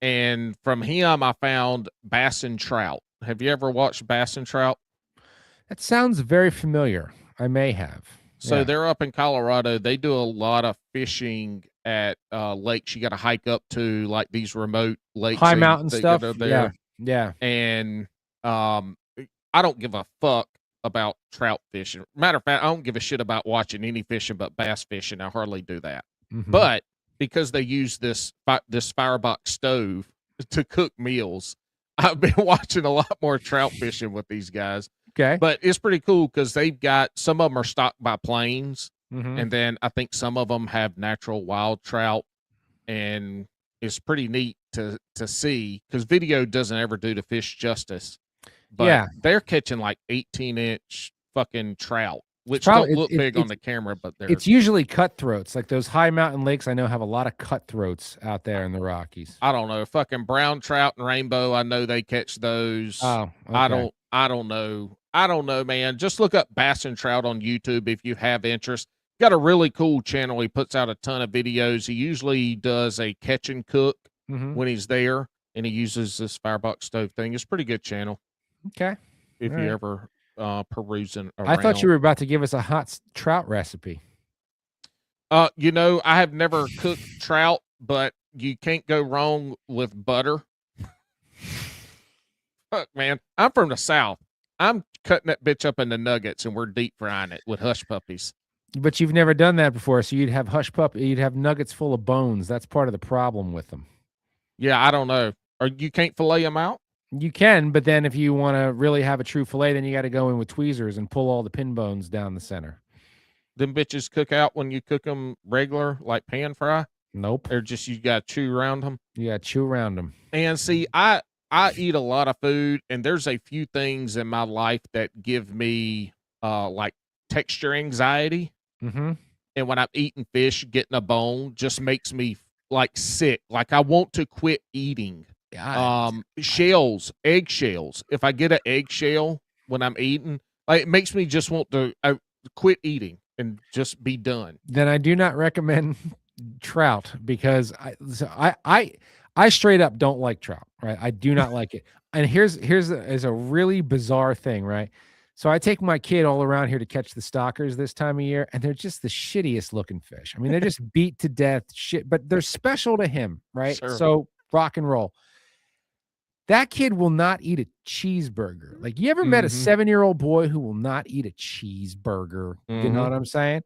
And from him, I found bass and trout. Have you ever watched bass and trout? That sounds very familiar. I may have. So they're up in Colorado. They do a lot of fishing at lakes you got to hike up to, like these remote lakes. High mountain stuff. There. Yeah. And I don't give a fuck about trout fishing. Matter of fact, I don't give a shit about watching any fishing but bass fishing. I hardly do that. But because they use this firebox stove to cook meals, I've been watching a lot more trout fishing with these guys. Okay. But it's pretty cool because they've got, some of them are stocked by planes. And then I think some of them have natural wild trout. And it's pretty neat to see, because video doesn't ever do the fish justice. But they're catching like 18-inch fucking trout, which don't look big on the camera, but it's usually cutthroats. Like those high mountain lakes, I know, have a lot of cutthroats out there in the Rockies. I don't know, fucking brown trout and rainbow, I know they catch those. Oh, okay. I don't know, man. Just look up bass and trout on YouTube if you have interest. Got a really cool channel. He puts out a ton of videos. He usually does a catch and cook when he's there, and he uses this firebox stove thing. It's a pretty good channel. Okay. If you ever perusing around. I thought you were about to give us a hot trout recipe. I have never cooked trout, but you can't go wrong with butter. Fuck, man. I'm from the South. I'm cutting that bitch up into nuggets, and we're deep frying it with hush puppies. But you've never done that before, so you'd have you'd have nuggets full of bones. That's part of the problem with them. Yeah, I don't know. Or you can't fillet them out? You can, but then if you want to really have a true fillet, then you got to go in with tweezers and pull all the pin bones down the center. Them bitches cook out when you cook them regular, like pan fry? Nope. They're just, you got to chew around them? You got to chew around them. And see, I eat a lot of food, and there's a few things in my life that give me like texture anxiety. And when I'm eating fish, getting a bone just makes me like sick. Like I want to quit eating. Shells, eggshells. If I get an eggshell when I'm eating, like it makes me just want to quit eating and just be done. Then I do not recommend trout, because I straight up don't like trout, right? I do not like it. And here's a really bizarre thing, right? So I take my kid all around here to catch the stockers this time of year, and they're just the shittiest looking fish. I mean, they're just beat to death shit, but they're special to him, right? Sure. So rock and roll. That kid will not eat a cheeseburger. Like, you ever met a 7-year-old boy who will not eat a cheeseburger? You know what I'm saying?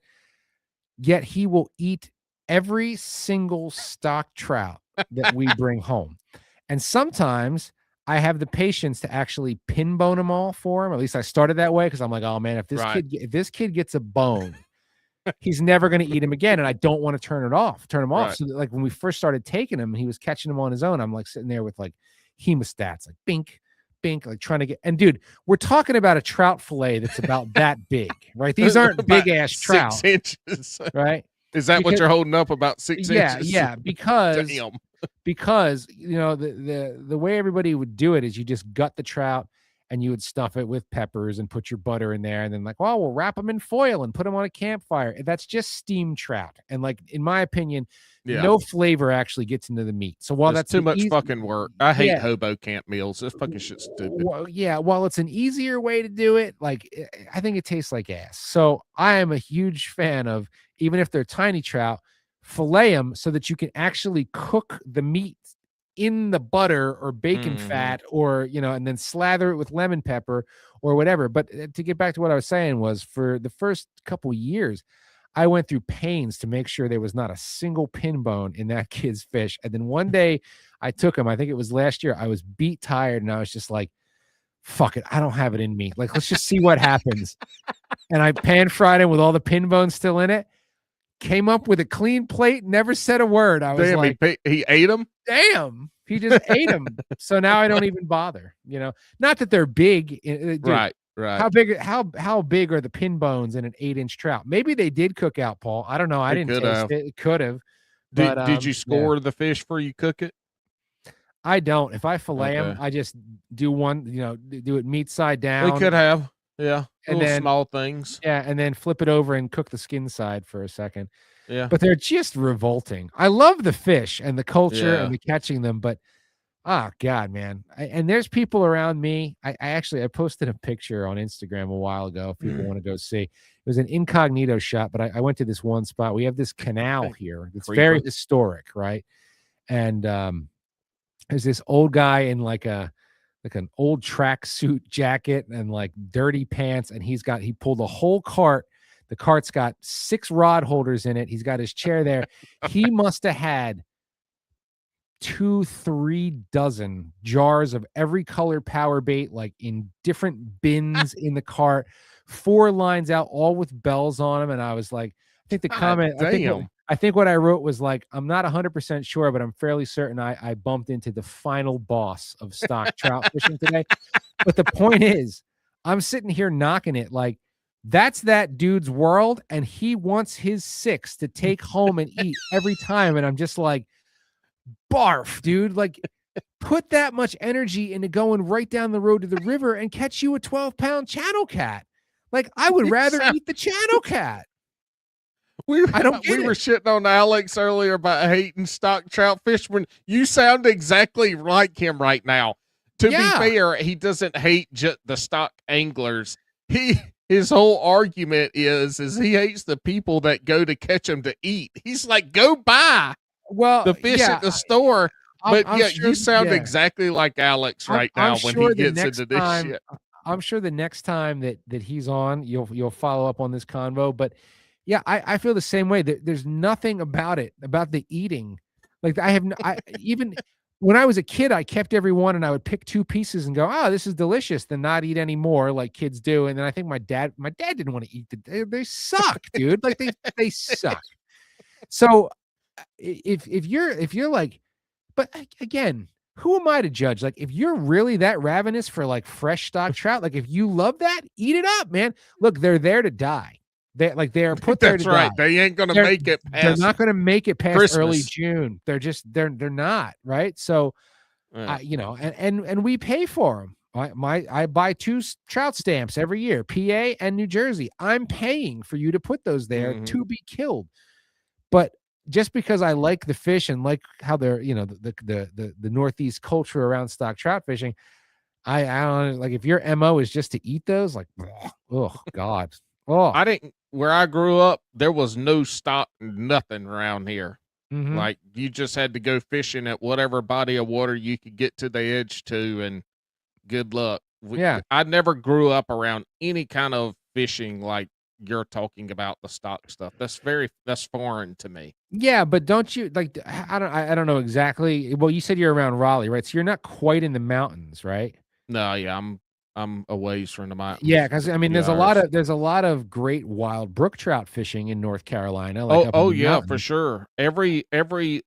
Yet he will eat every single stock trout that we bring home. And sometimes I have the patience to actually pin bone them all for him. At least I started that way, because I'm like, oh man, if this kid gets a bone, he's never going to eat him again. And I don't want to turn him off. So that, like, when we first started taking him and he was catching them on his own, I'm like sitting there with like hemostats, like bink, bink, like trying to get, and dude, we're talking about a trout fillet that's about that big, right? These aren't big ass trout. 6 inches. Right? Is that what you're holding up, about 6 inches? Yeah, because the way everybody would do it is you just gut the trout and you would stuff it with peppers and put your butter in there, and then like, well, we'll wrap them in foil and put them on a campfire. That's just steamed trout, and like, in my opinion, no flavor actually gets into the meat. So while that's too much fucking work, I hate hobo camp meals. This fucking shit's stupid. Well, while it's an easier way to do it, like, I think it tastes like ass. So I am a huge fan of, even if they're tiny trout, fillet them so that you can actually cook the meat in the butter or bacon fat, or, and then slather it with lemon pepper or whatever. But to get back to what I was saying, was for the first couple years, I went through pains to make sure there was not a single pin bone in that kid's fish. And then one day I took them. I think it was last year. I was beat tired and I was just like, fuck it. I don't have it in me. Like, let's just see what happens. And I pan fried him with all the pin bones still in it. Came up with a clean plate, never said a word. I was Damn, like, he ate them. damn, he just ate them. So now I don't even bother, not that they're big. Dude, Right. how big are the pin bones in an 8-inch trout? Maybe they did cook out, Paul. I don't know. I didn't taste it. It could have. But Did you score the fish before you cook it? I don't. If I fillet them, I just do one, do it meat side down. We could have. Yeah. And little then, small things. Yeah. And then flip it over and cook the skin side for a second. Yeah. But they're just revolting. I love the fish and the culture and the catching them, but God, man. And there's people around me. I posted a picture on Instagram a while ago if people want to go see. It was an incognito shot, but I went to this one spot. We have this canal here. It's very historic, right? And there's this old guy in like an old tracksuit jacket and like dirty pants, and he pulled a whole cart. The cart's got 6 rod holders in it. He's got his chair there. He must have had 2-3 dozen jars of every color power bait, like in different bins in the cart, 4 lines out, all with bells on them. And I was like, I think the comment, I think what I wrote was like, I'm not 100% sure, but I'm fairly certain I bumped into the final boss of stock trout fishing today. But the point is, I'm sitting here knocking it like, that's that dude's world, and he wants his 6 to take home and eat every time. And I'm just like, barf, dude. Like, put that much energy into going right down the road to the river and catch you a 12-pound channel cat. Like, I would rather eat the channel cat. We were shitting on Alex earlier about hating stock trout fishermen. You sound exactly like him right now. To be fair, he doesn't hate just the stock anglers. His whole argument is he hates the people that go to catch them to eat. He's like, go buy the fish at the store. But I'm sure, you sound exactly like Alex right now when he gets into this shit. I'm sure the next time that he's on, you'll follow up on this convo. But yeah, I feel the same way. There's nothing about the eating. Like even when I was a kid, I kept every one and I would pick 2 pieces and go, oh, this is delicious, then not eat any more like kids do. And then I think my dad didn't want to eat they suck, dude. Like they suck. So if you're like, but again, who am I to judge? Like, if you're really that ravenous for like fresh stock trout, like if you love that, eat it up, man. Look, they're there to die. They're put there to die. That's right. They ain't gonna make it past. They're not gonna make it past Christmas. Early June. They're not, right. So and we pay for them. I buy 2 trout stamps every year, PA and New Jersey. I'm paying for you to put those there to be killed. But just because I like the fish and like how they're, the Northeast culture around stock trout fishing, I don't like, if your MO is just to eat those, like, oh God. Oh, where I grew up, there was no stock, nothing around here. Mm-hmm. Like, you just had to go fishing at whatever body of water you could get to the edge to, and good luck. I never grew up around any kind of fishing like you're talking about, the stock stuff. That's foreign to me. Yeah, but don't you like? I don't know exactly. Well, you said you're around Raleigh, right? So you're not quite in the mountains, right? No, yeah, I'm a ways from the mountains. Yeah, because I mean, there's a lot of great wild brook trout fishing in North Carolina. Like for sure. Every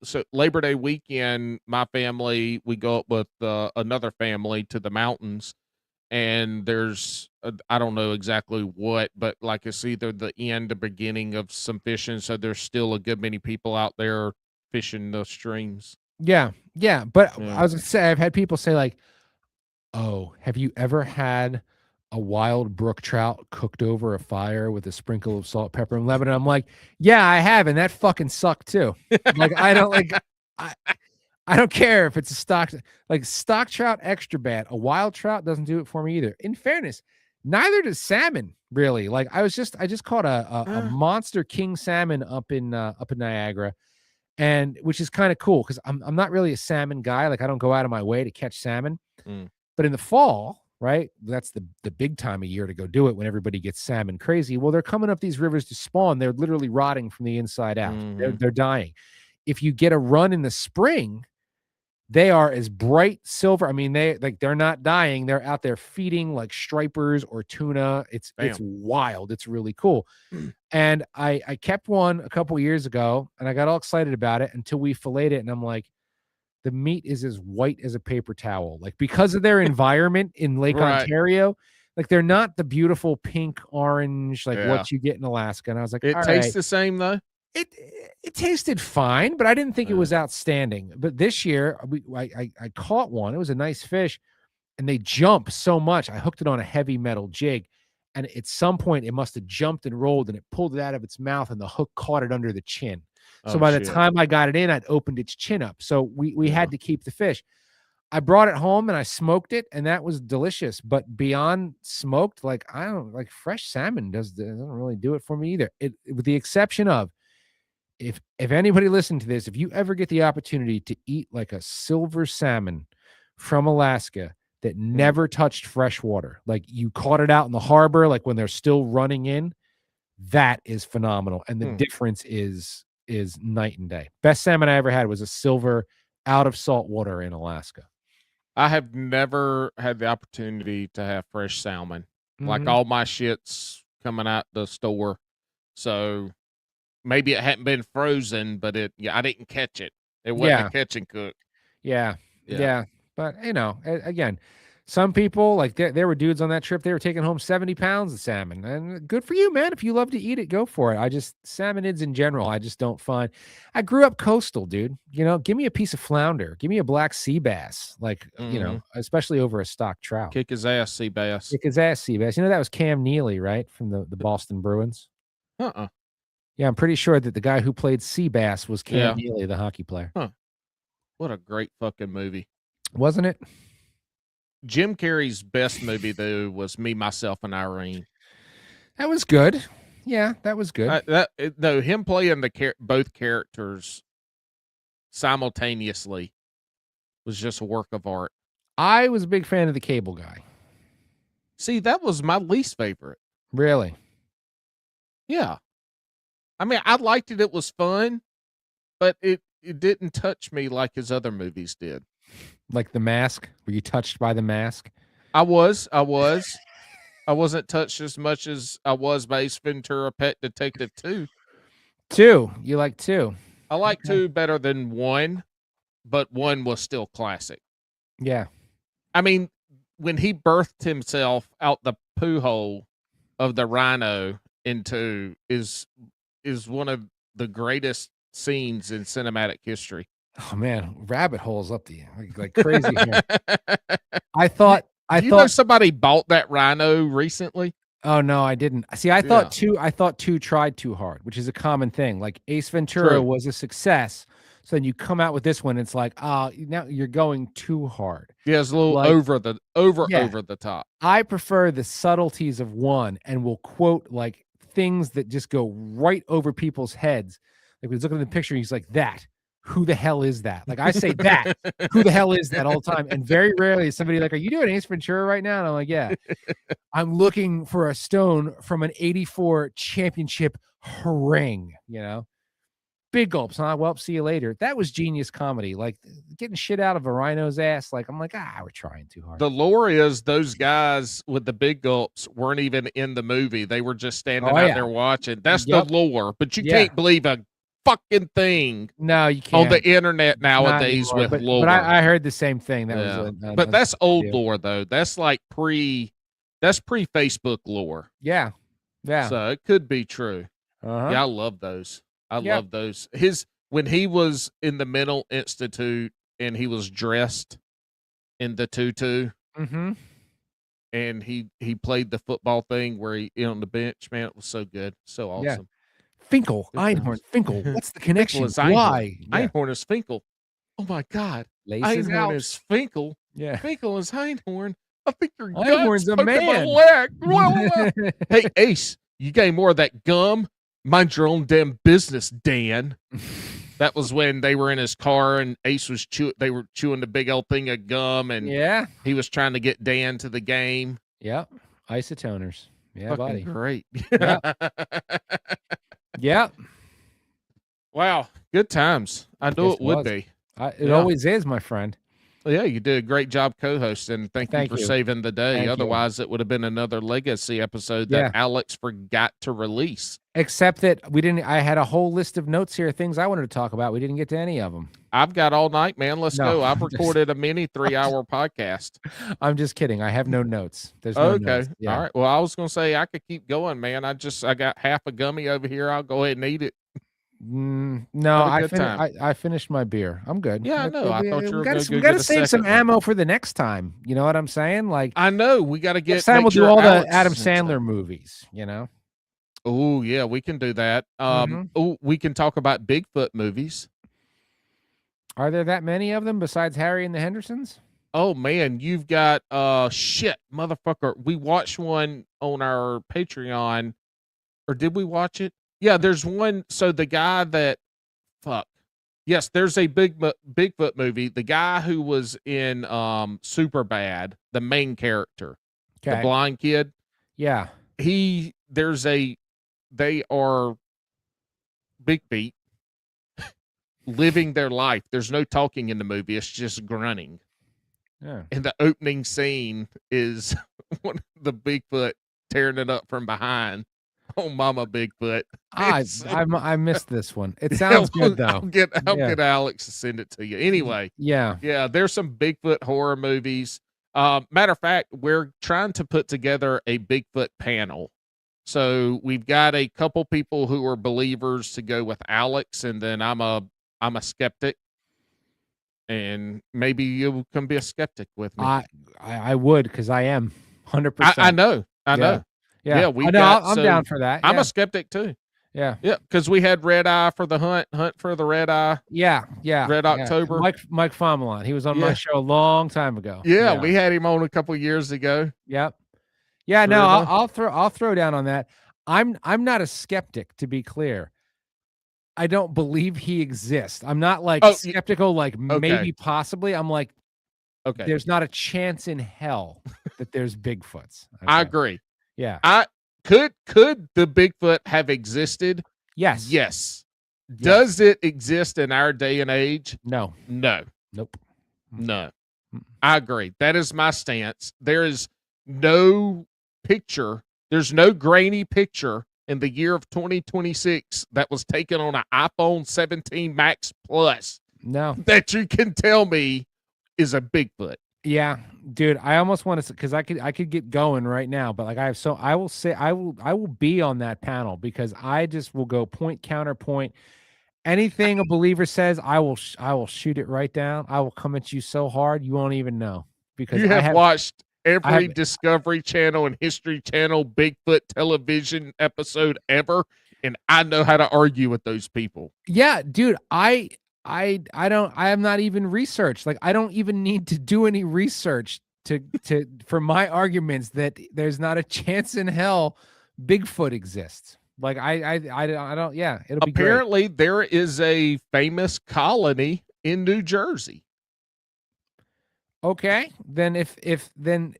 so Labor Day weekend, my family, we go up with another family to the mountains, and there's I don't know exactly what, but like it's either the end or beginning of some fishing. So there's still a good many people out there fishing the streams. Yeah, but I was gonna say, I've had people say like, oh, have you ever had a wild brook trout cooked over a fire with a sprinkle of salt, pepper, and lemon? And I'm like, yeah, I have, and that fucking sucked too. Like, I don't like, I don't care if it's a stock trout, extra bad. A wild trout doesn't do it for me either. In fairness, neither does salmon really. Like, I just caught a monster king salmon up in Niagara, and which is kind of cool because I'm not really a salmon guy. Like, I don't go out of my way to catch salmon. But in the fall, right, that's the big time of year to go do it, when everybody gets salmon crazy. Well, they're coming up these rivers to spawn. They're literally rotting from the inside out. They're dying. If you get a run in the spring, They are as bright silver. I mean, they're not dying. They're out there feeding like stripers or tuna. It's wild. It's really cool. And I kept one a couple years ago, and I got all excited about it until we filleted it, and I'm like, the meat is as white as a paper towel, like because of their environment in Lake Ontario. Like they're not the beautiful pink orange like what you get in Alaska. And I was like, it tastes the same though. It tasted fine, but I didn't think it was outstanding. But this year, I caught one. It was a nice fish, and they jump so much. I hooked it on a heavy metal jig, and at some point, it must have jumped and rolled, and it pulled it out of its mouth, and the hook caught it under the chin. So by the time I got it in, I'd opened its chin up. So we had to keep the fish. I brought it home and I smoked it, and that was delicious. But beyond smoked, like I don't like fresh salmon doesn't really do it for me either. With the exception of if anybody listened to this, if you ever get the opportunity to eat like a silver salmon from Alaska that never touched fresh water, like you caught it out in the harbor, like when they're still running in, that is phenomenal. And the difference is night and day. Best salmon I ever had was a silver out of salt water in Alaska. I have never had the opportunity to have fresh salmon. Like all my shit's coming out the store. So maybe it hadn't been frozen, but I didn't catch it. It wasn't a catch and cook. Yeah. But again, some people like there were dudes on that trip. They were taking home 70 pounds of salmon, and good for you, man. If you love to eat it, go for it. Salmonids in general, I just don't find. I grew up coastal, dude. Give me a piece of flounder, give me a black sea bass, like especially over a stock trout. Kick his ass, sea bass. Kick his ass, sea bass. That was Cam Neely, right, from the Boston Bruins. Yeah, I'm pretty sure that the guy who played sea bass was Cam Neely, the hockey player. What a great fucking movie, wasn't it? Jim Carrey's best movie, though, was Me, Myself, and Irene. That was good. Yeah, that was good. Him playing both characters simultaneously was just a work of art. I was a big fan of the Cable Guy. See, that was my least favorite. Really? Yeah. I mean, I liked it. It was fun, but it didn't touch me like his other movies did. Like The Mask? Were you touched by The Mask? I was. I wasn't touched as much as I was by Ace Ventura: Pet Detective 2. 2? You like 2? I like 2 better than 1, but 1 was still classic. Yeah. I mean, when he birthed himself out the poo hole of the rhino in 2 is one of the greatest scenes in cinematic history. Oh man, rabbit holes up the like crazy here. I thought somebody bought that rhino recently. Oh no, I didn't. See, I thought 2 tried too hard, which is a common thing. Like Ace Ventura was a success. So then you come out with this one, it's like, now you're going too hard. Yeah, it's a little over the top. I prefer the subtleties of 1 and will quote like things that just go right over people's heads. Like when he's looking at the picture, he's like, that. Who the hell is that? Like I say that. Who the hell is that all the time? And very rarely is somebody like, are you doing Ace Ventura right now? And I'm like, yeah. I'm looking for a stone from an 84 championship ring, Big gulps, huh? Well, see you later. That was genius comedy. Like getting shit out of a rhino's ass. Like I'm like, we're trying too hard. The lore is those guys with the big gulps weren't even in the movie. They were just standing out there watching. That's the lore. But you can't believe a fucking thing. No, you can't. On the internet nowadays with lore. But I heard the same thing. That was but that's old lore though. That's like pre-Facebook lore. Yeah. So it could be true. Yeah, I love those. I love those. When he was in the mental institute and he was dressed in the tutu, and he played the football thing where he on the bench. Man, it was so good, so awesome. Yeah. Finkel, Einhorn, Finkel. What's the connection? Why? Einhorn is Finkel. Oh my God. Einhorn is Finkel. Yeah. Finkel is Einhorn. I think your Einhorn's a man. Hey, Ace, you got any more of that gum? Mind your own damn business, Dan. That was when they were in his car and Ace was they were chewing the big old thing of gum, and he was trying to get Dan to the game. Yep. Isotoners. Yeah, fucking buddy. Great. Yep. Wow. Good times. I knew it would be. It Yeah. always is, my friend. Yeah, you did a great job co-hosting. Thank you Thank for you. saving the day. Thank you. Otherwise, it would have been another legacy episode Yeah. that Alex forgot to release. Except that we didn't. I had a whole list of notes here, things I wanted to talk about. We didn't get to any of them. I've got all night, man. Let's No, go. I've I'm just- recorded a mini 3-hour podcast. I'm just kidding. I have no notes. There's no Okay. notes. Yeah. All right. Well, I was going to say I could keep going, man. I got half a gummy over here. I'll go ahead and eat it. No, Have a good time. I finished my beer. I'm good. Yeah, I know. I thought you were going to We go got get to a save some second one. ammo for the next time. You know what I'm saying? Like I know. We got to get next time make we'll do sure all the Alex Adam is in Sandler stuff. movies. You know. Oh, yeah, we can do that. Mhm. Oh, we can talk about Bigfoot movies. Are there that many of them besides Harry and the Hendersons? Oh man, you've got shit, motherfucker. We watched one on our Patreon, or did we watch it? Yeah, there's one. So the guy that fuck. Yes, there's a Bigfoot movie. The guy who was in Superbad, the main character, the Okay. blind kid. Yeah. They are big feet living their life. There's no talking in the movie. It's just grunting. Yeah. And the opening scene is one of the Bigfoot tearing it up from behind. Oh, Mama Bigfoot. I missed this one. It sounds good though. I'll get Yeah. Alex to send it to you. Anyway, Yeah. yeah, there's some Bigfoot horror movies. Matter of fact, we're trying to put together a Bigfoot panel. So we've got a couple people who are believers to go with Alex, and then I'm a skeptic. And maybe you can be a skeptic with me. I would, because I am 100%. I know. Yeah, Yeah. we've I know, got- I'm so down for that. I'm Yeah. a skeptic too. Yeah. Yeah, because we had Red Eye for the hunt for the Red Eye. Yeah. Red yeah. October. Mike Fomelon. He was on Yeah. my show a long time ago. Yeah, we had him on a couple years ago. Yep. Yeah. True No, enough. I'll throw down on that. I'm not a skeptic, to be clear. I don't believe he exists. I'm not like skeptical, like maybe possibly. I'm like, Okay, there's not a chance in hell that there's Bigfoots. I Okay. agree. Yeah. Could the Bigfoot have existed? Yes. Yes. Does it exist in our day and age? No. No. Nope. No. I agree. That is my stance. There is no picture. There's no grainy picture in the year of 2026 that was taken on an iPhone 17 Max Plus No. that you can tell me is a Bigfoot. Yeah, dude, I almost want to, because I could get going right now, but like I will be on that panel, because I just will go point counterpoint. Anything a believer says, I will shoot it right down. I will come at you so hard you won't even know, because You have watched every have- Discovery Channel and History Channel Bigfoot television episode ever, and I know how to argue with those people. Yeah, dude, I am not even researched. Like, I don't even need to do any research to for my arguments that there's not a chance in hell Bigfoot exists. Like, I don't. Yeah, it'll be great. Apparently, there is a famous colony in New Jersey. Okay, then if then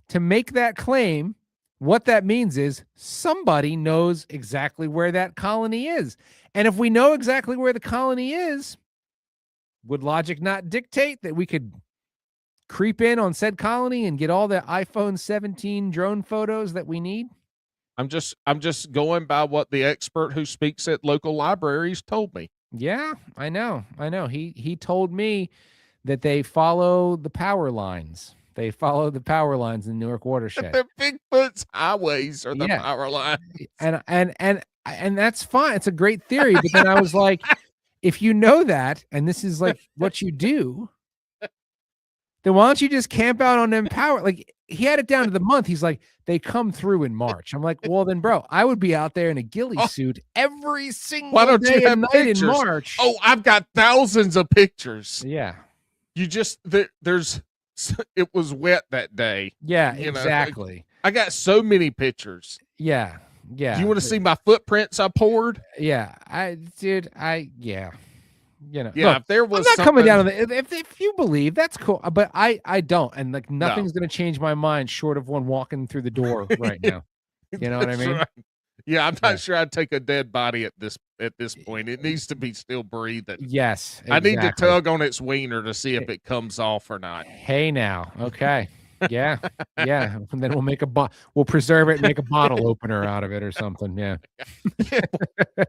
to make that claim, what that means is somebody knows exactly where that colony is. And if we know exactly where the colony is, would logic not dictate that we could creep in on said colony and get all the iPhone 17 drone photos that we need? I'm just going by what the expert who speaks at local libraries told me. Yeah, I know. He told me that they follow the power lines. They follow the power lines in the Newark watershed. The Bigfoot's highways are the Yeah. power line. And that's fine. It's a great theory. But then I was like, if you know that, and this is like what you do, then why don't you just camp out on them power? Like, he had it down to the month. He's like, they come through in March. I'm like, well then, bro, I would be out there in a ghillie suit every single Why don't you day have and night pictures? in March. Oh, I've got thousands of pictures. Yeah. You just there's it was wet that day. Yeah, You know, exactly. I got so many pictures. Yeah. Yeah. Do you want to see my footprints I poured? Yeah. You know, Yeah, look, if there was I'm not coming down on something- the if you believe, that's cool, but I don't, and like nothing's gonna change my mind short of one walking through the door right now. You know what I That's mean? right. Yeah, I'm Yeah. not sure I'd take a dead body at this point. It needs to be still breathing. Yes, I need to exactly. tug on its wiener to see if it comes off or not. Hey now, okay, yeah, yeah, and then we'll preserve it and make a bottle opener out of it or something. Yeah, Yeah,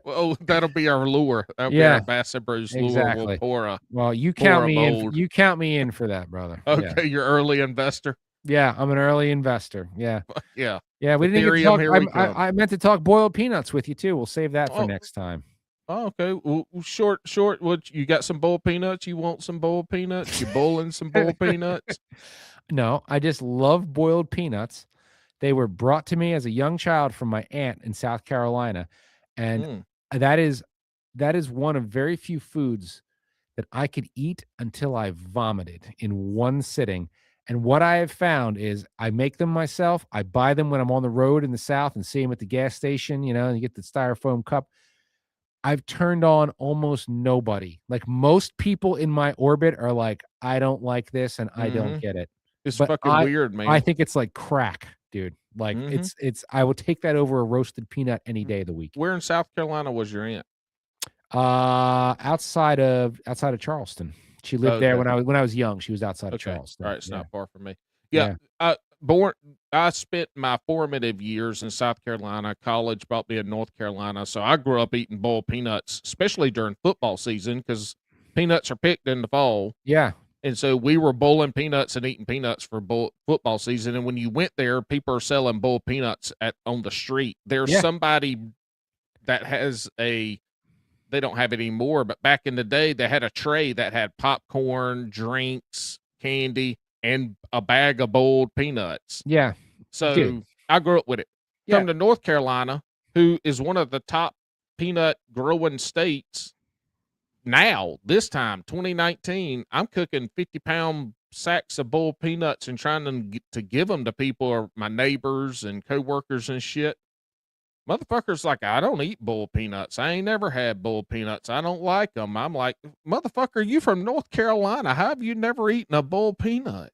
well, that'll be our lure. That'll be yeah, our Bass and Brews lure. We'll exactly. pour Well, you pour count a me in. mold. You count me in for that, brother. Yeah, Okay, you're early investor. yeah, I'm an early investor. Yeah, Yeah. yeah. We didn't even Ethereum, talk. here we come. I meant to talk boiled peanuts with you too. We'll save that for Oh, next time. oh, okay. Well, short. What you got? Some boiled peanuts? You want some boiled peanuts? You boiling some boiled peanuts? No, I just love boiled peanuts. They were brought to me as a young child from my aunt in South Carolina, and Mm. that is one of very few foods that I could eat until I vomited in one sitting. And what I have found is I make them myself. I buy them when I'm on the road in the South and see them at the gas station, and you get the styrofoam cup. I've turned on almost nobody. Like most people in my orbit are like, I don't like this and I don't get it. It's But fucking weird, man. I think it's like crack, dude. Like I will take that over a roasted peanut any day of the week. Where in South Carolina was your aunt? Outside of Charleston. She lived there when I was young. She was outside of Charleston. All right, it's Yeah. not far from me. Yeah. I spent my formative years in South Carolina. College brought me in North Carolina, so I grew up eating boiled peanuts, especially during football season because peanuts are picked in the fall. Yeah. And so we were boiling peanuts and eating peanuts for football season. And when you went there, people are selling boiled peanuts on the street. There's somebody that has they don't have it anymore, but back in the day, they had a tray that had popcorn, drinks, candy, and a bag of boiled peanuts. Yeah. So Dude. I grew up with it. Yeah. Come to North Carolina, who is one of the top peanut growing states now, this time, 2019, I'm cooking 50-pound sacks of boiled peanuts and trying to give them to people or my neighbors and coworkers and shit. Motherfuckers like, I don't eat boiled peanuts. I ain't never had boiled peanuts. I don't like them. I'm like, motherfucker, you from North Carolina. How have you never eaten a boiled peanut?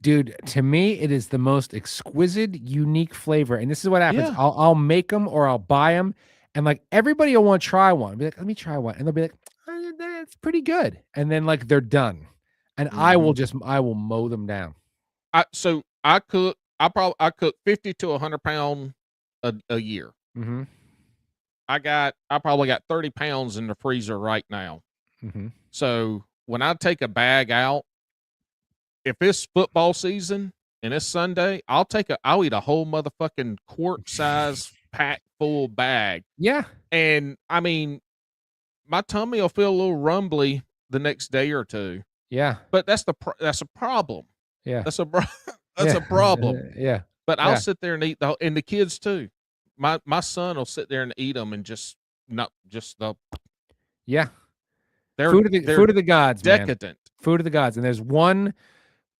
Dude, to me, it is the most exquisite, unique flavor. And this is what happens. Yeah. I'll make them or I'll buy them. And like everybody will want to try one. I'll be like, let me try one. And they'll be like, that's pretty good. And then like they're done. And I will mow them down. I cook 50 to 100-pound a year. Mm-hmm. I probably got 30 pounds in the freezer right now. Mm-hmm. So when I take a bag out, if it's football season and it's Sunday, I'll eat a whole motherfucking quart size pack full bag. Yeah. And I mean, my tummy will feel a little rumbly the next day or two. Yeah. But that's a problem. Yeah. That's a problem. Yeah. But I'll sit there and eat and the kids too. My son will sit there and eat them and just not just the. Yeah. They're food of the gods, decadent. Man. Food of the gods. And there's one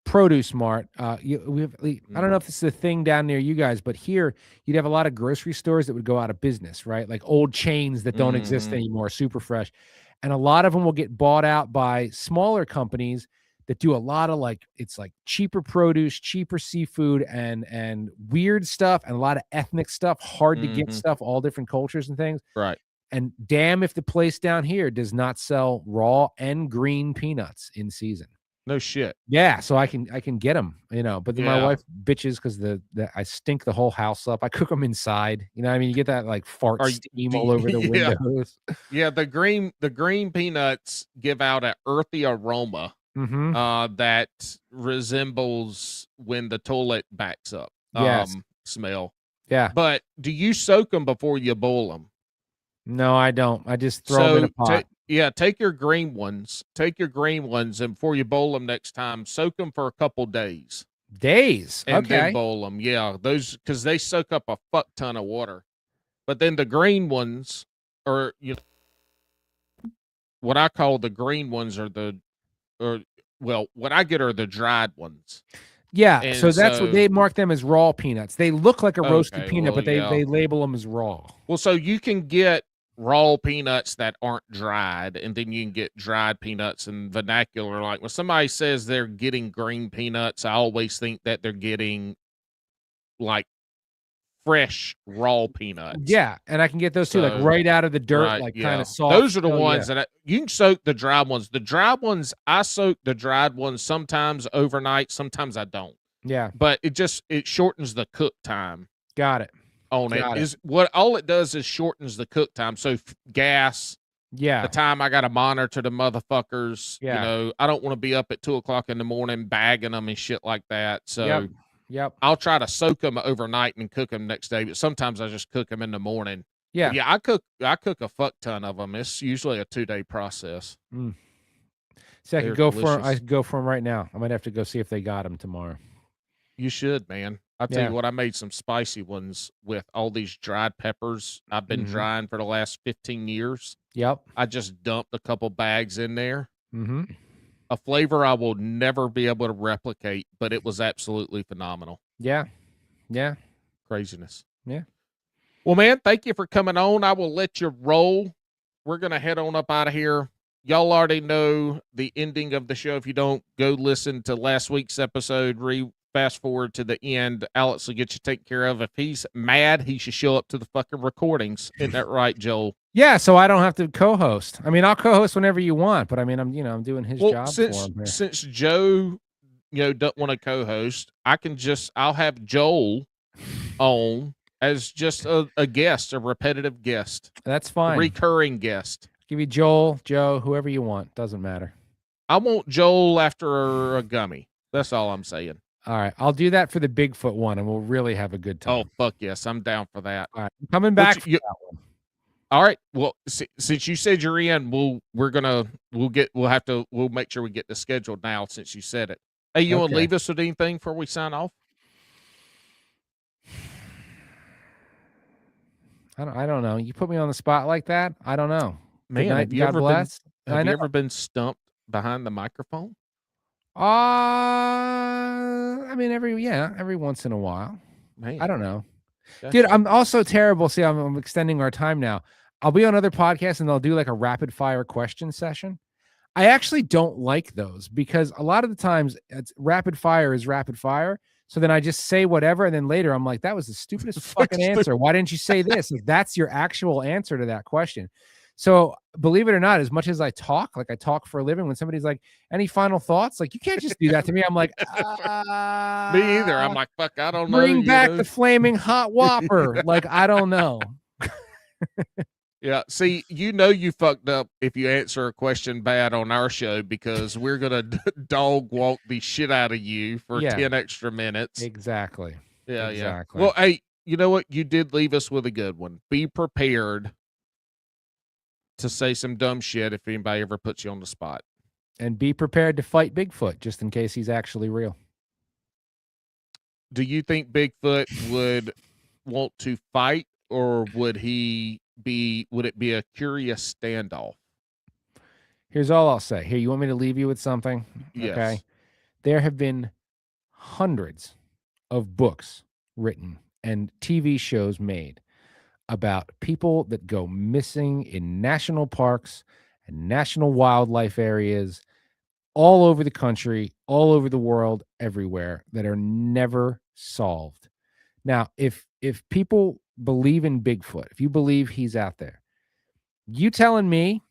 produce mart. I don't know if this is a thing down near you guys, but here you'd have a lot of grocery stores that would go out of business, right? Like old chains that don't exist anymore, super fresh. And a lot of them will get bought out by smaller companies that do a lot of it's like cheaper produce, cheaper seafood and weird stuff and a lot of ethnic stuff, hard to get stuff, all different cultures and things. Right. And damn if the place down here does not sell raw and green peanuts in season. No shit. Yeah, so I can get them, but then my wife bitches because I stink the whole house up. I cook them inside. You know what I mean? You get that like fart steam all over the windows. Yeah, the green peanuts give out an earthy aroma that resembles when the toilet backs up. Yes. Smell. Yeah. But do you soak them before you boil them? No, I don't. I just throw them in a pot. Take your green ones. And before you boil them next time, soak them for a couple days. And then boil them. Yeah, those because they soak up a fuck ton of water. But then the green ones are what I call the green ones what I get are the dried ones. Yeah, and so that's what they mark them as raw peanuts. They look like a roasted peanut, but they label them as raw. Well, so you can get raw peanuts that aren't dried, and then you can get dried peanuts and vernacular. Like when somebody says they're getting green peanuts, I always think that they're getting like fresh raw peanuts. Yeah, and I can get those too, like So, right out of the dirt, right, like yeah. kind of soft. Those are the Oh, yeah. ones that you can soak the dried ones. The dried ones, I soak the dried ones sometimes overnight, sometimes I don't. Yeah, But it shortens the cook time got it. on it. Got it. Is what all it does is shortens the cook time. So gas, Yeah, the time I got to monitor the motherfuckers. Yeah. You know, I don't want to be up at 2:00 in the morning bagging them and shit like that. So yep. I'll try to soak them overnight and cook them next day. But sometimes I just cook them in the morning. Yeah. But yeah, I cook a fuck ton of them. It's usually a 2-day process. See, I They're could go for delicious. I could go for them right now. I might have to go see if they got them tomorrow. You should, man. I'll tell Yeah. you what, I made some spicy ones with all these dried peppers I've been drying for the last 15 years. Yep. I just dumped a couple bags in there. Mm-hmm. A flavor I will never be able to replicate, but it was absolutely phenomenal. Yeah. Yeah. Craziness. Yeah. Well, man, thank you for coming on. I will let you roll. We're going to head on up out of here. Y'all already know the ending of the show. If you don't, go listen to last week's episode. Fast forward to the end. Alex will get you taken care of. If he's mad, he should show up to the fucking recordings. Isn't that right, Joel? Yeah, so I don't have to co-host. I mean, I'll co-host whenever you want, but I mean, I'm doing his job for him here. Since Joe, doesn't want to co-host, I'll have Joel on as just a guest, a repetitive guest. That's fine. A recurring guest. Give you Joel, Joe, whoever you want. Doesn't matter. I want Joel after a gummy. That's all I'm saying. All right, I'll do that for the Bigfoot one, and we'll really have a good time. Oh, fuck yes. I'm down for that. All right, I'm coming back for that one. All right. Well, since you said you're in, we'll make sure we get this scheduled now since you said it. Hey, you want to leave us with anything before we sign off? I don't know. You put me on the spot like that. I don't know. Man, have you ever been stumped behind the microphone? I mean, every once in a while. Man, I don't know. gotcha. Dude, I'm also terrible. See, I'm extending our time now. I'll be on other podcasts and they'll do like a rapid fire question session. I actually don't like those because a lot of the times it's rapid fire is rapid fire. So then I just say whatever. And then later I'm like, that was the stupidest fucking answer. Why didn't you say this? Like, that's your actual answer to that question. So believe it or not, as much as I talk for a living, when somebody's like, any final thoughts? Like, you can't just do that to me. I'm like, me either. I'm like, fuck, I don't know. Bring back the flaming hot Whopper. Like, I don't know. Yeah. See, you fucked up if you answer a question bad on our show because we're going to dog walk the shit out of you for 10 extra minutes. Exactly. Yeah. Exactly. Yeah. Well, hey, you know what? You did leave us with a good one. Be prepared to say some dumb shit if anybody ever puts you on the spot. And be prepared to fight Bigfoot just in case he's actually real. Do you think Bigfoot would want to fight or would it be a curious standoff? Here's all I'll say. Here, you want me to leave you with something? Yes. Okay. There have been hundreds of books written and TV shows made about people that go missing in national parks and national wildlife areas all over the country, all over the world, everywhere, that are never solved. Now, if people believe in Bigfoot, if you believe he's out there, you telling me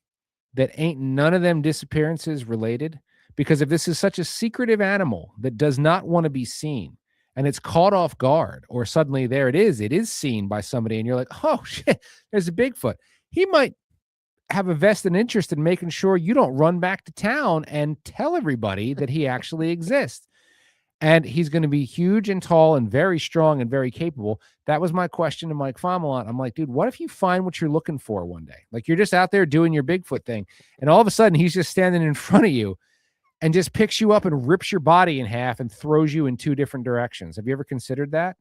that ain't none of them disappearances related? Because if this is such a secretive animal that does not want to be seen, and it's caught off guard, or suddenly there it is seen by somebody, and you're like, oh shit, there's a Bigfoot. He might have a vested interest in making sure you don't run back to town and tell everybody that he actually exists. And he's going to be huge and tall and very strong and very capable. That was my question to Mike Fomalont. I'm like, dude, what if you find what you're looking for one day? Like, you're just out there doing your Bigfoot thing, and all of a sudden he's just standing in front of you and just picks you up and rips your body in half and throws you in two different directions. Have you ever considered that?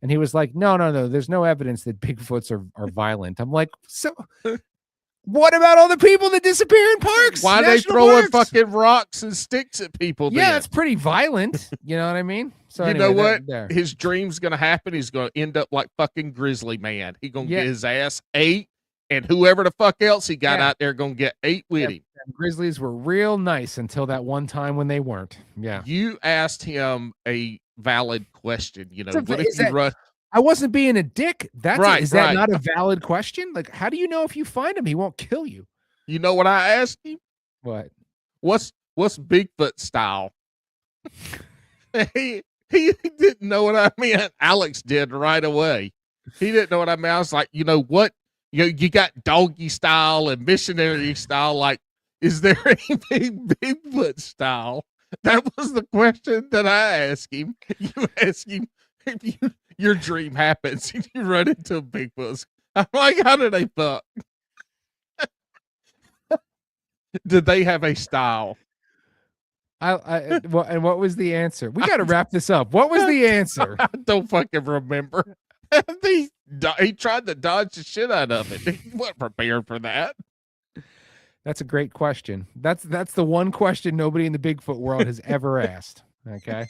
And he was like, no. There's no evidence that Bigfoots are violent. I'm like, so what about all the people that disappear in parks? Why are they throwing fucking rocks and sticks at people? Yeah, then? it's pretty violent. You know what I mean? So you anyway, know what? His dream's going to happen. He's going to end up like fucking Grizzly Man. He's going to get his ass ate, and whoever the fuck else he got out there going to get ate with him. Grizzlies were real nice until that one time when they weren't. Yeah. You asked him a valid question. You know, what if you run? I wasn't being a dick. That's Right, is that right. not a valid question? Like, how do you know if you find him, he won't kill you? You know what I asked him? What? What's Bigfoot style? he didn't know what I meant. Alex did right away. He didn't know what I meant. I was like, you know what? You got doggy style and missionary style. Like, is there anything Bigfoot style? That was the question that I asked him. You ask him if your dream happens and you run into a Bigfoot. I'm like, how do they fuck? Did they have a style? And what was the answer? We got to wrap this up. What was the answer? I don't fucking remember. He tried to dodge the shit out of it. He wasn't prepared for that. That's a great question. That's the one question nobody in the Bigfoot world has ever asked. Okay.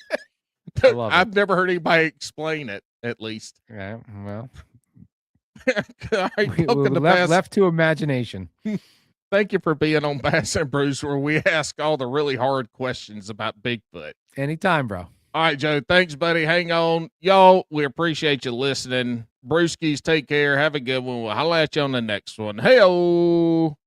I love it. I've never heard anybody explain it, at least. Yeah, well, left to imagination. Thank you for being on Bass and Bruce, where we ask all the really hard questions about Bigfoot. Anytime, bro. All right, Joe. Thanks, buddy. Hang on. Y'all, we appreciate you listening. Brewskis, take care. Have a good one. We'll holla at you on the next one. Hey-o.